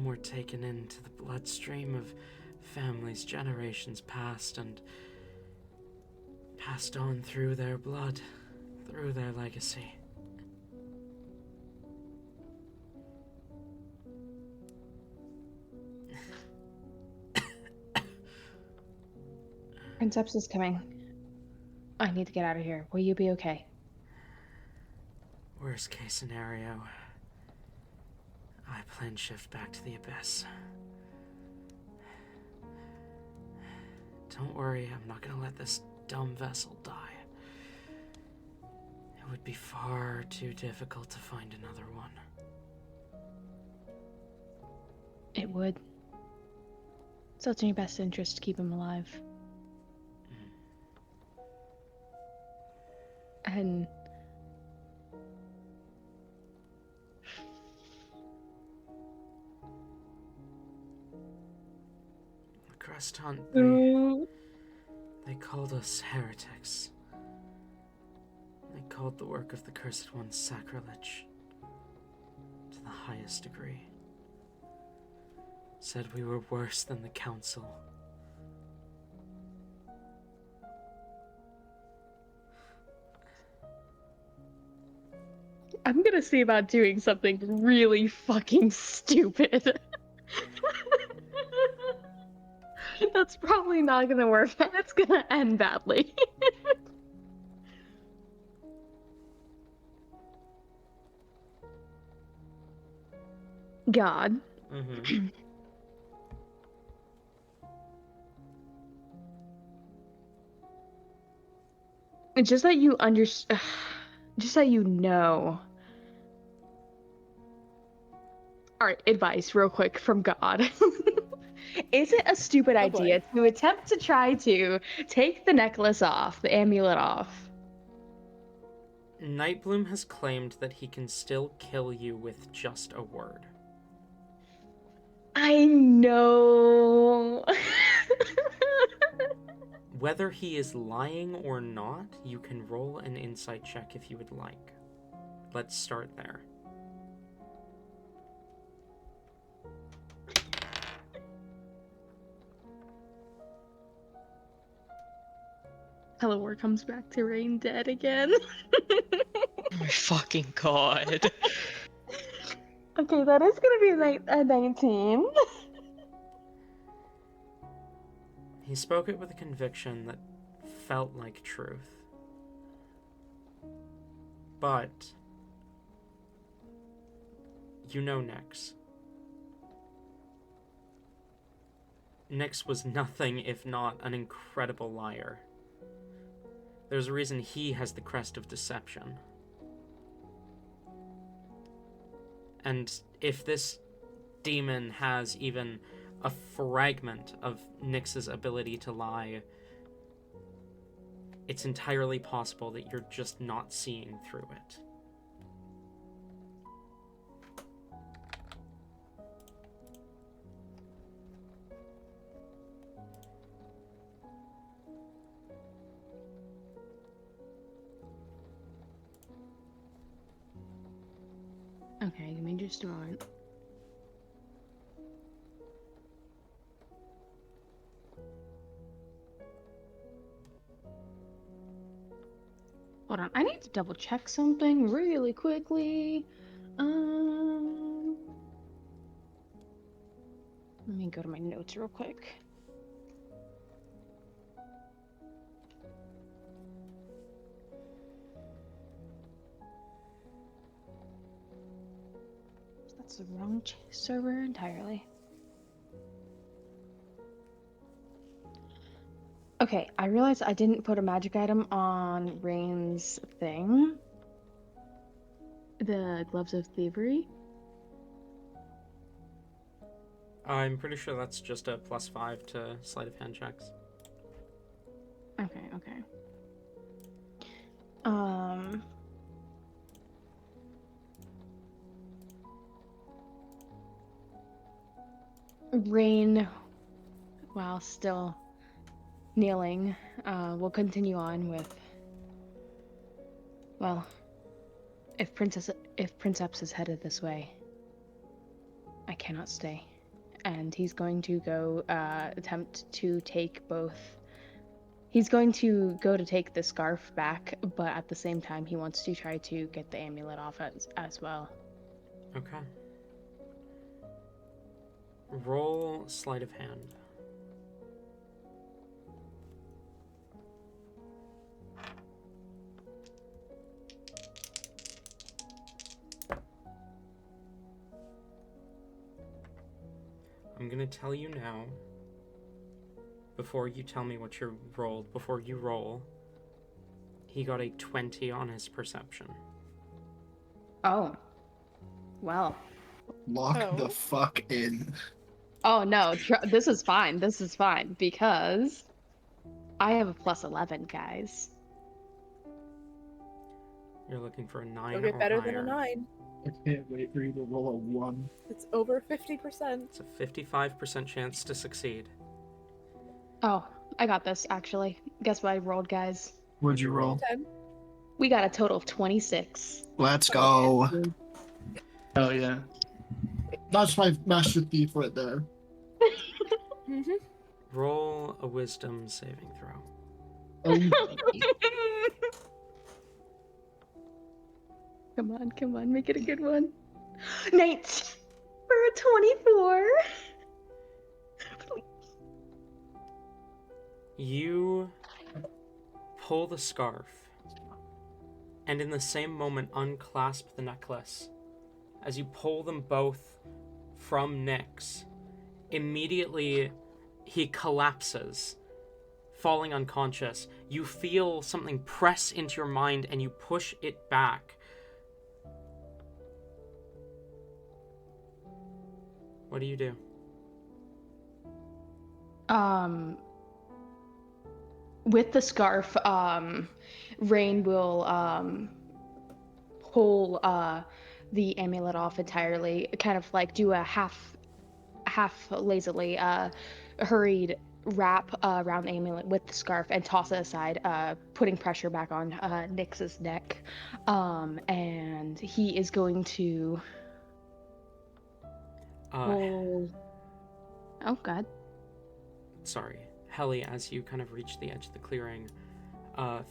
were taken into the bloodstream of families generations past and passed on through their blood, through their legacy. Princeps is coming. I need to get out of here. Will you be okay? Worst case scenario, I plane shift back to the Abyss. Don't worry, I'm not gonna let this dumb vessel die. It would be far too difficult to find another one. It would. So it's in your best interest to keep him alive. And The Crest Hunt, no. they called us heretics. They called the work of the Cursed One sacrilege to the highest degree. Said we were worse than the Council. I'm gonna see about doing something really fucking stupid. That's probably not gonna work, and it's gonna end badly. God. Mm-hmm. It's just that you just that you know. Alright, advice real quick from God. Is it a stupid Oh, boy. idea to attempt to try to take the necklace off, the amulet off? Nightbloom has claimed that he can still kill you with just a word. I know. Whether he is lying or not, you can roll an insight check if you would like. Let's start there. Hello, comes back to Rain dead again. Oh my fucking god. Okay, that is gonna be like a 19. He spoke it with a conviction that felt like truth. But you know Nyx. Nyx was nothing if not an incredible liar. There's a reason he has the crest of deception. And if this demon has even a fragment of Nyx's ability to lie, it's entirely possible that you're just not seeing through it. Okay, give me just a moment. Hold on, I need to double check something really quickly. Let me go to my notes real quick. That's the wrong server entirely. Okay, I realized I didn't put a magic item on Rain's thing. The Gloves of Thievery. I'm pretty sure that's just a +5 to sleight of hand checks. Okay. Rain, while still kneeling, will continue on with. Well, if Princeps is headed this way, I cannot stay. And he's going to go attempt to take both. He's going to go to take the scarf back, but at the same time, he wants to try to get the amulet off as well. Okay. Roll sleight of hand. I'm gonna tell you now, before you tell me what you rolled, before you roll, he got a 20 on his perception. Oh. Well. Lock the fuck in. Oh no, this is fine. This is fine because I have a +11, guys. You're looking for a 9 You'll get or better higher. than a 9. I can't wait for you to roll a 1. It's over 50%. It's a 55% chance to succeed. Oh, I got this actually. Guess what I rolled, guys? What'd you roll? 10. We got a total of 26. Let's go. Hell yeah. That's my master thief right there. Mm-hmm. Roll a wisdom saving throw. Come on, make it a good one. 19 for a 24. You pull the scarf, and in the same moment unclasp the necklace. As you pull them both from Nyx, immediately he collapses, falling unconscious. You feel something press into your mind and you push it back. What do you do? With the scarf, Rain will pull the amulet off entirely, kind of like do a half lazily hurried wrap around the amulet with the scarf and toss it aside, putting pressure back on Nyx's neck. And he is going to pull... Oh god. Sorry. Helly, as you kind of reach the edge of the clearing,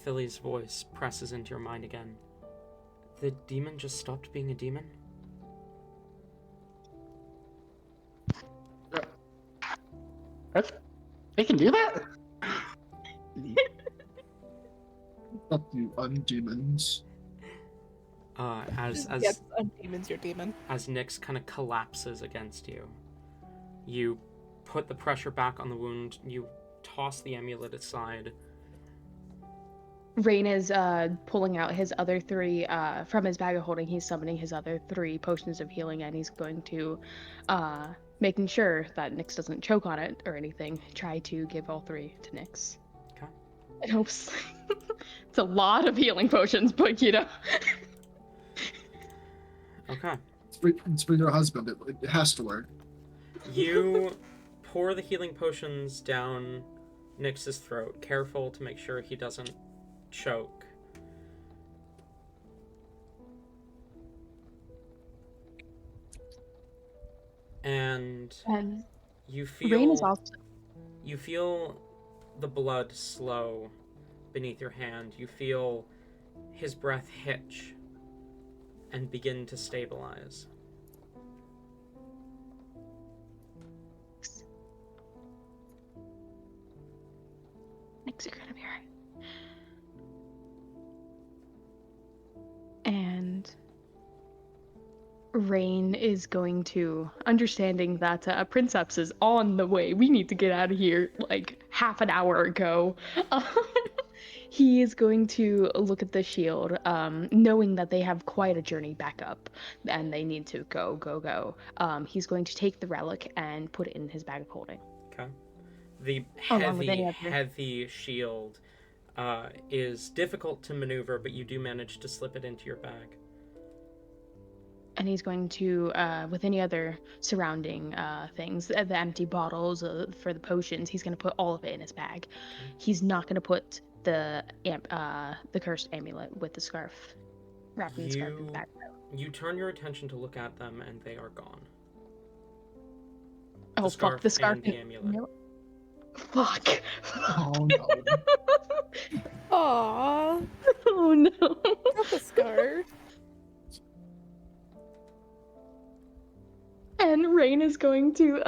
Philly's voice presses into your mind again. The demon just stopped being a demon? They can do that? Up you undemons. As Yes, undemon's your demon. as Nyx kind of collapses against you, you put the pressure back on the wound, you toss the amulet aside. Rain is pulling out his other 3 from his bag of holding. He's summoning his other 3 potions of healing, and he's going to, making sure that Nyx doesn't choke on it or anything, try to give all 3 to Nyx. Okay. It hopes. It's a lot of healing potions, but you know. Okay. It's for your husband. It has to work. You pour the healing potions down Nyx's throat, careful to make sure he doesn't choke. And you Rain is feel also. you feel the blood slow beneath your hand. You feel his breath hitch and begin to stabilize. Nyx, you're gonna be alright. And Rain is going to, understanding that Princeps is on the way. We need to get out of here like half an hour ago. he is going to look at the shield, knowing that they have quite a journey back up, and they need to go. He's going to take the relic and put it in his bag of holding. Okay. The Along with heavy, any other- heavy shield is difficult to maneuver, but you do manage to slip it into your bag. And he's going to, with any other surrounding things, the empty bottles for the potions, he's going to put all of it in his bag. He's not going to put the cursed amulet with the scarf, wrapping the scarf in the bag. You turn your attention to look at them, and they are gone. Oh, fuck, the scarf and the amulet. Fuck. Oh no. Aww. Oh no. Not the scarf. And Rain is going to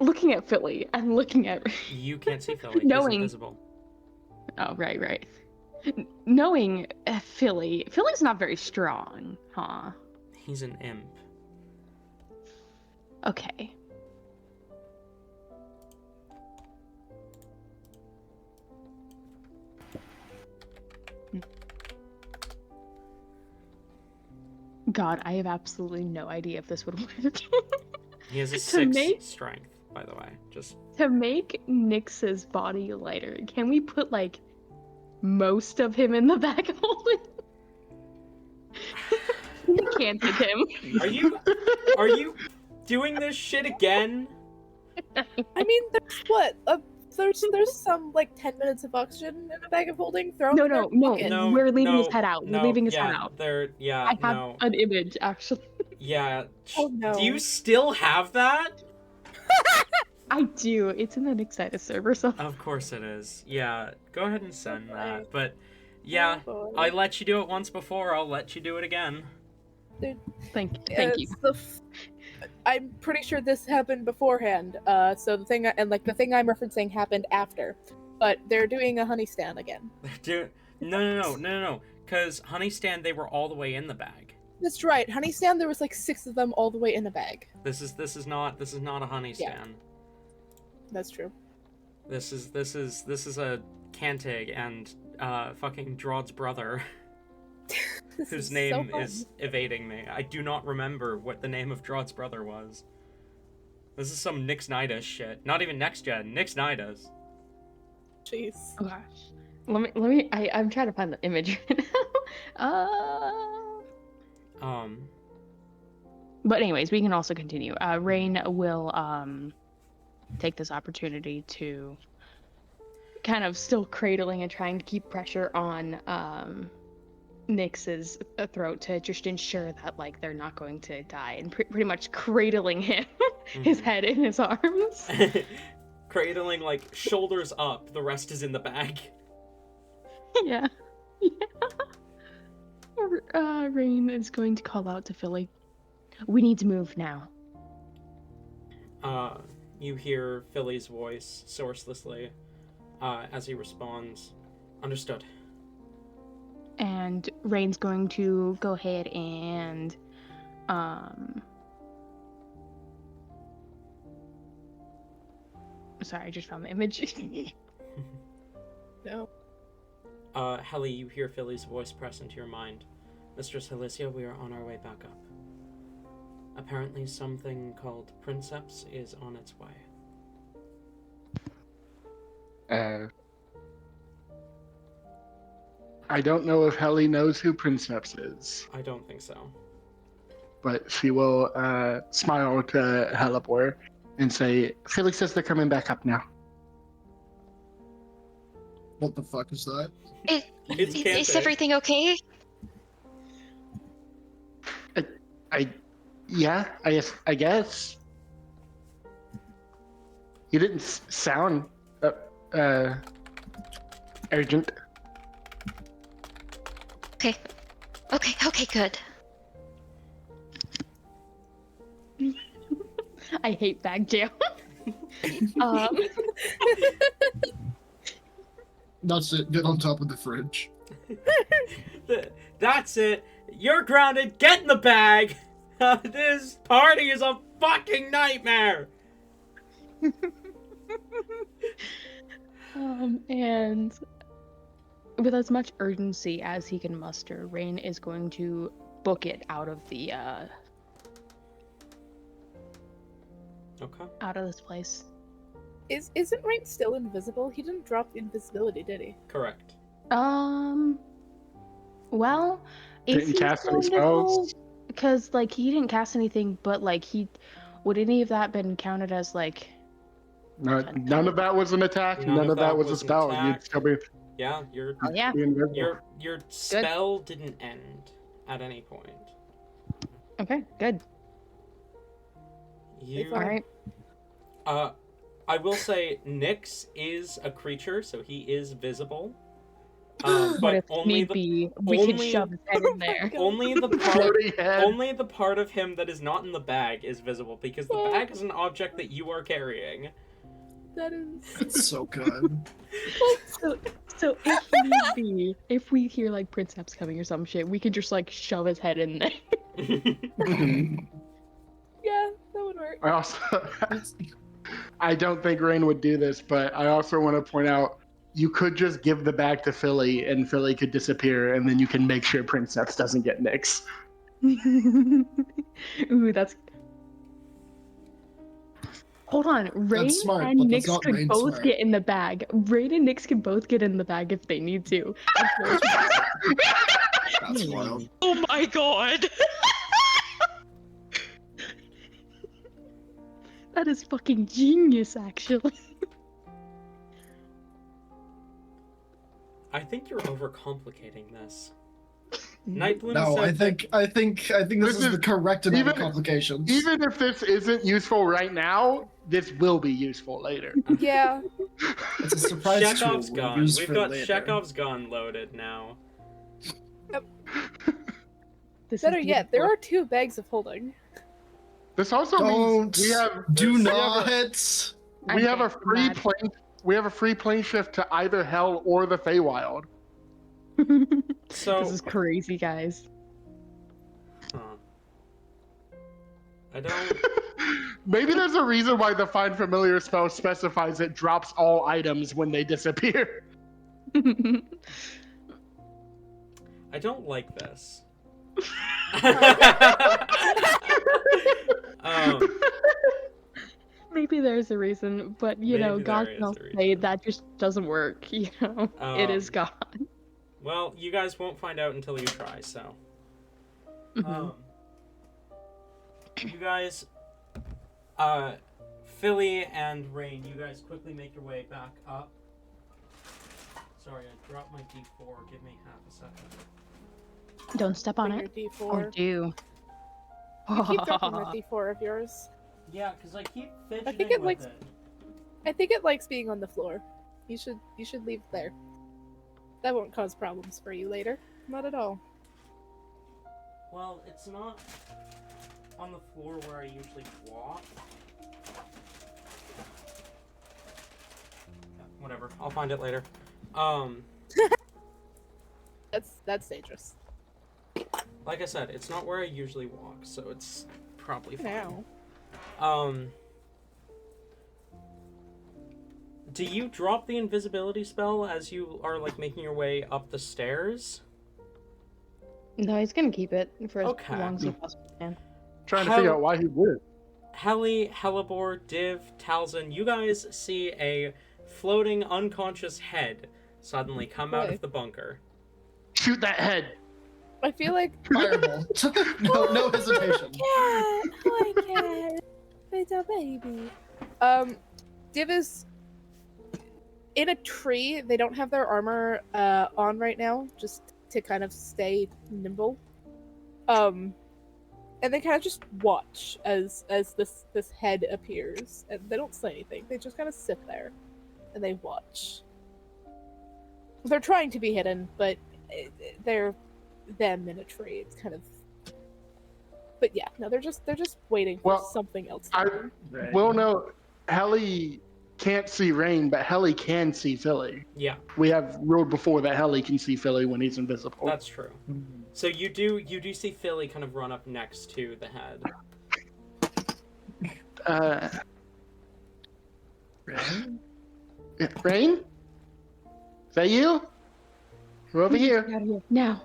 looking at Philly and looking at You can't see Philly. Knowing- He's invisible. Oh, right. Knowing Philly's not very strong, huh? He's an imp. Okay. God, I have absolutely no idea if this would work. He has a To 6 make- strength, by the way. Just To make Nyx's body lighter, can we put like most of him in the bag of holding? We can't hit him. Are you doing this shit again? I mean, there's what? There's some like 10 minutes of oxygen in a bag of holding. Throw No, in their no, no. pocket. No, We're leaving his no, head out. We're No, leaving his yeah, head out. Yeah, I have no. an image, actually. Yeah. Oh, no. Do you still have that? I do. It's in the Nyxitis server, so. Of course it is. Yeah, go ahead and send Okay. that. But, yeah, Oh, boy. I let you do it once before, I'll let you do it again. Thank you. It's I'm pretty sure this happened beforehand. So the thing I'm referencing happened after, but they're doing a honey stand again. No. Because Honey Stand, they were all the way in the bag. That's right. Honey stand. There was like 6 of them all the way in a bag. This is not a Honey Yeah. Stand. That's true. This is a Cantig and fucking Drod's brother, This whose is so name fun. is evading me. I do not remember what the name of Drod's brother was. This is some Nyx Nidus shit. Not even next gen. Nyx Nidus. Jeez. Oh gosh. Let me. I'm trying to find the image right now. But anyways, we can also continue. Rain will take this opportunity to kind of still cradling and trying to keep pressure on Nyx's throat to just ensure that like they're not going to die, and pretty much cradling him, his head in his arms. Cradling, like, shoulders up. The rest is in the bag. Yeah. Rain is going to call out to Philly. We need to move now. You hear Philly's voice sourcelessly as he responds, "Understood." And Rain's going to go ahead and sorry, I just found the image. No. Helly, you hear Philly's voice press into your mind. Mistress Helicia, we are on our way back up. Apparently something called Princeps is on its way. I don't know if Helly knows who Princeps is, I don't think so. but she will smile to Helipor and say, Felix says they're coming back up now. What the fuck is that? It's Is Cantig. everything okay? I guess. You didn't sound urgent. Okay, good. I hate bag jail. That's it. Get on top of the fridge. That's it. You're grounded. Get in the bag. This party is a fucking nightmare! And with as much urgency as he can muster, Rain is going to book it out of the Okay. out of this place. Isn't Rain still invisible? He didn't drop the invisibility, did he? Correct. Well, if Didn't cast any he's spells? because like he didn't cast anything, but like would any of that been counted as like? No, none of that was an attack. None of that was a an spell. You'd attack. still be, Yeah, your Oh yeah. be invisible. your spell didn't end at any point. Okay, good. You All right. I will say Nyx is a creature, so he is visible. But But if only need the be, we can only- shove his head in there. only the part Floating head. only the part of him that is not in the bag is visible because the bag is an object that you are carrying. That is. It's so good. So if need be, if we hear like Princeps coming or some shit, we can just like shove his head in there. Yeah, that would work. I also, I don't think Rain would do this, but I also want to point out you could just give the bag to Philly, and Philly could disappear, and then you can make sure Princess doesn't get Nyx. Ooh, that's. Hold on, Rain smart, and but that's Nyx not could Rain both smart. get in the bag. Rain and Nyx can both get in the bag if they need to. That's wild. Oh my god! That is fucking genius, actually. I think you're overcomplicating this. Nightbloom No, said I think this is the correct amount of even- complications. Even if this isn't useful right now, this will be useful later. Yeah. It's a surprise Chekhov's tool gun. we'll use We've for got later. Chekhov's gun loaded now. This Better is yet, there beautiful. are 2 bags of holding. This also Don't means do we have not. we have a I'm free mad. plane. We have a free plane shift to either Hell or the Feywild. So This is crazy, guys. huh. I don't Maybe there's a reason why the Find Familiar spell specifies it drops all items when they disappear. I don't like this. Maybe there's a reason, but you know, Maybe God there can is a also reason. say that just doesn't work. You know, it is Um, God. Well, you guys won't find out until you try, so. Mhm. You guys, Philly and Rain, you guys quickly make your way back up. Sorry, I dropped my D4. Give me half a second. Don't step on Bring it. your Or D4. do. Keep dropping that D4 of yours. Yeah, because I keep fidgeting think it with likes- it. I think it likes being on the floor. You should leave it there. That won't cause problems for you later. Not at all. Well, it's not on the floor where I usually walk. Yeah, whatever, I'll find it later. That's dangerous. Like I said, it's not where I usually walk, so it's probably fine. Now. Do you drop the invisibility spell as you are like making your way up the stairs? No, he's gonna keep it for as Okay. long as he possibly can. Trying to How- figure out why he would. Heli, Helibor, Div, Talzin, you guys see a floating unconscious head suddenly come out Boy. of the bunker. Shoot that head. I feel like Fireball. no hesitation. Hi, cat. It's a baby. Div is in a tree. They don't have their armor on right now, just to kind of stay nimble. And they kind of just watch as this head appears, and they don't say anything. They just kind of sit there, and they watch. They're trying to be hidden, but they're them in a tree. It's kind of. But yeah, no, they're just waiting for Well, something else. To I- happen. Right. Well, no, Helly can't see Rain, but Helly can see Philly. Yeah, We have ruled before that Helly can see Philly when he's invisible. that's true. So you do see Philly kind of run up next to the head. Rain? Rain? Is that you? We're over here. Get out of here now.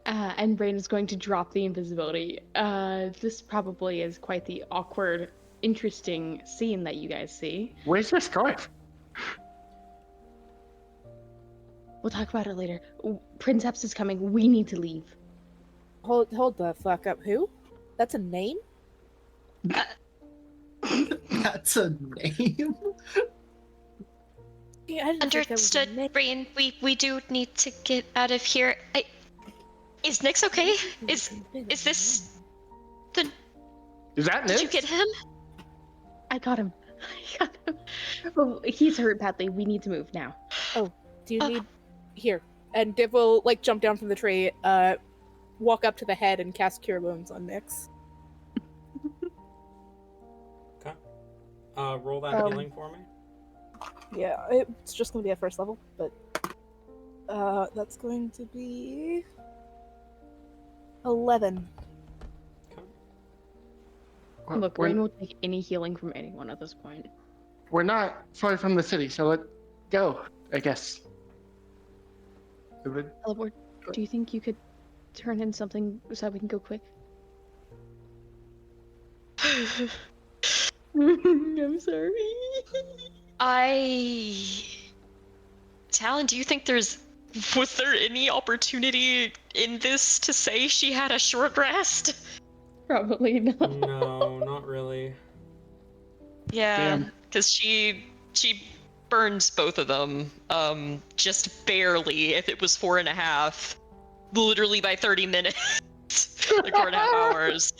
And Rain is going to drop the invisibility. This probably is quite the awkward, interesting scene that you guys see. Where's your scarf? We'll talk about it later. Princeps is coming. We need to leave. Hold the fuck up. Who? That's a name? That's a name? Yeah, I didn't think that was a Understood, name. Rain. We do need to get out of here. Is Nyx okay? Is this the? Is that Did Nick? you get him? I got him. Well, he's hurt badly. We need to move now. Do you need here? And Div will like jump down from the tree, walk up to the head and cast Cure Wounds on Nyx. Okay. Roll that healing for me. Yeah, it's just gonna be at first level, but that's going to be 11. Look, Rain will take any healing from anyone at this point. We're not far from the city, so let's go, I guess. Teleport, do you think you could turn in something so we can go quick? I'm sorry. Talon, do you think was there any opportunity in this to say she had a short rest? Probably not. No, not really. Yeah, Damn. because she burns both of them, just barely. If it was 4.5, literally by 30 minutes, like 4.5 hours.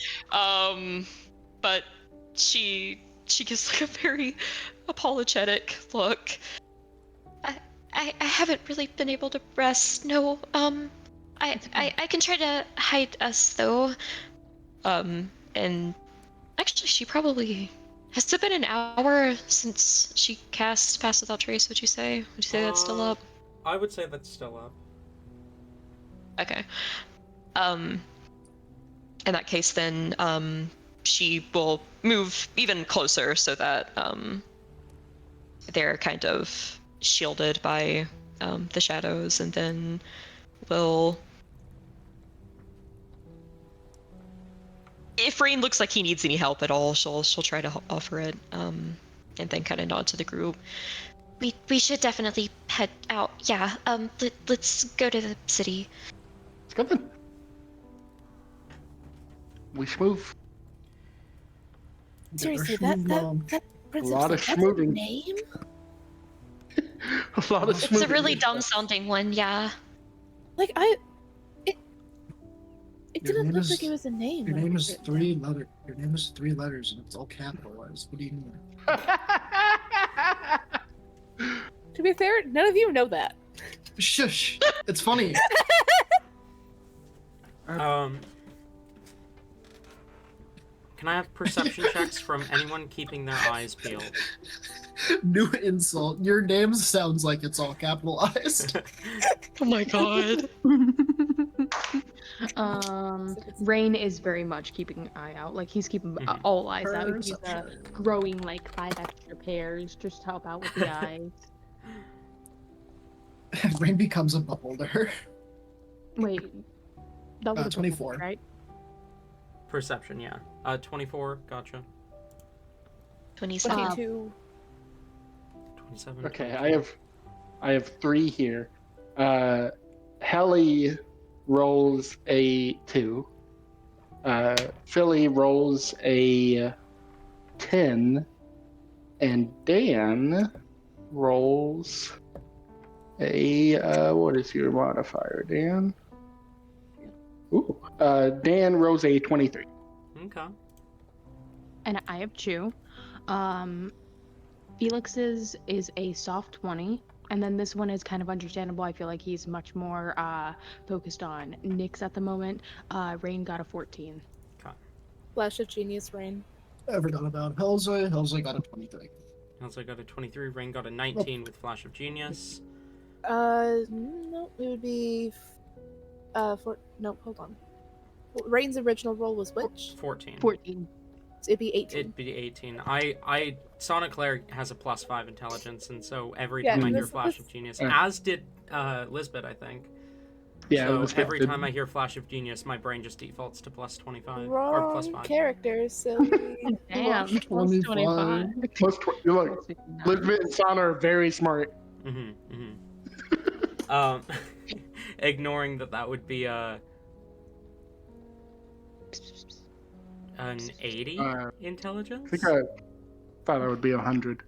But she gives like a very apologetic look. I haven't really been able to rest. No, I can try to hide us though. And actually, she probably has it been an hour since she cast Pass Without Trace? Would you say? Would you say that's still up? I would say that's still up. Okay. In that case, then she will move even closer so that they're kind of shielded by the shadows, and then will. If Rain looks like he needs any help at all, she'll try to offer it, and then kind of nod to the group. We should definitely head out. Yeah. Let's go to the city. Let's go then. We should move. Seriously, Russian that mom. princess, lot of that's a schmooving. name? A lot of It's a smoothing. really dumb sounding one, yeah. Like it Your didn't name look is- like it was a name. Your when I name wrote is it. 3 letters. Your name is 3 letters and it's all capitalized. What do you mean? To be fair, none of you know that. Shush! It's funny. Can I have perception checks from anyone keeping their eyes peeled? New insult. Your name sounds like it's all capitalized. Oh my god. Rain is very much keeping an eye out. Like he's keeping Mhm. all eyes out. He's Perception. growing like 5 extra pairs just to help out with the eyes. Rain becomes a beholder. Wait, that was a 24. perception, right? Perception, yeah. 24, gotcha. 27. 22. 27. Okay, I have 3 here. Helly rolls a 2. Philly rolls a 10, and Dan rolls a what is your modifier, Dan? Ooh, Dan rolls a 23. Okay. And I have 2. Felix's is a soft 20, and then this one is kind of understandable. I feel like he's much more focused on Nyx at the moment. Rain got a 14. Flash of Genius Rain. I forgot about Helze. Helze got a 23. Hilza got a 23. Rain got a 19 with Flash of Genius. No, it would be. No, hold on. Rain's original roll was which? 14. 14. So it'd be 18. It'd be 18. Sonic Claire has a +5 intelligence, and so every Yeah, time I hear this- Flash this- of Genius, Yeah. as did Lisbeth, I think. Yeah, So Lisbeth every did. time I hear Flash of Genius, my brain just defaults to +25 or Wrong +5. character, so Damn. Plus 25. 25. Plus look, Lisbeth and Sana are very smart. Ignoring that would be an 80 I intelligence. think I thought it would be 100.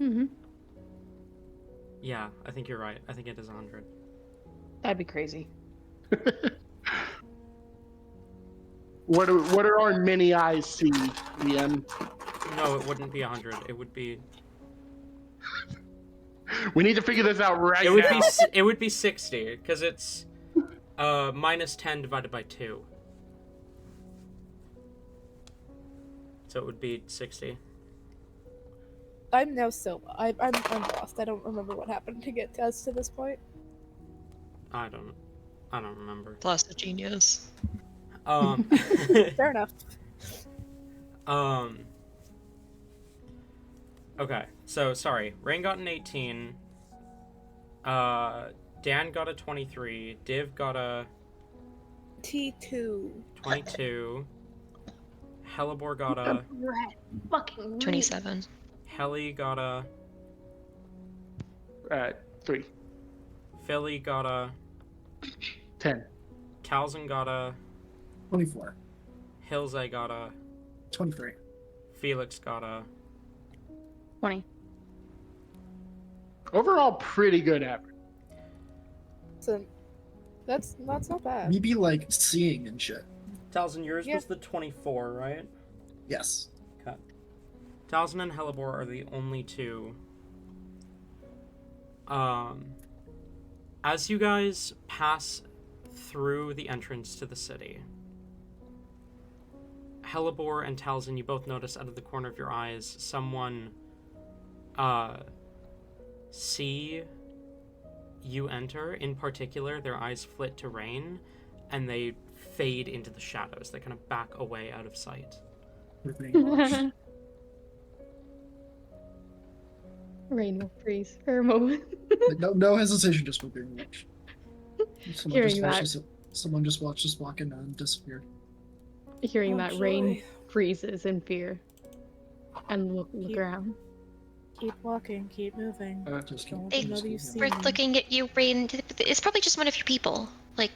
Mm-hmm. Yeah, I think you're right. I think it is 100. That'd be crazy. What do our mini eyes see, DM? No, it wouldn't be 100. It would be. We need to figure this out right It would now. be. It would be 60 because it's -10 divided by 2. So it would be 60. I'm now so I'm lost. I don't remember what happened to get us to this point. I don't remember. Plus the genius. Fair enough. Okay, so sorry. Rain got an 18. Dan got a 23. Div got a T2. 22. Hellebore got a. Fucking 27. Helly got a. 3, Philly got a. 10. Talzin got a. 24. Hilze got a. 23. Felix got a. 20. Overall, pretty good average. So that's not bad. Me be like seeing and shit. Talzin, yours Yeah. was the 24, right? Yes. Okay. Talzin and Hellebore are the only two. As you guys pass through the entrance to the city, Hellebore and Talzin, you both notice out of the corner of your eyes someone see you enter. In particular, their eyes flit to Rain, and they fade into the shadows. They kind of back away out of sight. We're being watched. Rain will freeze for a moment. No hesitation, just we're being watched. Hearing that. Someone just watched us walk in and disappeared. Hearing Oh, that, Rain joy. freezes in fear and look Keep- around. Keep walking, keep moving. Just Don't keep- let just them know you keep see moving. We're me. looking at you, Rain. It's probably just one of your people. Like,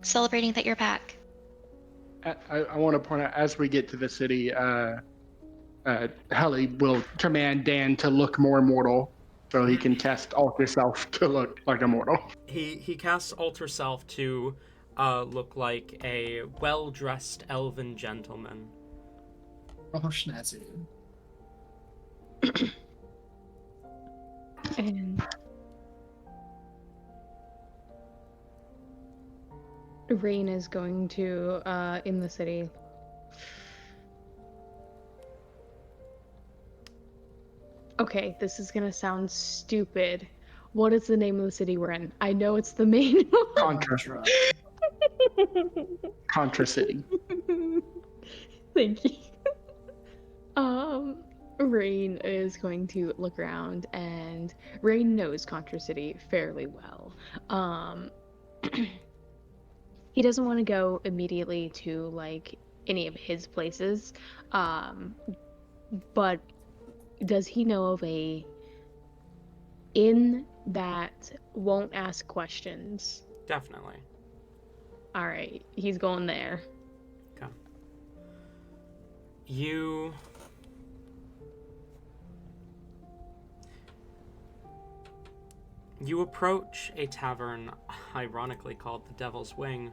celebrating that you're back. I want to point out, as we get to the city, Helly will command Dan to look more mortal, so he can cast Alter Self to look like a mortal. He casts Alter Self to look like a well-dressed elven gentleman. Oh, schnazzy. And Rain is going to, in the city. Okay, this is gonna sound stupid. What is the name of the city we're in? I know it's the main one. Contra. Contra City. Thank you. Rain is going to look around, and Rain knows Contra City fairly well. He doesn't want to go immediately to like any of his places, but does he know of a inn that won't ask questions? Definitely. All right, he's going there. Okay. You approach a tavern, ironically called the Devil's Wing.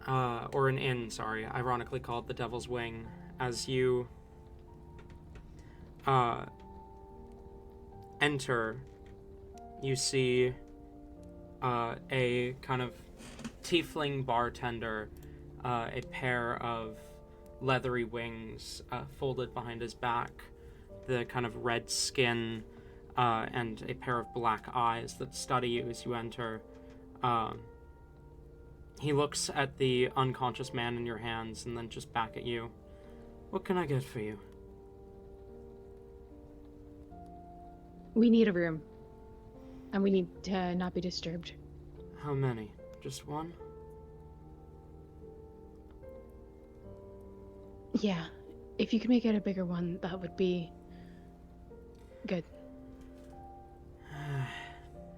Or an inn, sorry, ironically called the Devil's Wing. As you enter, you see a kind of tiefling bartender, a pair of leathery wings folded behind his back, the kind of red skin, and a pair of black eyes that study you as you enter. He looks at the unconscious man in your hands and then just back at you. What can I get for you? We need a room. And we need to not be disturbed. How many? Just one? Yeah. If you could make it a bigger one, that would be good.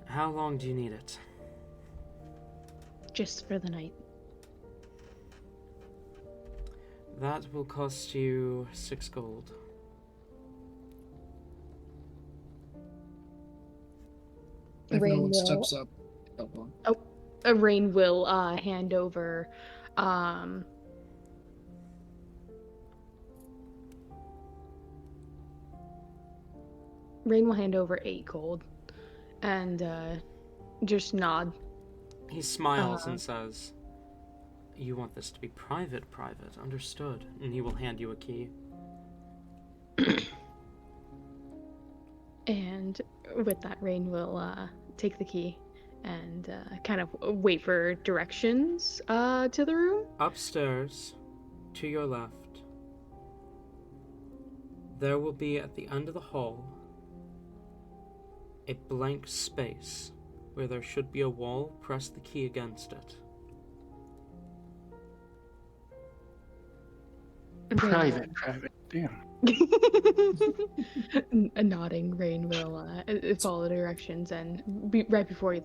How long do you need it? Just for the night. That will cost you 6 gold. If Rain no one will- steps up. Oh, Rain will hand over Rain will hand over 8 gold and just nod. He smiles and says, you want this to be private, understood. And he will hand you a key. And with that, Rain will take the key and kind of wait for directions to the room. Upstairs, to your left, there will be at the end of the hall a blank space where there should be a wall. Press the key against it. Private. Damn. Nodding, Rain will follow directions and right before he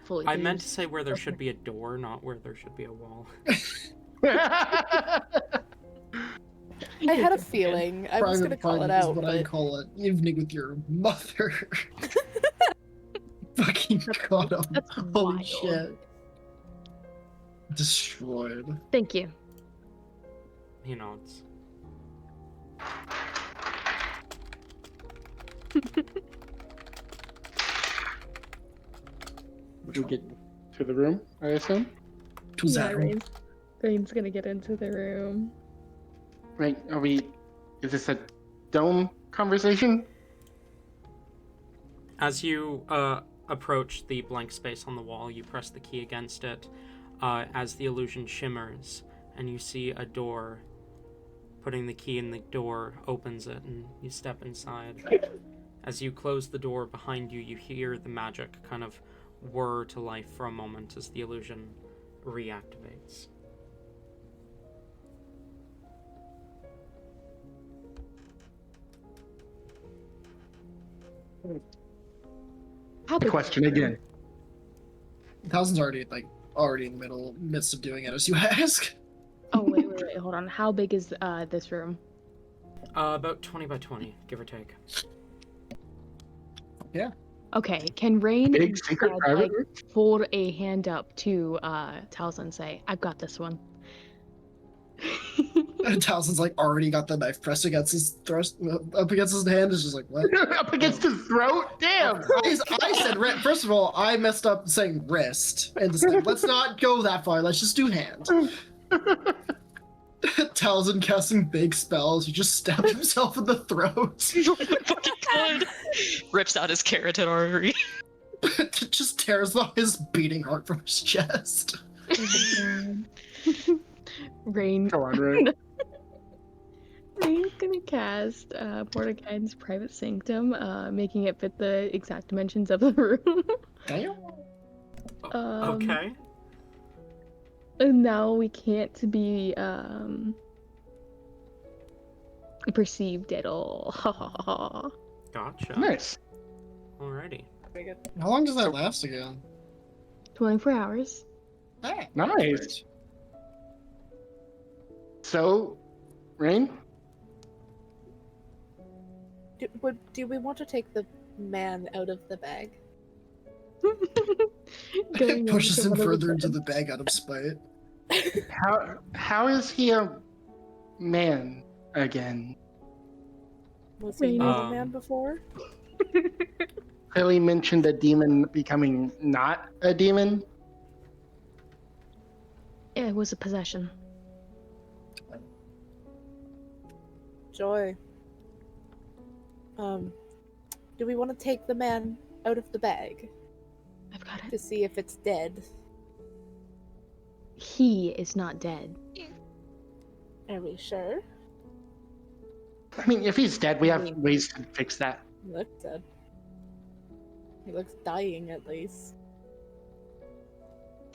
fully I meant to leaves. say where there should be a door, not where there should be a wall. I had a feeling. I was gonna call it is out, what I but call it. Evening with your mother. Fucking caught up. That's Holy wild. shit. Destroyed. Thank you. He nods. Would you get to the room, I assume? To that room. Rain's gonna get into the room. Right, is this a dome conversation? As you approach the blank space on the wall, you press the key against it as the illusion shimmers, and you see a door. Putting the key in the door opens it, and you step inside. As you close the door behind you, you hear the magic kind of whir to life for a moment as the illusion reactivates. How The big? question again. Thousand's already in the midst of doing it as you ask. Oh wait, hold on. How big is this room? About 20 by 20, give or take. Yeah. Okay, can Rain Big secret private room? hold a hand up to Talza and say, "I've got this one." Towson's already got the knife pressed against his thrust up against his hand. Is just like, what? Up against his throat? Damn! I said first of all, I messed up saying wrist. And just let's not go that far. Let's just do hand. Towson casting big spells. He just stabbed himself in the throat. Fucking good. Rips out his carotid artery. Just tears off his beating heart from his chest. Rain. Go on, Ray. Rain's gonna cast Mordecai's Private Sanctum, making it fit the exact dimensions of the room. Damn. Okay. And now we can't be perceived at all. Gotcha. Nice. Alrighty. How long does that last again? 24 hours. Ah, Nice. So, Rain? do we want to take the man out of the bag? Going Pushes into him one of further the- into the bag out of spite. How is he a man again? Was he not a Um, man before? Clearly mentioned a demon becoming not a demon. It was a possession. Joy. Do we want to take the man out of the bag I've got to it. see if it's dead? He is not dead. Are we sure? I mean, if he's dead, we have ways to fix that. He looks dead. He looks dying, at least.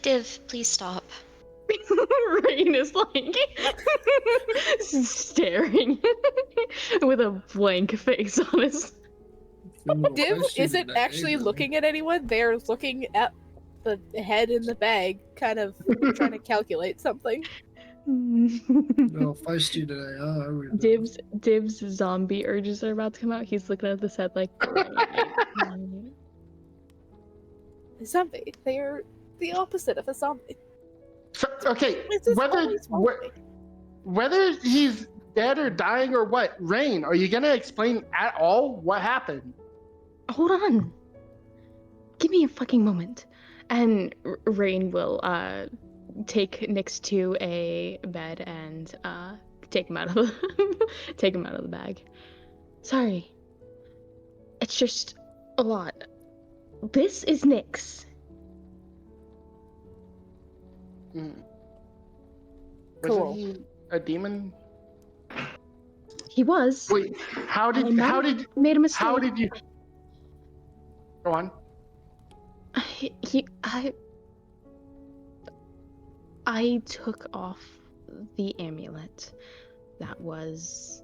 Div, please stop. Rain is like staring with a blank face on his. Div isn't actually looking at anyone. They're looking at the head in the bag, kind of trying to calculate something. No, feisty today. Oh, I would. Dib's zombie urges are about to come out. He's looking at this head like. A zombie. They're the opposite of a zombie. So, okay, This is always whether he's dead or dying or what, Rain, are you gonna explain at all what happened? Hold on. Give me a fucking moment. And Rain will take Nyx to a bed and take him out of the take him out of the bag. Sorry. It's just a lot. This is Nyx. Cool. Wasn't he a demon? He was. Wait, how did made a mistake. how did you go on? I took off the amulet that was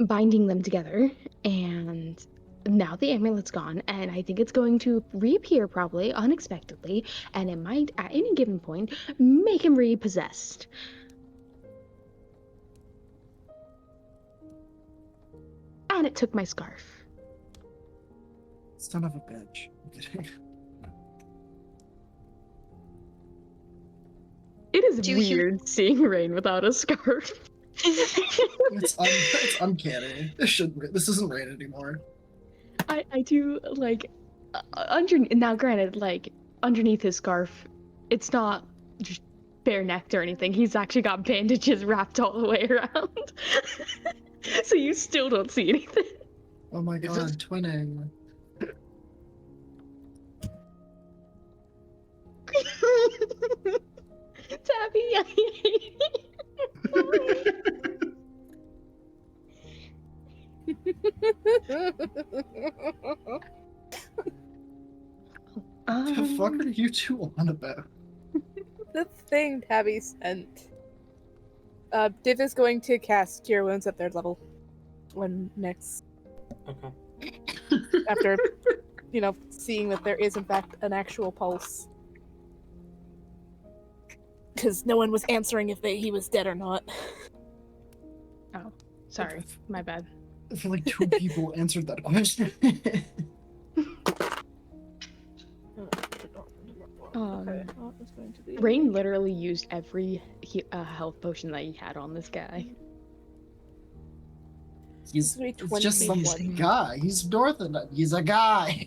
binding them together, and now the amulet's gone, and I think it's going to reappear probably unexpectedly, and it might at any given point make him repossessed. And it took my scarf. Son of a bitch. I'm kidding. It is Do you- weird seeing Rain without a scarf. It's uncanny. This isn't right anymore. I do like now granted, like underneath his scarf, it's not just bare necked or anything. He's actually got bandages wrapped all the way around. So you still don't see anything. Oh my Is god, this- twinning. Tabby, I hate What the fuck are you two on about? The thing Tabby sent. Div is going to cast Cure Wounds at third level. When next. Okay. After, seeing that there is in fact an actual pulse. Because no one was answering if he was dead or not. Oh, sorry, my bad. I feel like two people answered that question. Rain literally used every health potion that he had on this guy. He's It's it's just some someone. guy. He's north of that. He's a guy.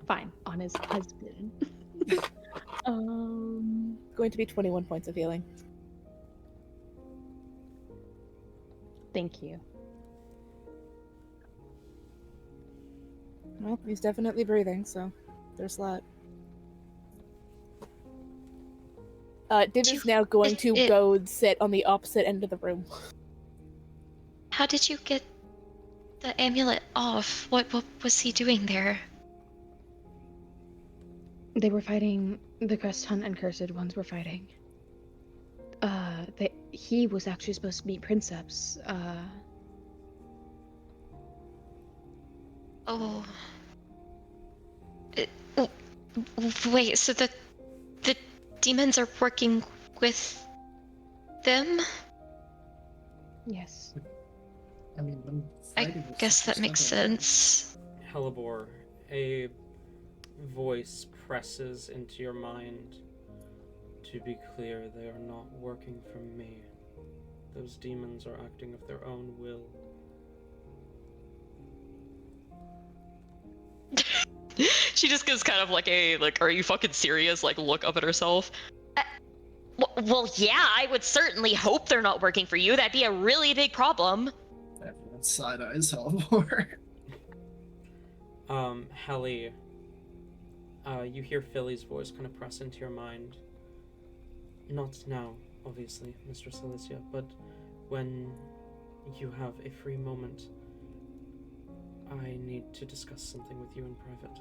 Fine, on his husband. Going to be 21 points of healing. Thank you. Well, he's definitely breathing, so there's that. Div is now going to go and sit on the opposite end of the room. How did you get the amulet off? What was he doing there? They were fighting. The Crest Hunt and Cursed ones were fighting. He was actually supposed to meet Princeps. Oh. Wait, so the demons are working with them? Yes. I mean, them I fighting was guess that makes definitely- sense. Hellebore, a voice presses into your mind. To be clear, they are not working for me. Those demons are acting of their own will. She just gives kind of like a, are you fucking serious? Look up at herself. Well, yeah, I would certainly hope they're not working for you. That'd be a really big problem. Everyone side eyes Halvor. Helly, you hear Philly's voice kind of press into your mind. Not now, obviously, Mistress Alicia, but when you have a free moment, I need to discuss something with you in private.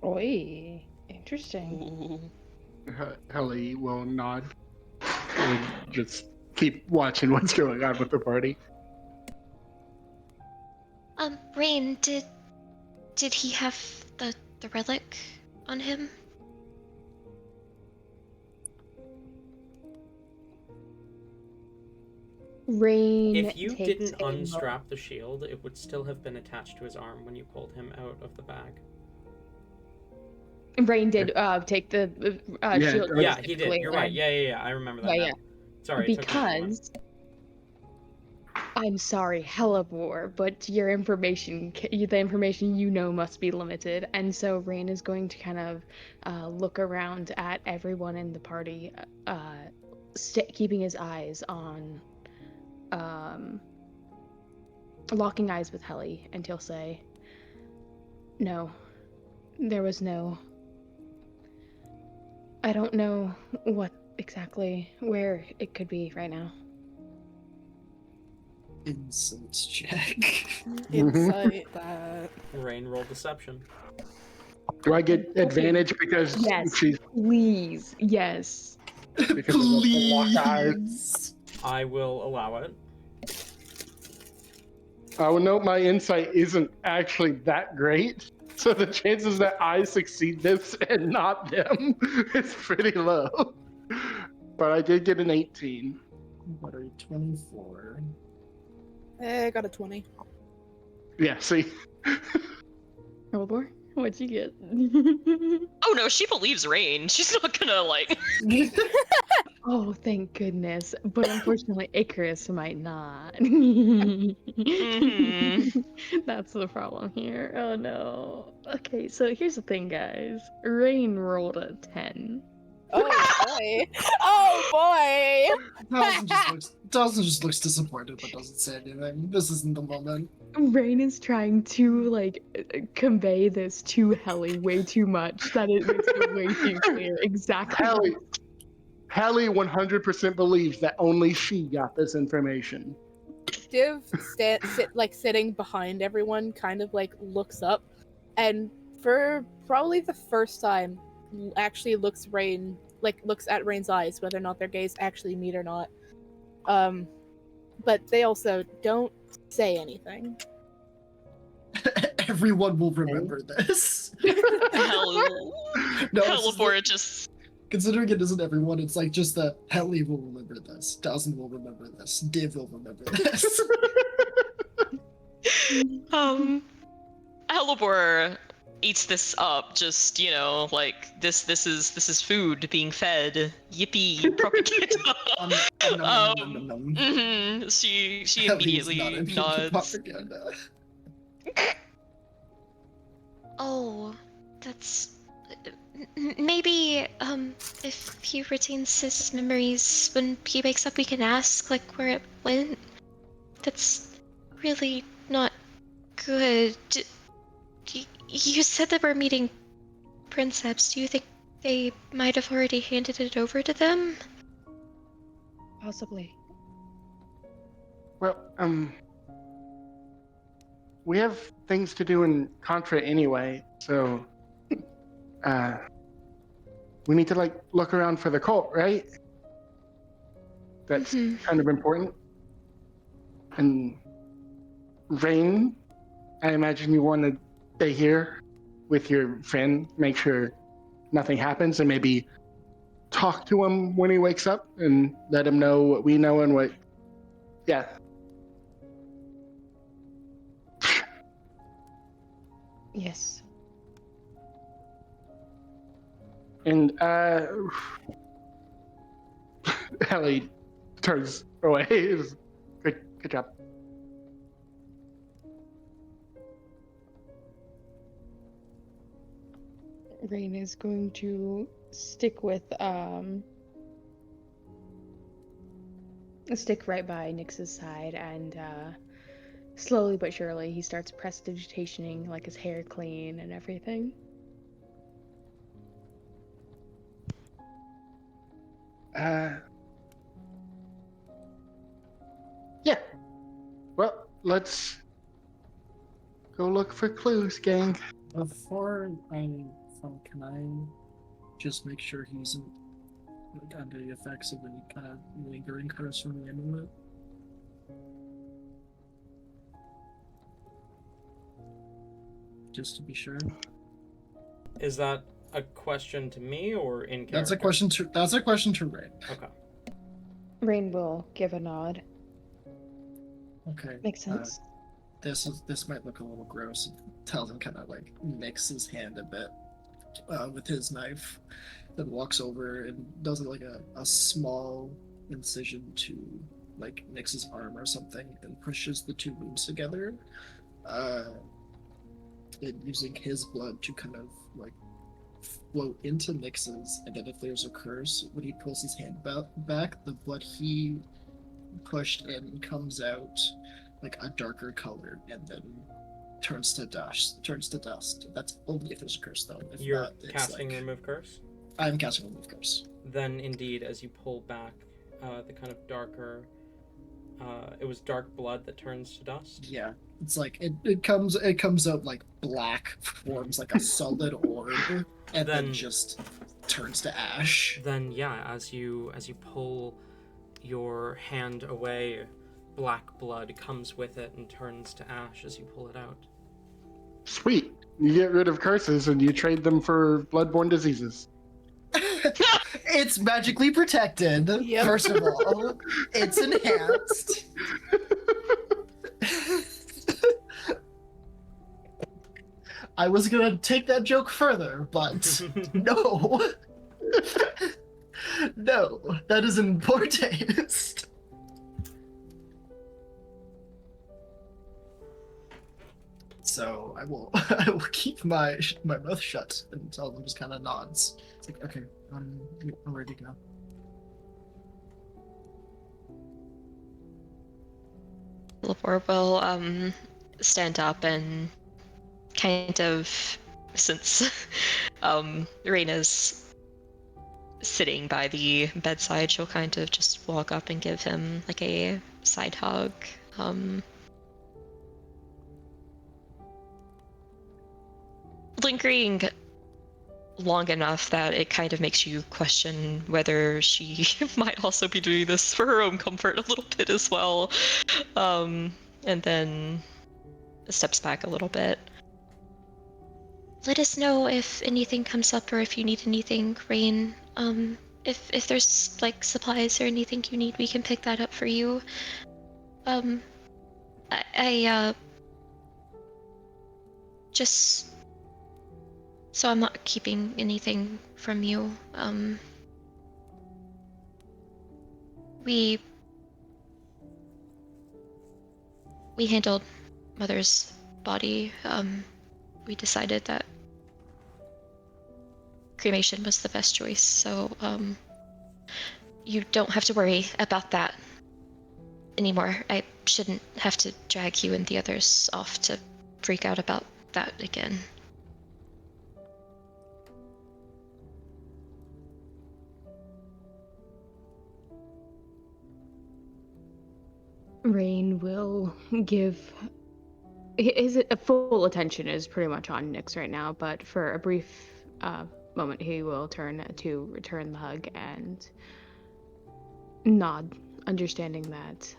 Oi, interesting. Ooh. Helly will nod and just keep watching what's going on with the party. Rain, did he have the relic on him? Rain If you takes didn't a unstrap the shield, it would still have been attached to his arm when you pulled him out of the bag. Rain did take the Yeah, shield. Yeah, he did. specifically, You're right. and- Yeah. I remember that Yeah, now. Sorry, it took me a moment. Because I'm sorry, Hellebore, but your information, the information you know, must be limited, and so Rain is going to kind of look around at everyone in the party, keeping his eyes on, locking eyes with Helly, and he'll say, "No, there was no. I don't know what exactly where it could be right now." Insight check. Insight that. Rain roll deception. Do I get advantage because Yes, she's please, yes. because of the locked eyes? Please. I will allow it. I will note my insight isn't actually that great, so the chances that I succeed this and not them is pretty low. But I did get an 18. What are you, 24? I got a 20. Yeah, see? Hellebore, what'd you get? Oh no, she believes Rain. She's not gonna like. Oh, thank goodness. But unfortunately, Icarus might not. That's the problem here. Oh no. Okay, so here's the thing, guys. Rain rolled a 10. Oh boy. Oh boy. Dawson just looks disappointed but doesn't say anything. This isn't the moment. Rain is trying to, like, convey this to Helly way too much that it makes it way too clear exactly. Hallie 100% believes that only she got this information. Div sitting behind everyone kind of like looks up and for probably the first time actually looks at Rain's eyes, whether or not their gaze actually meet or not. But they also don't say anything. Everyone will remember this. Hellebore just. Considering it isn't everyone, it's like just the Helly will remember this, Dawson will remember this, Div will remember this. Hellebore eats this up. Just like this is food being fed. Yippee propaganda. She Helly's immediately not into nods. propaganda. Oh, that's maybe if he retains his memories when he wakes up, we can ask like where it went. That's really not good. You said that we're meeting Princeps. Do you think they might have already handed it over to them? Possibly. Well, we have things to do in Contra anyway, so we need to like look around for the cult, right? That's kind of important. And Rain, I imagine you want to stay here with your friend, make sure nothing happens, and maybe talk to him when he wakes up and let him know what we know and what. Yeah. Yes. And Ellie turns away. It was good job. Rain is going to stick right by Nyx's side, and slowly but surely he starts prestidigitationing, like his hair clean and everything. Yeah. Well, let's go look for clues, gang. Before I fall, can I just make sure he isn't under the effects of any kind of lingering curse from the amulet? Just to be sure. Is that a question to me or in character? That's a question to Rain. Okay. Rain will give a nod. Okay. Makes sense. This might look a little gross. Tells him kind of like nicks his hand a bit with his knife, then walks over and does like a small incision to like Nyx's arm or something, and pushes the two wounds together, and using his blood to kind of like float into Nyx's, and then if there's a curse, when he pulls his hand back, the blood he pushed in comes out like a darker color, and then turns to dust. That's only if there's a curse, though. If You're not, it's casting like, Remove Curse? I'm casting Remove Curse. Then indeed, as you pull back the kind of darker, it was dark blood that turns to dust? Yeah, it's like it comes out like black, forms like a solid orb, and then just turns to ash. Then yeah, as you pull your hand away, black blood comes with it and turns to ash as you pull it out. Sweet. You get rid of curses and you trade them for bloodborne diseases. It's magically protected. Yep. First of all, it's enhanced. I was gonna take that joke further, but no. No, that is in poor taste. So I will keep my mouth shut until them just kind of nods. It's like, okay, I'm ready to go. Lepore will stand up and kind of, since Reina's sitting by the bedside, she'll kind of just walk up and give him like a side hug. Lingering long enough that it kind of makes you question whether she might also be doing this for her own comfort a little bit as well. And then steps back a little bit. Let us know if anything comes up or if you need anything, Rain. If there's like supplies or anything you need, we can pick that up for you. I just so I'm not keeping anything from you. We handled Mother's body. We decided that cremation was the best choice, so you don't have to worry about that anymore. I shouldn't have to drag you and the others off to freak out about that again. Rain will give his full attention is pretty much on Nyx right now, but for a brief moment he will turn to return the hug and nod, understanding that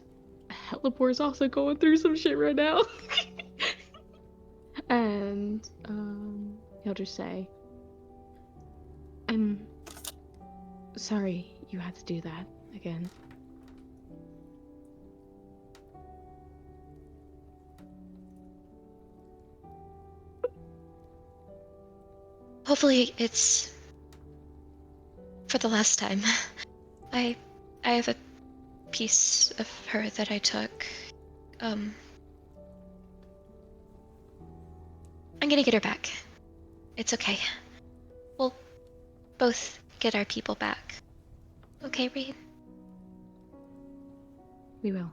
Helipore is also going through some shit right now. And he'll just say, I'm sorry you had to do that again. Hopefully it's for the last time. I have a piece of her that I took. I'm gonna get her back. It's okay. We'll both get our people back. Okay, Rain? We will.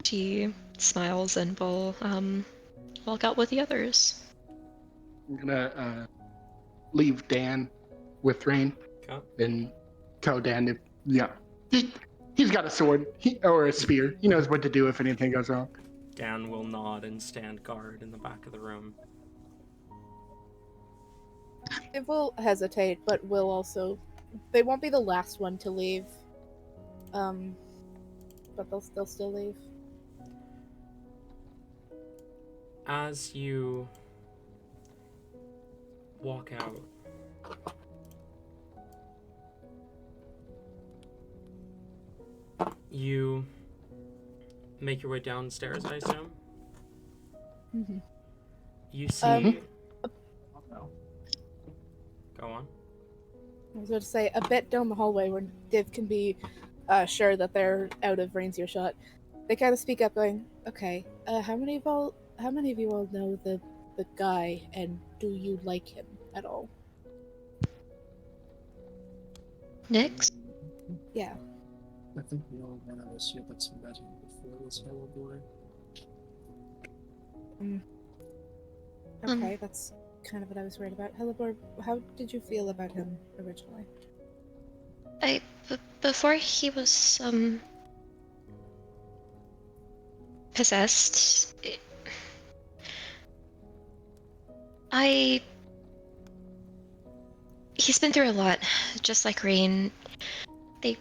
She smiles and will walk out with the others. I'm gonna leave Dan with Rain Okay. and tell Dan to, he's got a sword or a spear. He knows what to do if anything goes wrong. Dan will nod and stand guard in the back of the room. It will hesitate, but will also. They won't be the last one to leave. But they'll still leave. As you walk out, you make your way downstairs, I assume? Mm-hmm. You see... No. Go on. I was going to say, a bit down the hallway where Div can be sure that they're out of Rain's earshot, they kind of speak up going, okay, how many of you all know the guy, and do you like him at all? Nyx? Yeah. I think the only one of us here that's met him before was Hello Boy. Okay, that's kind of what I was worried about. Hellebor, how did you feel about him originally? Before he was, possessed, he's been through a lot, just like Rain. They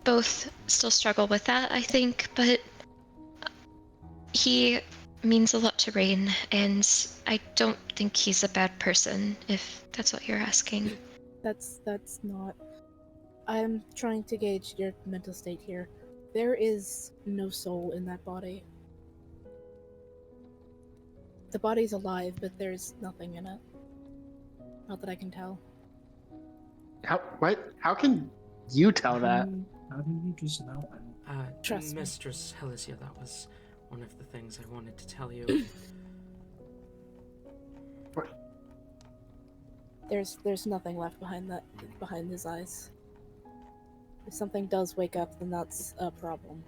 both still struggle with that, I think, but he means a lot to Rain, and I don't think he's a bad person, if that's what you're asking. That's not... I'm trying to gauge your mental state here. There is no soul in that body. The body's alive, but there's nothing in it. Not that I can tell. How can you tell that? How do you just know? Trust me. Mistress Helicia, that was one of the things I wanted to tell you. There's nothing left behind his eyes. If something does wake up, then that's a problem.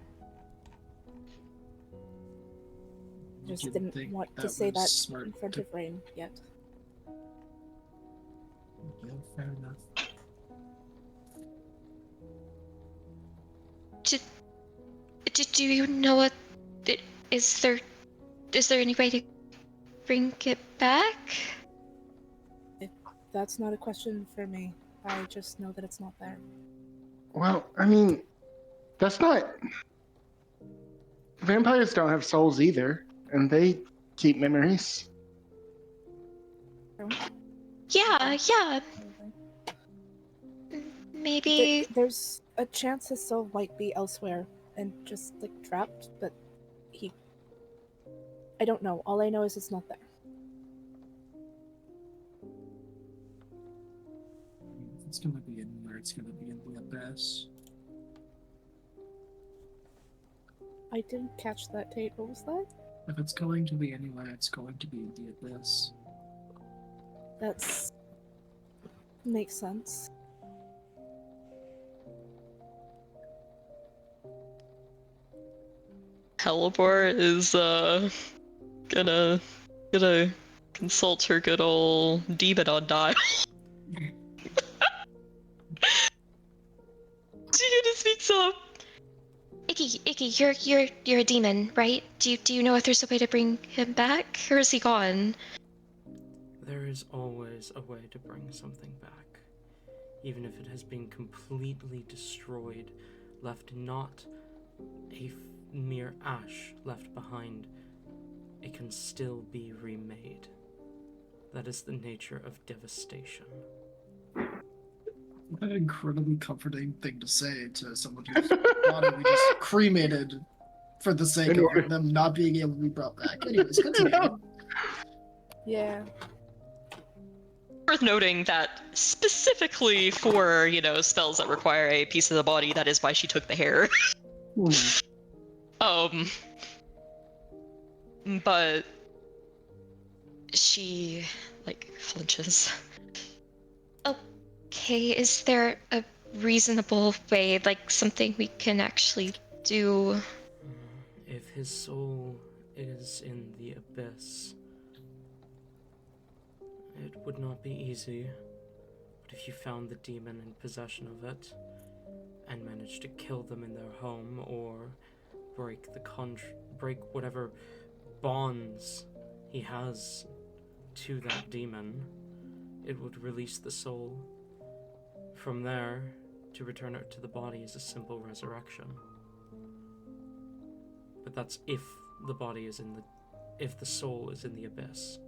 Just didn't want to say that in front of Rain yet. Yeah, fair enough. Do you know what? Is there any way to bring it back? That's not a question for me. I just know that it's not there. Well, I mean, that's not... Vampires don't have souls either, and they keep memories. Yeah. Maybe... There's a chance his soul might be elsewhere and just, like, trapped, but I don't know. All I know is it's not there. If it's gonna be anywhere, it's gonna be in the abyss. I didn't catch that, Tate. What was that? If it's going to be anywhere, it's going to be in the abyss. That's... makes sense. Hellebor is gonna consult her good old demon on dial. She gonna speak up. Icky, you're a demon, right? Do you know if there's a way to bring him back, or is he gone? There is always a way to bring something back, even if it has been completely destroyed, left not a mere ash left behind. It can still be remade. That is the nature of devastation. What an incredibly comforting thing to say to someone whose body we just cremated for the sake of them not being able to be brought back. Anyways, continue. Yeah. Worth noting that specifically for, spells that require a piece of the body, that is why she took the hair. but she, like, flinches. Okay, is there a reasonable way, like something we can actually do? If his soul is in the abyss, it would not be easy. But if you found the demon in possession of it, and managed to kill them in their home, or break whatever bonds he has to that demon, it would release the soul. From there, to return it to the body is a simple resurrection. But that's if the soul is in the abyss.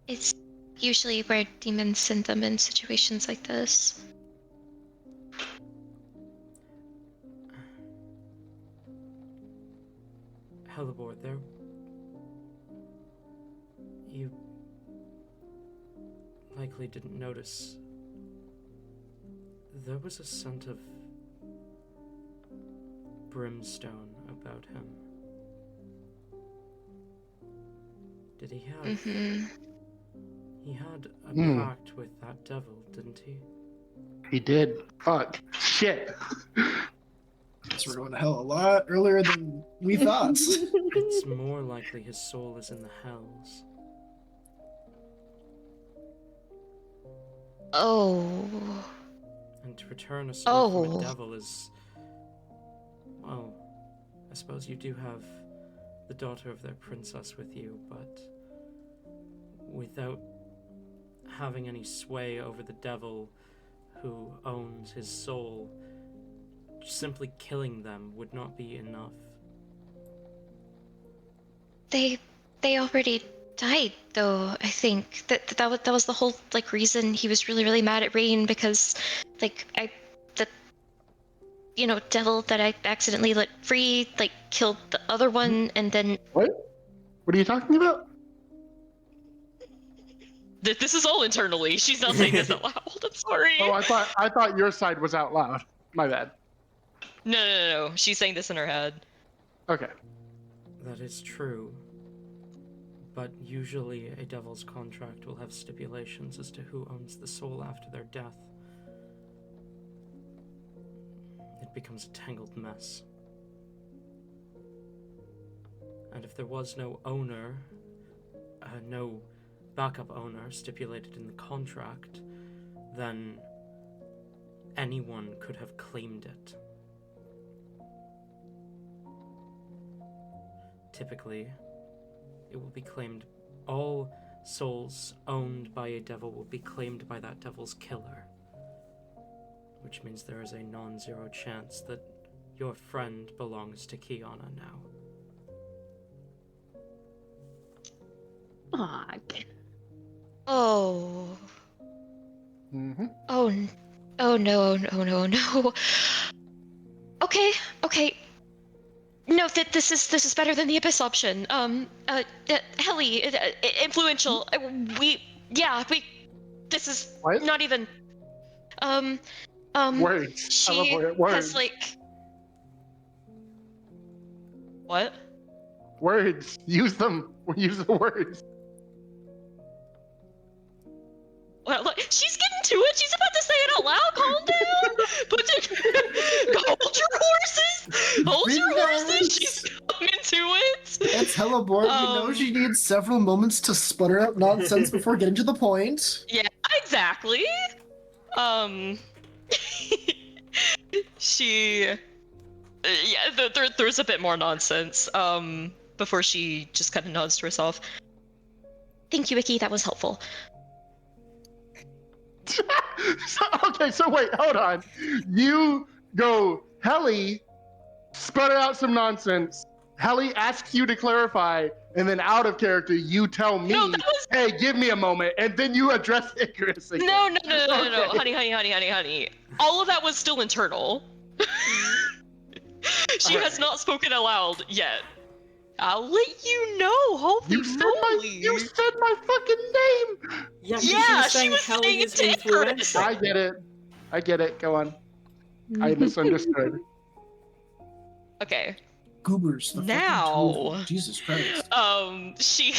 It's usually where demons send them in situations like this. Hellebore, you likely didn't notice. There was a scent of brimstone about him. Did he have... Mm-hmm. He had a pact with that devil, didn't he? He did. Fuck. Shit. So we're going to hell a lot earlier than we thought. It's more likely his soul is in the hells. Oh. And to return a soul from a Oh. devil is... Well, I suppose you do have the daughter of their princess with you, but without having any sway over the devil who owns his soul, simply killing them would not be enough. They already died, though. I think that was the whole like reason he was really mad at Rain, because like the devil that I accidentally let free like killed the other one, and then What? What are you talking about? this is all internally. She's not saying this out loud. I'm sorry. Oh, I thought your side was out loud. My bad. No. She's saying this in her head. Okay. That is true. But usually a devil's contract will have stipulations as to who owns the soul after their death. It becomes a tangled mess. And if there was no owner, no backup owner stipulated in the contract, then anyone could have claimed it. Typically, it will be claimed, all souls owned by a devil will be claimed by that devil's killer, which means there is a non-zero chance that your friend belongs to Kiana now. Fuck. Oh. Mm-hmm. Oh no. Okay. No, this is better than the Abyss option. Helly, influential. This is What? not even. Words. She Words. has like. What? Words. Use them. Use the words. Well, look, she's getting to it. She's about to say it out loud. Calm down. Hold your horses. Hold your horses. She's coming to it. It's Hellebore. We know she needs several moments to sputter out nonsense before getting to the point. Yeah, exactly. She. There's a bit more nonsense. Before she just kind of nods to herself. Thank you, Icky. That was helpful. Okay, so wait, hold on. You go, Helly, sputter out some nonsense. Helly asks you to clarify, and then out of character, you tell me, No, that was... hey, give me a moment, and then you address Icarus again. No, Okay. honey. All of that was still internal. She has not spoken aloud yet. I'll let you know, holy moly. You said my fucking name! Yeah, she was saying it to Icarus. I get it, go on. I misunderstood. Okay. goobers. The fucking two of them. Now, Jesus Christ. she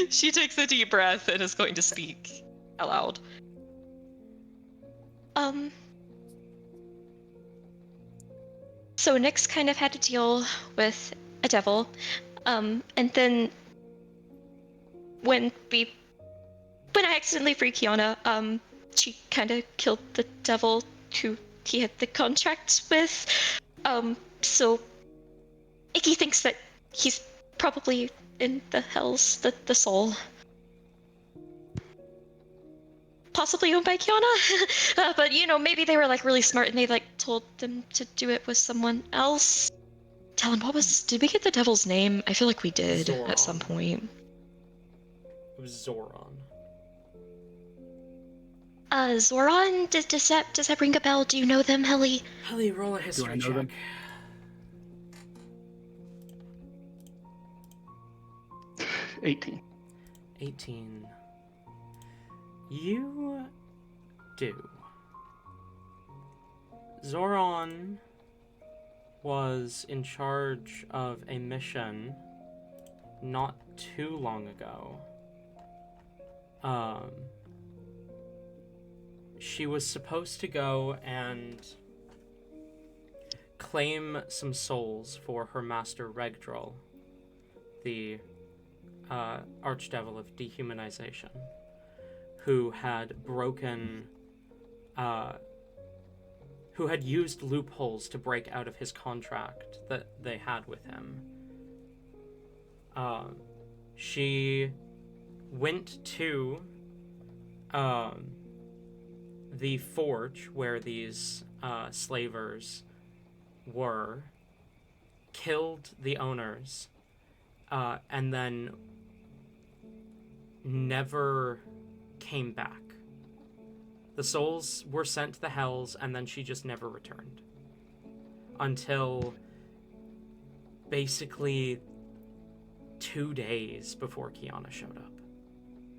she takes a deep breath and is going to speak aloud. So Nyx kind of had to deal with a devil, and then when I accidentally freed Kiana, she kind of killed the devil who he had the contract with. So Icky thinks that he's probably in the hells, the soul. Possibly owned by Kiana, but maybe they were like really smart and they like told them to do it with someone else. Talon, did we get the devil's name? I feel like we did at some point. It was Zoran. Zoran, does that ring a bell? Do you know them, Helly? Helly, roll a history know check. them? 18. 18. You do. Zoran was in charge of a mission not too long ago. She was supposed to go and claim some souls for her master Regdrel, the archdevil of dehumanization, who had who had used loopholes to break out of his contract that they had with him. She went to the forge where these slavers were, killed the owners, and then never came back. The souls were sent to the hells, and then she just never returned. Until basically 2 days before Kiana showed up.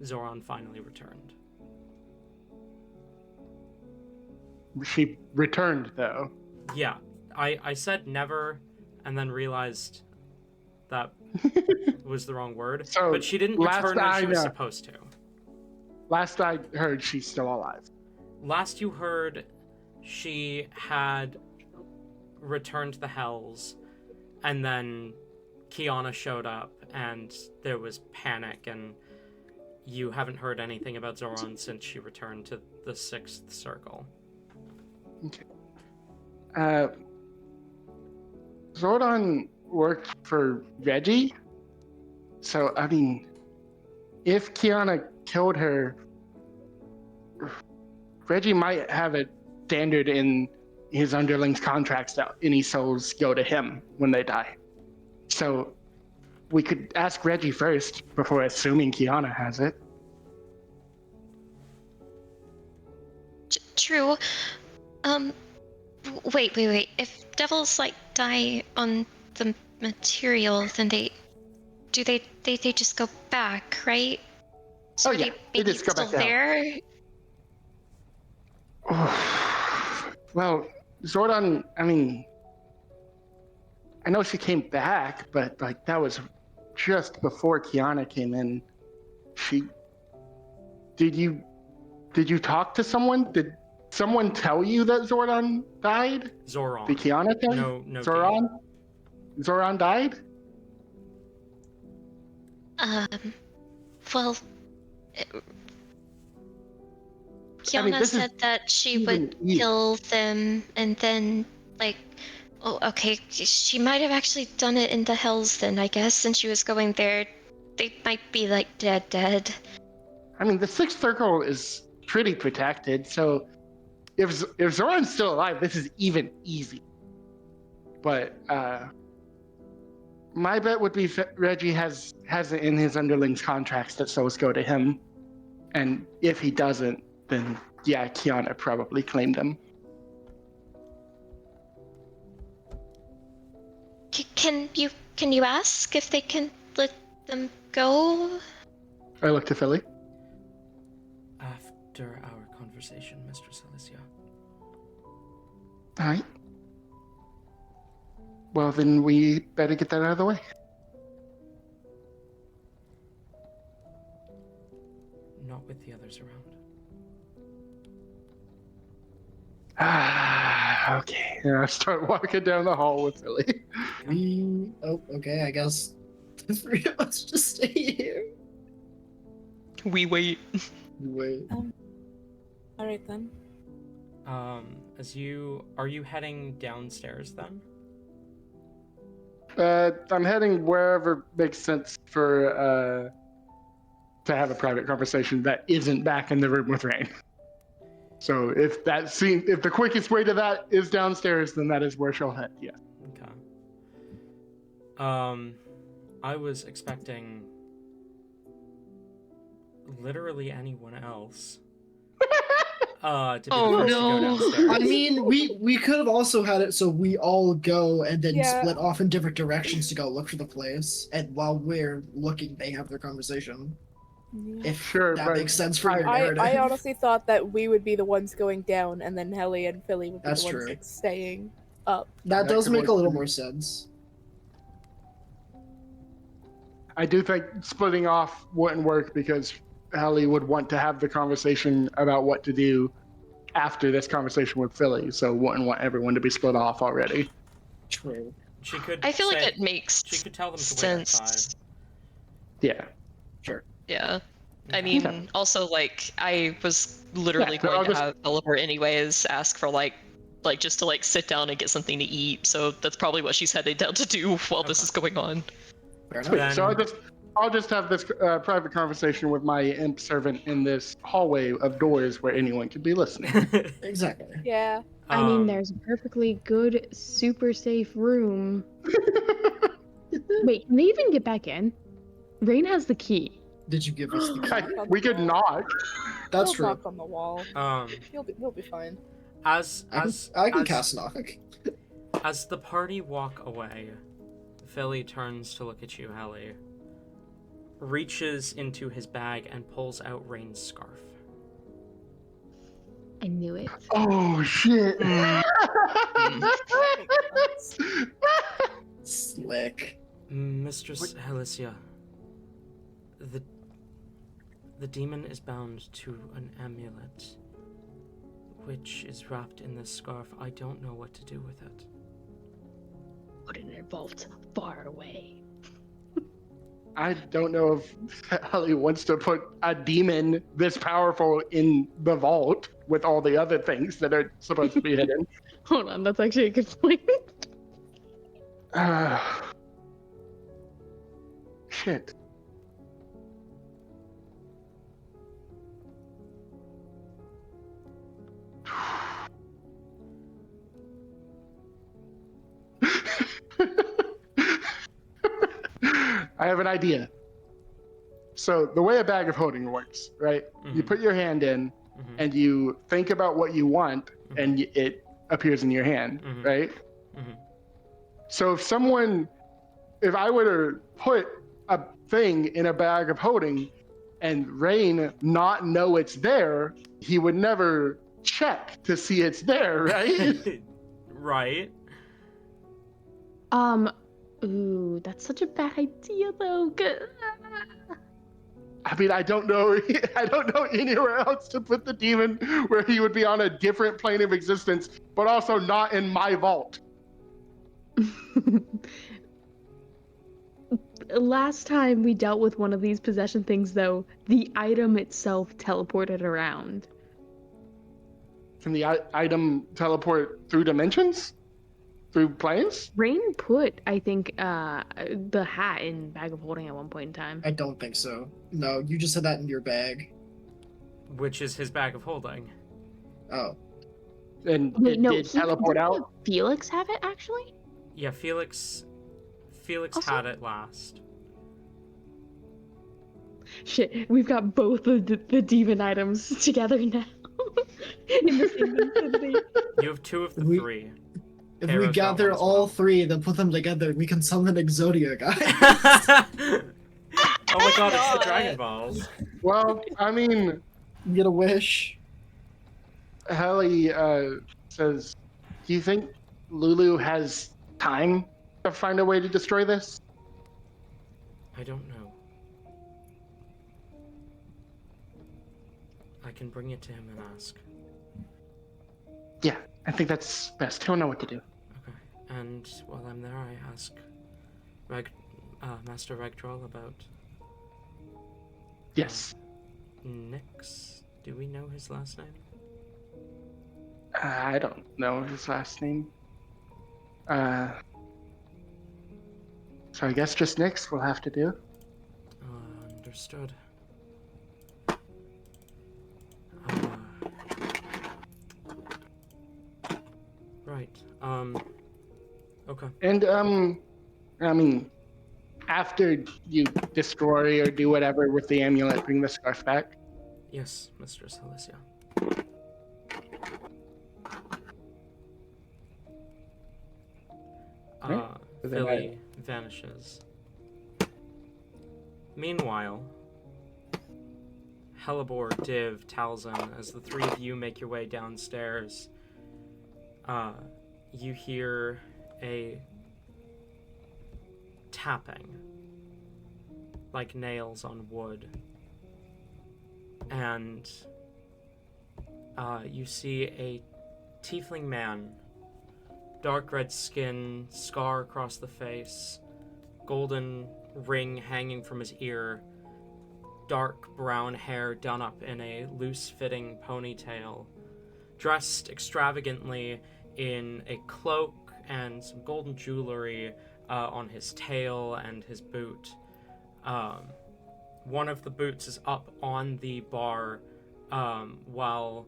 Zoran finally returned. She returned, though. Yeah, I said never, and then realized that was the wrong word. So, but she didn't last return when I she was know- supposed to. Last I heard, she's still alive. Last you heard, she had returned to the hells, and then Kiana showed up, and there was panic, and you haven't heard anything about Zoran since she returned to the 6th circle. Okay. Zordon worked for Reggie, so I mean, if Kiana killed her, Reggie might have a standard in his underlings' contracts that any souls go to him when they die. So we could ask Reggie first before assuming Kiana has it. True. Wait. If devils like die on the material, then they just go back, right? So Oh, yeah, they just go back still down. there. Well, Zordon, I mean, I know she came back, but like that was just before Kiana came in. Did you talk to someone? Did someone tell you that Zordon died? Zoran. Did Kiana tell you? No. Zoran? Zoran died? Well, Kiana this is said that she even would easier. kill them, and then, like, oh, okay, she might have actually done it in the hells then, I guess, since she was going there. They might be, like, dead. I mean, the 6th circle is pretty protected, so if Zoran's still alive, this is even easy. But my bet would be Reggie has it in his underlings' contracts that souls go to him, and if he doesn't, then yeah, Kiana probably claimed them. Can you ask if they can let them go? I look to Philly. After our conversation, Mistress Alicia. All right. Well, then we better get that out of the way. Not with the others around. Okay. Yeah, I start walking down the hall with Philly. Oh, okay. I guess the three of us just stay here. We wait. Wait. All right then. Are you heading downstairs then? I'm heading wherever makes sense for to have a private conversation that isn't back in the room with Rain. So if the quickest way to that is downstairs, then that is where she'll head. Yeah. Okay. I was expecting literally anyone else to be Oh, the first to no. go downstairs. I mean, we could have also had it so we all go and then Yeah. split off in different directions to go look for the place, and while we're looking, they have their conversation. If Sure, that but makes sense for your I narrative. honestly thought that we would be the ones going down, and then Helly and Philly would be That's the ones true. like staying up. That That does could make work a little too. more sense. I do think splitting off wouldn't work because Hallie would want to have the conversation about what to do after this conversation with Philly, so wouldn't want everyone to be split off already. True. She could. I feel like say- it makes She could tell them to wait sense. outside. Yeah. Yeah. I Okay. mean, also, like, I was literally Yeah, so going I'll to just- have Teleport anyways, ask for, like, just to, like, sit down and get something to eat, so that's probably what she's headed down to do while this is going on. Fair Sweet. enough. So Then- I'll just have this private conversation with my imp servant in this hallway of doors where anyone could be listening. Exactly. Yeah. I mean, Um, there's a perfectly good, super safe room. Wait, can they even get back in? Rain has the key. Did you give us the key? We could knock. That's We'll true. knock on the wall. We'll be fine. as I can as- cast knock. As the party walk away, Philly turns to look at you, Hallie, reaches into his bag and pulls out Rain's scarf. I knew it. Oh shit. Slick. Mistress Helicia, the demon is bound to an amulet, which is wrapped in this scarf. I don't know what to do with it. Put it in a vault far away. I don't know if Hallie wants to put a demon this powerful in the vault with all the other things that are supposed to be hidden. Hold on, that's actually a good point. Shit. I have an idea. So the way a bag of holding works, right? You Mhm. put your hand in Mhm. and you think about what you want Mhm. and it appears in your hand, Mhm. right? Mhm. So if I were to put a thing in a bag of holding and Rain not know it's there, he would never check to see it's there, right? Right. Ooh, that's such a bad idea though. I mean, I don't know anywhere else to put the demon where he would be on a different plane of existence, but also not in my vault. Last time we dealt with one of these possession things though, the item itself teleported around. Can the item teleport through dimensions? Through planes? Rain put, I think, the hat in bag of holding at one point in time. I don't think so. No, you just had that in your bag. Which is his bag of holding. Oh. And Wait, it no, did teleport didn't out? Felix have it actually? Yeah, Felix Also- had it last. Shit, we've got both of the demon items together now. In the same vicinity. You have two of the We- three. If Arrow's we got gather one as all well. three, then put them together, we can summon Exodia, guys. Oh my god, it's the God. Dragon Balls. Well, I mean, Get a wish. Hallie says, do you think Lulu has time find a way to destroy this? I don't know. I can bring it to him and ask. Yeah, I think that's best. He'll know what to do. Okay. And while I'm there, I ask Master Regdrol about Yes. Nyx. Do we know his last name? I don't know his last name. So I guess just Nyx will have to do. Understood. Right. Okay. And I mean, after you destroy or do whatever with the amulet, bring the scarf back. Yes, Mistress Alicia. Right. So then Philly vanishes. Meanwhile, Hellebore, Div, Talzin, as the three of you make your way downstairs, you hear a tapping, like nails on wood. And you see a tiefling man, dark red skin, scar across the face, golden ring hanging from his ear, dark brown hair done up in a loose-fitting ponytail, dressed extravagantly in a cloak and some golden jewelry on his tail and his boot. One of the boots is up on the bar while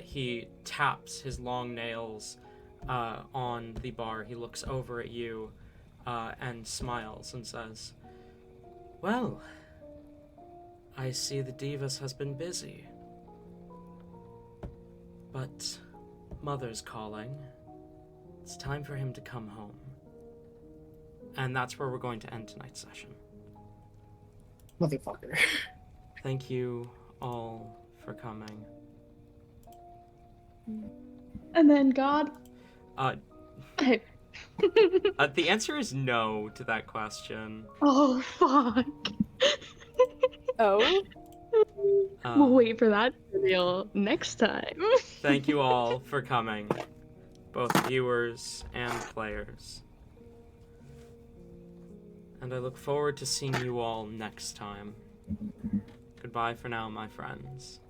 he taps his long nails on the bar. He looks over at you and smiles and says, "Well, I see the Divas has been busy. But Mother's calling. It's time for him to come home." And that's where we're going to end tonight's session. Motherfucker. Thank you all for coming. And then God. The answer is no to that question. Oh, fuck. Oh? We'll wait for that reveal next time. Thank you all for coming, both viewers and players. And I look forward to seeing you all next time. Goodbye for now, my friends.